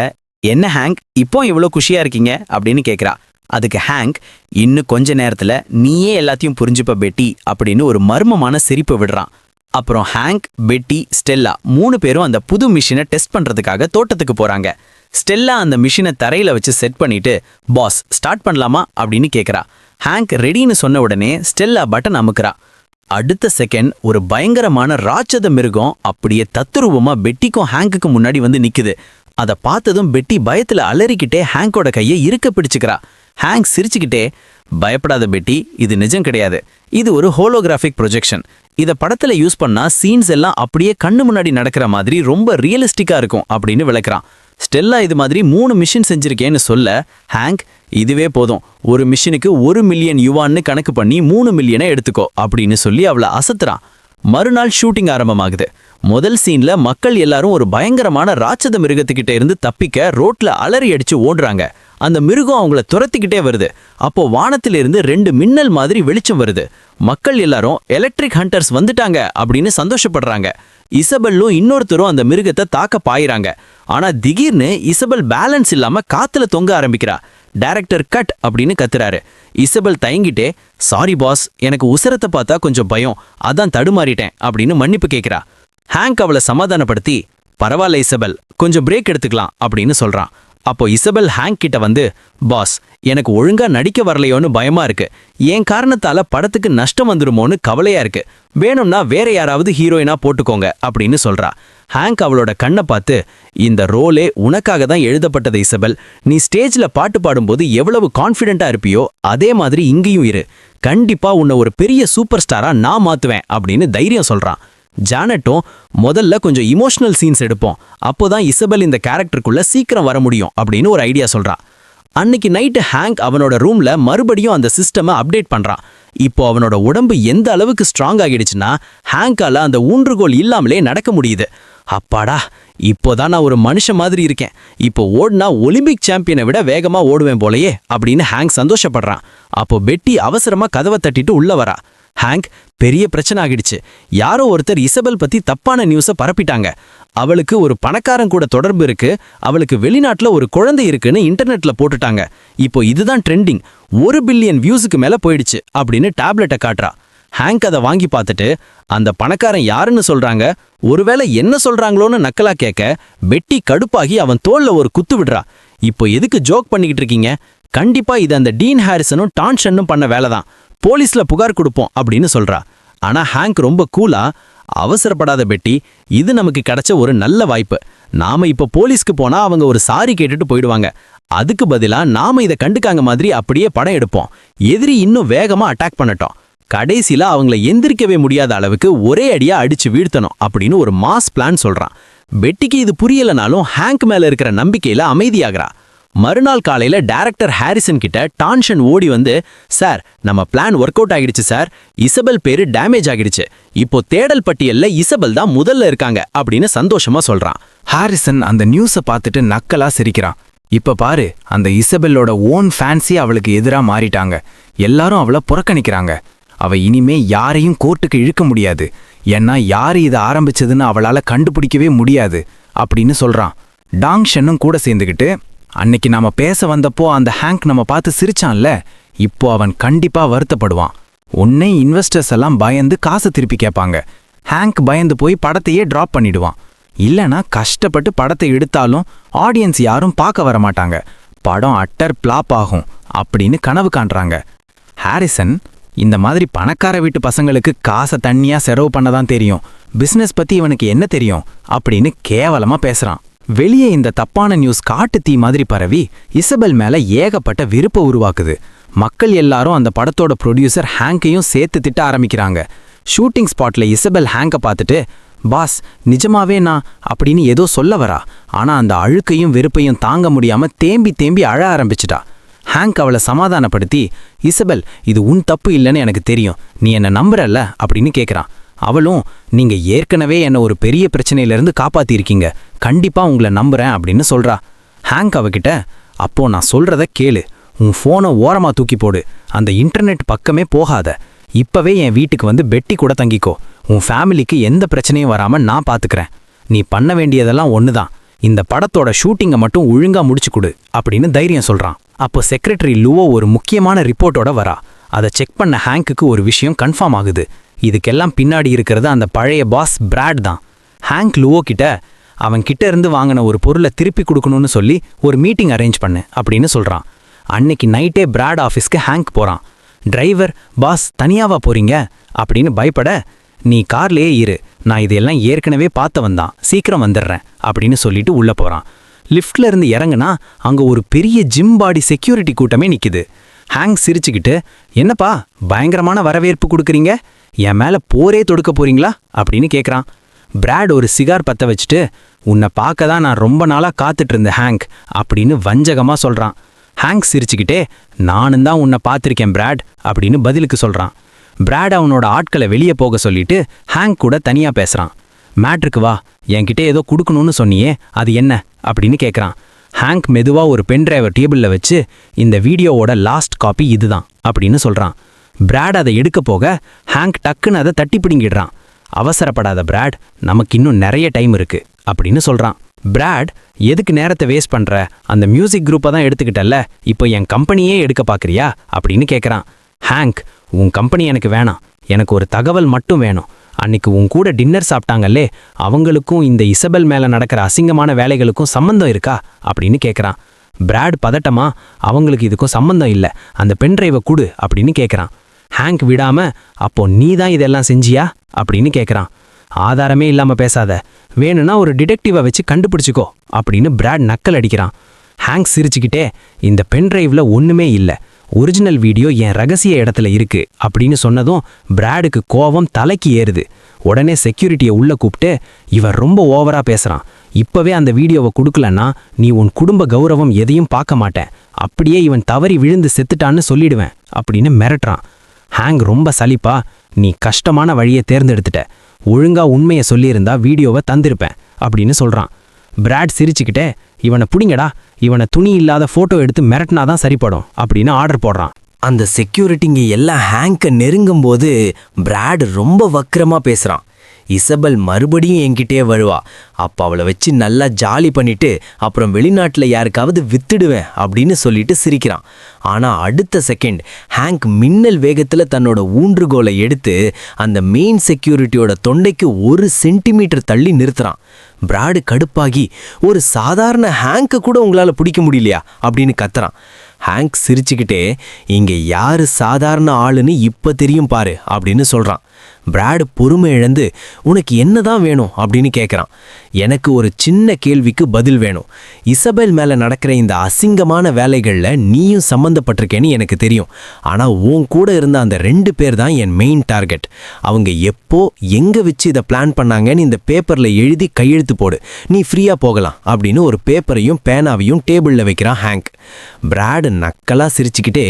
என்ன ஹாங்க் இப்போ இவ்வளோ குஷியா இருக்கீங்க அப்படின்னு கேட்குறா. அதுக்கு ஹாங்க், இன்னும் கொஞ்ச நேரத்துல நீயே எல்லாத்தையும் புரிஞ்சுப்ப பெட்டி அப்படின்னு ஒரு மர்மமான சிரிப்பு விடுறான். அப்புறம் ஹாங்க், பெட்டி, ஸ்டெல்லா 3 பேரும் அந்த புது மிஷினை டெஸ்ட் பண்றதுக்காக தோட்டத்துக்கு போறாங்க. ஸ்டெல்லா அந்த மிஷினை தரையில வச்சு செட் பண்ணிட்டு, பாஸ் ஸ்டார்ட் பண்ணலாமா அப்படின்னு கேட்குறா. ஹாங்க் ரெடின்னு சொன்ன உடனே ஸ்டெல்லா பட்டன் அமுக்குறா. அடுத்த செகண்ட் ஒரு பயங்கரமான ராட்சத மிருகம் அப்படியே தத்துரூபமா பெட்டிக்கும் ஹாங்குக்கும் முன்னாடி வந்து நிக்குது. அதை பார்த்ததும் பெட்டி பயத்துல அலறிக்கிட்டே ஹாங்கோட கையை இருக்க பிடிச்சுக்கிறா. ஹாங்க் சிரிச்சுக்கிட்டே, பயப்படாத பெட்டி, இது நிஜம் கிடையாது, இது ஒரு ஹோலோகிராஃபிக் ப்ரொஜெக்ஷன், இதை படத்துல யூஸ் பண்ணா சீன்ஸ் எல்லாம் அப்படியே கண்ணு முன்னாடி நடக்கிற மாதிரி ரொம்ப ரியலிஸ்டிக்கா இருக்கும் அப்படின்னு விளக்குறான். ஸ்டெல்லா இது மாதிரி 3 மிஷின் செஞ்சிருக்கேன்னு சொல்ல, ஹாங்க், இதுவே போதும், ஒரு மிஷினுக்கு 1 மில்லியன் யுவான்னு கணக்கு பண்ணி 3 மில்லியனை எடுத்துக்கோ அப்படின்னு சொல்லி அவளை அசத்துறான். மறுநாள் ஷூட்டிங் ஆரம்பமாகுது. முதல் சீன்ல மக்கள் எல்லாரும் ஒரு பயங்கரமான ராட்சத மிருகத்துக்கிட்ட இருந்து தப்பிக்க ரோட்ல அலறி அடிச்சு ஓடுறாங்க. அந்த மிருகம் அவங்கள துரத்திக்கிட்டே வருது. அப்போ வானத்திலிருந்து 2 மின்னல் மாதிரி வெளிச்சம் வருது. மக்கள் எல்லாரும் எலக்ட்ரிக் ஹண்டர்ஸ் வந்துட்டாங்க அப்படின்னு சந்தோஷப்படுறாங்க. இசபெல்லும் இன்னொருத்தரும் அந்த மிருகத்தை தாக்க பாயிறாங்க. ஆனா திடீர்னு இசபெல் பேலன்ஸ் இல்லாம காத்துல தொங்க ஆரம்பிக்கிறா. டைரக்டர் கட் அப்படின்னு கத்துறாரு. இசபெல் தயங்கிட்டே, சாரி பாஸ், எனக்கு உசரத்தை பார்த்தா கொஞ்சம் பயம், அதான் தடுமாறிட்டேன் அப்படின்னு மன்னிப்பு கேட்கிறா. ஹாங்க் அவளை சமாதானப்படுத்தி, பரவாயில்ல இசபெல், கொஞ்சம் பிரேக் எடுத்துக்கலாம் அப்படின்னு சொல்றான். அப்போ இசபெல் ஹாங்க் கிட்ட வந்து, பாஸ், எனக்கு ஒழுங்கா நடிக்க வரலையோன்னு பயமா இருக்கு, என் காரணத்தால படத்துக்கு நஷ்டம் வந்துருமோன்னு கவலையா இருக்கு, வேணும்னா வேற யாராவது ஹீரோயினா போட்டுக்கோங்க அப்படின்னு சொல்றா. ஹாங்க் அவளோட கண்ணை பார்த்து, இந்த ரோலே உனக்காக தான் எழுதப்பட்டது இசபெல், நீ ஸ்டேஜ்ல பாட்டு பாடும்போது எவ்வளவு கான்ஃபிடென்ட்டா இருப்பியோ அதே மாதிரி இங்கேயும் இரு, கண்டிப்பா உன்னை ஒரு பெரிய சூப்பர் ஸ்டாரா நான் மாத்துவேன் அப்படின்னு தைரியம் சொல்றான். ஜானட்டும், முதல்ல கொஞ்சம் இமோஷனல் சீன்ஸ் எடுப்போம், அப்போதான் இசபெல் இந்த கேரக்டருக்குள்ள சீக்கிரம் வர முடியும் அப்படின்னு ஒரு ஐடியா சொல்றா. அன்னைக்கு நைட்டு ஹாங்க் அவனோட ரூம்ல மறுபடியும் அந்த சிஸ்டமை அப்டேட் பண்றான். இப்போ அவனோட உடம்பு எந்த அளவுக்கு ஸ்ட்ராங் ஆகிடுச்சுன்னா ஹாங்கால அந்த ஊன்றுகோல் இல்லாமலே நடக்க முடியுது. அப்பாடா, இப்போதான் நான் ஒரு மனுஷன் மாதிரி இருக்கேன், இப்போ ஓடுனா ஒலிம்பிக் சாம்பியனை விட வேகமா ஓடுவேன் போலயே அப்படின்னு ஹாங்க் சந்தோஷப்படுறான். அப்போ பெட்டி அவசரமா கதவை தட்டிட்டு உள்ள வரா. ஹேங்க், பெரிய பிரச்சனை ஆகிடுச்சு. யாரோ ஒருத்தர் இசபெல் பத்தி தப்பான நியூஸை பரப்பிட்டாங்க. அவளுக்கு ஒரு பணக்காரன் கூட தொடர்பு இருக்கு, அவளுக்கு வெளிநாட்டுல ஒரு குழந்தை இருக்குன்னு இன்டர்நெட்ல போட்டுட்டாங்க. இப்போ இதுதான் ட்ரெண்டிங், 1 பில்லியன் வியூஸுக்கு மேல போயிடுச்சு அப்படின்னு டேப்லெட்டை காட்டுறா. ஹேங்க் அதை வாங்கி பார்த்துட்டு அந்த பணக்காரன் யாருன்னு சொல்றாங்க, ஒருவேளை என்ன சொல்றாங்களோன்னு நக்கலா கேட்க பெட்டி கடுப்பாகி அவன் தோல்ல ஒரு குத்து விடுறா. இப்போ எதுக்கு ஜோக் பண்ணிக்கிட்டு இருக்கீங்க? கண்டிப்பா இது அந்த டீன் ஹாரிசனும் டான்ஷனும் பண்ண வேலைதான், போலீஸ்ல புகார் கொடுப்போம் அப்படின்னு சொல்றா. ஆனா ஹேங்க் ரொம்ப கூலா, அவசரப்படாத பெட்டி, இது நமக்கு கிடைச்ச ஒரு நல்ல வாய்ப்பு. நாம இப்ப போலீஸ்க்கு போனா அவங்க ஒரு சாரி கேட்டுட்டு போயிடுவாங்க. அதுக்கு பதிலா நாம இதை கண்டுக்காங்க மாதிரி அப்படியே படம் எடுப்போம். எதிரி இன்னும் வேகமா அட்டாக் பண்ணட்டும். கடைசியில அவங்கள எந்திரிக்கவே முடியாத அளவுக்கு ஒரே அடியா அடிச்சு வீழ்த்தணும் அப்படின்னு ஒரு மாஸ் பிளான் சொல்றான். பெட்டிக்கு இது புரியலனாலும் ஹேங்க் மேல இருக்கிற நம்பிக்கையில அமைதியாகிறா. மறுநாள் காலையில டைரக்டர் ஹாரிசன் கிட்ட டான்ஷன் ஓடி வந்து, சார், நம்ம பிளான் ஒர்க் அவுட் ஆகிடுச்சு சார், இசபெல் பேரு டேமேஜ் ஆகிடுச்சு, இப்போ தேடல் பட்டியல்ல இசபெல் தான் முதல்ல இருக்காங்க அப்படின்னு சந்தோஷமா சொல்றான். ஹாரிசன் அந்த நியூஸை பார்த்துட்டு நக்கலா சிரிக்கிறான். இப்ப பாரு, அந்த இசபெல்லோட ஓன் ஃபேன்ஸி அவளுக்கு எதிரா மாறிட்டாங்க. எல்லாரும் அவளை புறக்கணிக்கிறாங்க. அவ இனிமே யாரையும் கோர்ட்டுக்கு இழுக்க முடியாது, ஏன்னா யாரு இதை ஆரம்பிச்சதுன்னு அவளால கண்டுபிடிக்கவே முடியாது அப்படின்னு சொல்றான். டாங்ஷனும் கூட சேர்ந்துக்கிட்டு, அன்னைக்கு நாம பேச வந்தப்போ அந்த ஹேங்க் நம்ம பார்த்து சிரிச்சான்ல, இப்போ அவன் கண்டிப்பா வருத்தப்படுவான். உன்னை இன்வெஸ்டர்ஸ் எல்லாம் பயந்து காசு திருப்பி கேட்பாங்க. ஹேங்க் பயந்து போய் படத்தையே டிராப் பண்ணிடுவான். இல்லனா கஷ்டப்பட்டு படத்தை எடுத்தாலும் ஆடியன்ஸ் யாரும் பார்க்க வர மாட்டாங்க, படம் அட்டர் பிளாப் ஆகும் அப்படின்னு கனவு காண்றாங்க. ஹாரிசன், இந்த மாதிரி பணக்கார வீட்டு பசங்களுக்கு காசை தண்ணியா செலவு பண்ணதான் தெரியும், பிசினஸ் பத்தி இவனுக்கு என்ன தெரியும் அப்படின்னு கேவலமா பேசுறான். வெளியே இந்த தப்பான நியூஸ் காட்டு தீ மாதிரி பரவி இசபெல் மேல ஏகப்பட்ட விருப்ப உருவாக்குது. மக்கள் எல்லாரும் அந்த படத்தோட ப்ரொடியூசர் ஹேங்கையும் சேர்த்து திட்ட ஆரம்பிக்கிறாங்க. ஷூட்டிங் ஸ்பாட்ல இசபெல் ஹேங்கை பார்த்துட்டு, பாஸ், நிஜமாவே நான் அப்படின்னு ஏதோ சொல்ல வரா. ஆனா அந்த அழுக்கையும் வெறுப்பையும் தாங்க முடியாம தேம்பி தேம்பி அழ ஆரம்பிச்சிட்டா. ஹேங்க் அவளை சமாதானப்படுத்தி, இசபெல், இது உன் தப்பு இல்லைன்னு எனக்கு தெரியும், நீ என்ன நம்புறல்ல அப்படின்னு கேட்குறான். அவளும், நீங்க ஏற்கனவே என்ன ஒரு பெரிய பிரச்சனையிலிருந்து காப்பாத்திருக்கீங்க, கண்டிப்பா உங்களை நம்புறேன் அப்படின்னு சொல்றா. ஹேங்க் அவகிட்ட, அப்போ நான் சொல்றத கேளு, உன் போனை ஓரமா தூக்கி போடு, அந்த இன்டர்நெட் பக்கமே போகாத, இப்பவே என் வீட்டுக்கு வந்து பெட்டி கூட தங்கிக்கோ, உன் ஃபேமிலிக்கு எந்த பிரச்சனையும் வராம நான் பாத்துக்கிறேன். நீ பண்ண வேண்டியதெல்லாம் ஒண்ணுதான், இந்த படத்தோட ஷூட்டிங்கை மட்டும் ஒழுங்கா முடிச்சு கொடு அப்படின்னு தைரியம் சொல்றான். அப்போ செக்ரட்டரி லுவோ ஒரு முக்கியமான ரிப்போர்ட்டோட வரா. அதை செக் பண்ண ஹேங்க்குக்கு ஒரு விஷயம் கன்ஃபார்ம் ஆகுது. இதுக்கெல்லாம் பின்னாடி இருக்கிறது அந்த பழைய பாஸ் பிராட் தான். ஹேங்க் லுவோ கிட்ட, அவன் கிட்ட இருந்து வாங்கின ஒரு பொருளை திருப்பி கொடுக்கணும்னு சொல்லி ஒரு மீட்டிங் அரேஞ்ச் பண்ணு அப்படின்னு சொல்றான். அன்னைக்கு நைட்டே பிராட் ஆஃபீஸ்க்கு ஹேங்க் போறான். டிரைவர், பாஸ் தனியாவா போறீங்க அப்படின்னு பயப்பட, நீ கார்லயே இரு, நான் இதையெல்லாம் ஏற்கனவே பார்த்தவன் தான், சீக்கிரம் வந்துடுறேன் அப்படின்னு சொல்லிட்டு உள்ள போறான். லிஃப்ட்ல இருந்து இறங்குனா அங்க ஒரு பெரிய ஜிம் பாடி செக்யூரிட்டி கூட்டமே நிக்குது. ஹேங்க் சிரிச்சுக்கிட்டு, என்னப்பா பயங்கரமான வரவேற்பு கொடுக்குறீங்க, என் மேல போரே தொடுக்க போறீங்களா அப்படின்னு கேட்குறான். பிராட் ஒரு சிகார் பத்த வச்சுட்டு, உன்னை பார்க்க தான் நான் ரொம்ப நாளா காத்துட்டு இருந்தேன் ஹேங்க் அப்படின்னு வஞ்சகமா சொல்றான். ஹேங்க் சிரிச்சுக்கிட்டே, நானும் தான் உன்னை பார்த்துருக்கேன் பிராட் அப்படின்னு பதிலுக்கு சொல்றான். பிராட் அவனோட ஆட்களை வெளியே போக சொல்லிட்டு ஹேங்க் கூட தனியா பேசுறான். மேட்ருக்கு வா, என்கிட்ட ஏதோ கொடுக்கணும்னு சொன்னியே, அது என்ன அப்படின்னு கேட்குறான். ஹேங்க் மெதுவா ஒரு பென் டிரைவை டேபிள்ல வச்சு, இந்த வீடியோவோட லாஸ்ட் காப்பி இதுதான் அப்படின்னு சொல்றான். பிராட் அதை எடுக்க போக ஹேங்க் டக்குன்னு அதை தட்டி பிடுங்கிடுறான். அவசரப்படாத பிராட், நமக்கு இன்னும் நிறைய டைம் இருக்கு அப்படின்னு சொல்றான். பிராட், எதுக்கு நேரத்தை வேஸ்ட் பண்ற, அந்த மியூசிக் குரூப்பை தான் எடுத்துக்கிட்டல்ல, இப்போ என் கம்பெனியே எடுக்க பார்க்கறியா அப்படின்னு கேட்குறான். ஹேங்க், உன் கம்பெனி எனக்கு வேணாம், எனக்கு ஒரு தகவல் மட்டும் வேணும். அன்னைக்கு உன் கூட டின்னர் சாப்பிட்டாங்கல்லே, அவங்களுக்கும் இந்த இசபெல் மேல நடக்கிற அசிங்கமான வேலைகளுக்கும் சம்பந்தம் இருக்கா அப்படின்னு கேட்குறான். பிராட் பதட்டமா, அவங்களுக்கு இதுக்கும் சம்பந்தம் இல்லை, அந்த பென் டிரைவை கொடு அப்படின்னு கேட்குறான். ஹேங்க் விடாம, அப்போ நீ தான் இதெல்லாம் செஞ்சியா அப்படின்னு கேட்குறான். ஆதாரமே இல்லாம பேசாத, வேணும்னா ஒரு டிடெக்டிவை வச்சு கண்டுபிடிச்சிக்கோ அப்படின்னு பிராட் நக்கல் அடிக்கிறான். ஹேங்க் சிரிச்சுக்கிட்டே, இந்த பென் டிரைவ்ல ஒண்ணுமே இல்லை, ஒரிஜினல் வீடியோ என் ரகசிய இடத்துல இருக்கு அப்படின்னு சொன்னதும் பிராடுக்கு கோவம் தலைக்கு ஏறுது. உடனே செக்யூரிட்டியை உள்ள கூப்பிட்டு, இவன் ரொம்ப ஓவரா பேசுறான், இப்பவே அந்த வீடியோவை கொடுக்கலன்னா நீ உன் குடும்ப கௌரவம் எதையும் பார்க்க மாட்டேன், அப்படியே இவன் தவறி விழுந்து செத்துட்டான்னு சொல்லிடுவேன் அப்படின்னு மிரட்டுறான். ஹேங்க் ரொம்ப சலிப்பா, நீ கஷ்டமான வழியை தேர்ந்தெடுத்துட்ட, ஒழுங்கா உண்மையை சொல்லியிருந்தா வீடியோவை தந்திருப்பேன் அப்படின்னு சொல்றான். பிராட் சிரிச்சுக்கிட்டே, இவனை புடிங்கடா, இவனை துணி இல்லாத போட்டோ எடுத்து மிரட்டினாதான் சரிப்படும் அப்படின்னு ஆர்டர் போடுறான். அந்த செக்யூரிட்டிங்க எல்லாம் ஹேங்கை நெருங்கும் போது பிராட் ரொம்ப வக்கிரமா பேசுறான். இசபெல் மறுபடியும் என்கிட்டே வருவா. அப்ப அவளை வச்சு நல்லா ஜாலி பண்ணிட்டு அப்புறம் வெளிநாட்டுல யாருக்காவது வித்துடுவேன் அப்படின்னு சொல்லிட்டு சிரிக்கிறான். ஆனா அடுத்த செகண்ட் ஹேங்க் மின்னல் வேகத்துல தன்னோட ஊன்றுகோலை எடுத்து அந்த மெயின் செக்யூரிட்டியோட தொண்டைக்கு 1 சென்டிமீட்டர் தள்ளி நிறுத்துறான். பிராடு கடுப்பாகி, ஒரு சாதாரண ஹேங்க்கு கூட உங்களால பிடிக்க முடியலையா அப்படின்னு கத்துறான். ஹேங்க் சிரிச்சுக்கிட்டே, இங்க யாரு சாதாரண ஆளுன்னு இப்ப தெரியும் பாரு அப்படின்னு சொல்றான். பிராடு பொறுமை இழந்து, உனக்கு என்னதான் வேணும் அப்படின்னு கேட்குறான். எனக்கு ஒரு சின்ன கேள்விக்கு பதில் வேணும். இசபெல் மேலே நடக்கிற இந்த அசிங்கமான வேலைகளில் நீயும் சம்மந்தப்பட்டிருக்கேன்னு எனக்கு தெரியும். ஆனால் உன் கூட இருந்த அந்த 2 பேர் தான் என் மெயின் டார்கெட். அவங்க எப்போ எங்கே வச்சு இதை பிளான் பண்ணாங்கன்னு இந்த பேப்பரில் எழுதி கையெழுத்து போடு, நீ ஃப்ரீயாக போகலாம் அப்படின்னு ஒரு பேப்பரையும் பேனாவையும் டேபிளில் வைக்கிறான் ஹேங்க். பிராடு நக்கலா சிரிச்சுக்கிட்டே,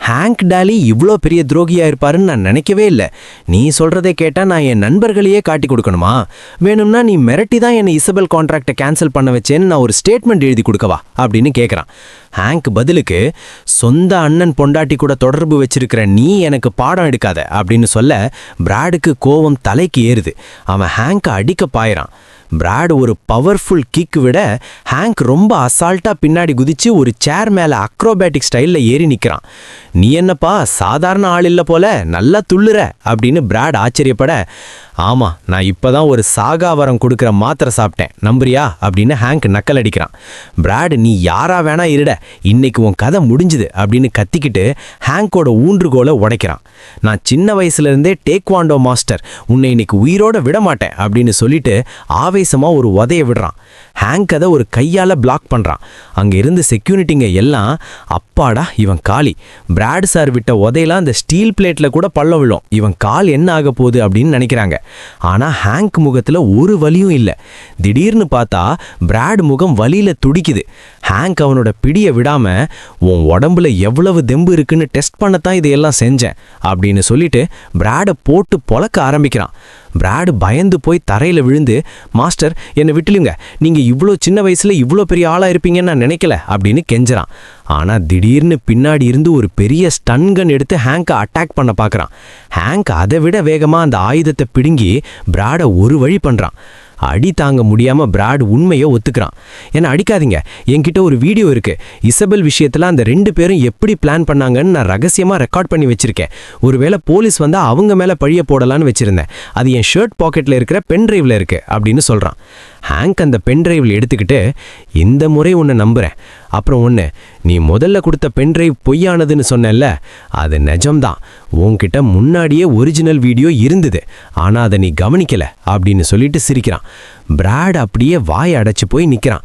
ஹேங்க் டாலி இவ்வளோ பெரிய துரோகியாக இருப்பாருன்னு நான் நினைக்கவே இல்லை. நீ சொல்றதை கேட்டா நான் என் நண்பர்களையே காட்டி கொடுக்கணுமா? வேணும்னா நீ மிரட்டி தான் என்னை இசபெல் கான்ட்ராக்டை கேன்சல் பண்ண வச்சேன்னு நான் ஒரு ஸ்டேட்மெண்ட் எழுதி கொடுக்கவா அப்படின்னு கேட்குறான். ஹேங்க் பதிலுக்கு, சொந்த அண்ணன் பொண்டாட்டி கூட தொடர்பு வச்சிருக்கிற நீ எனக்கு பாடம் எடுக்காத அப்படின்னு சொல்ல பிராடுக்கு கோவம் தலைக்கு ஏறுது. அவன் ஹேங்கை அடிக்க பாயிறான். பிராட் ஒரு பவர்ஃபுல் கிக் விட ஹேங்க் ரொம்ப அசால்ட்டா பின்னாடி குதிச்சு ஒரு சேர் மேல அக்ரோபேட்டிக் ஸ்டைல்ல ஏறி நிக்கிறான். நீ என்னப்பா சாதாரண ஆள் இல்ல போல, நல்லா துள்ளுற அப்படின்னு பிராட் ஆச்சரியப்பட, ஆமா நான் இப்பதான் ஒரு சாகாவரம் கொடுக்குற மாத்திரை சாப்பிட்டேன், நம்புறியா அப்படின்னு ஹேங்க் நக்கல் அடிக்கிறான். பிராட், நீ யாரா வேணா இருட, இன்னைக்கு உன் கதை முடிஞ்சுது அப்படின்னு கத்திக்கிட்டு ஹேங்கோட ஊன்றுகோலை உடைக்கிறான். நான் சின்ன வயசுல இருந்தே டேக்வாண்டோ மாஸ்டர், உன்னை இன்னைக்கு உயிரோட விட மாட்டேன் அப்படின்னு சொல்லிட்டு ஆவேசமா ஒரு உதைய விடுறான். ஹேங்க் அதை ஒரு கையால பிளாக் பண்றான். அங்க இருந்து செக்யூரிட்டிங்க எல்லாம், அப்பாடா இவன் காலி, பிராட் சார் விட்ட உதையெல்லாம் அந்த ஸ்டீல் பிளேட்ல கூட பள்ளம் விழும், இவன் கால் என்ன ஆக போகுது அப்படின்னு நினைக்கிறாங்க. ஆனா ஹேங்க் முகத்துல ஒரு வலியும் இல்லை. திடீர்னு பார்த்தா பிராட் முகம் வலியில துடிக்குது. ஹேங்க் அவனோட பிடிய விடாம, உன் உடம்புல எவ்வளவு தெம்பு இருக்குன்னு டெஸ்ட் பண்ணத்தான் இதையெல்லாம் செஞ்சேன் அப்படின்னு சொல்லிட்டு பிராடை போட்டு பொளக்க ஆரம்பிக்கிறான். பிராடு பயந்து போய் தரையில விழுந்து, மாஸ்டர் என்னை விட்டுலுங்க, நீங்க இவ்வளோ சின்ன வயசுல இவ்வளோ பெரிய ஆளா இருப்பீங்கன்னு நான் நினைக்கல அப்படின்னு கெஞ்சுறான். ஆனா திடீர்னு பின்னாடி இருந்து ஒரு பெரிய ஸ்டன் கன் எடுத்து ஹேங்கை அட்டாக் பண்ண பார்க்கறான். ஹேங்க் அதை விட வேகமா அந்த ஆயுதத்தை பிடுங்கி பிராடை ஒரு வழி பண்றான். அடி தாங்க முடியாம பிராட் உண்மையை ஒத்துக்கிறான். என்ன அடிக்காதீங்க, என்கிட்ட ஒரு வீடியோ இருக்கு, இசபெல் விஷயத்துல அந்த 2 பேரும் எப்படி பிளான் பண்ணாங்கன்னு நான் ரகசியமா ரெக்கார்ட் பண்ணி வச்சிருக்கேன். ஒருவேளை போலீஸ் வந்தா அவங்க மேல பழிய போடலான்னு வச்சிருந்தேன், அது என் ஷர்ட் பாக்கெட்ல இருக்கிற பென் டிரைவ்ல இருக்கு அப்படின்னு சொல்றான். ஹேங்க் அந்த பென் டிரைவ்ல எடுத்துக்கிட்டு, இந்த முறை உன்னை நம்புறேன், அப்புறம் ஒன்று, நீ முதல்ல கொடுத்த பென் டிரைவ் பொய்யானதுன்னு சொன்னேன்ல, அது நிஜம்தான், உன்கிட்ட முன்னாடியே ஒரிஜினல் வீடியோ இருந்தது, ஆனா அதை நீ கவனிக்கல அப்படின்னு சொல்லிட்டு சிரிக்கிறான். பிராட் அப்படியே வாய் அடைச்சு போய் நிற்கிறான்.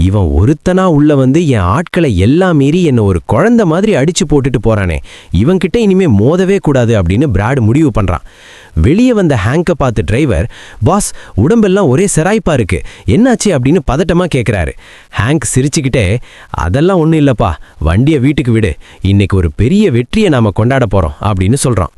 இவன் ஒருத்தனா உள்ள வந்து என் ஆட்களை எல்லாம் மீறி என்னை ஒரு குழந்தை மாதிரி அடிச்சு போட்டுட்டு போறானே, இவன்கிட்ட இனிமே மோதவே கூடாது அப்படின்னு பிராட் முடிவு பண்றான். வெளியே வந்த ஹேங்கை பார்த்து டிரைவர், பாஸ் உடம்பெல்லாம் ஒரே செராய்ப்பா இருக்கு, என்னாச்சு அப்படின்னு பதட்டமா கேட்குறாரு. ஹேங்க் சிரிச்சுக்கிட்டே, அதெல்லாம் ஒன்றும் இல்லப்பா, வண்டியை வீட்டுக்கு விடு, இன்னைக்கு ஒரு பெரிய வெற்றியை நாம கொண்டாட போறோம் அப்படின்னு சொல்றான்.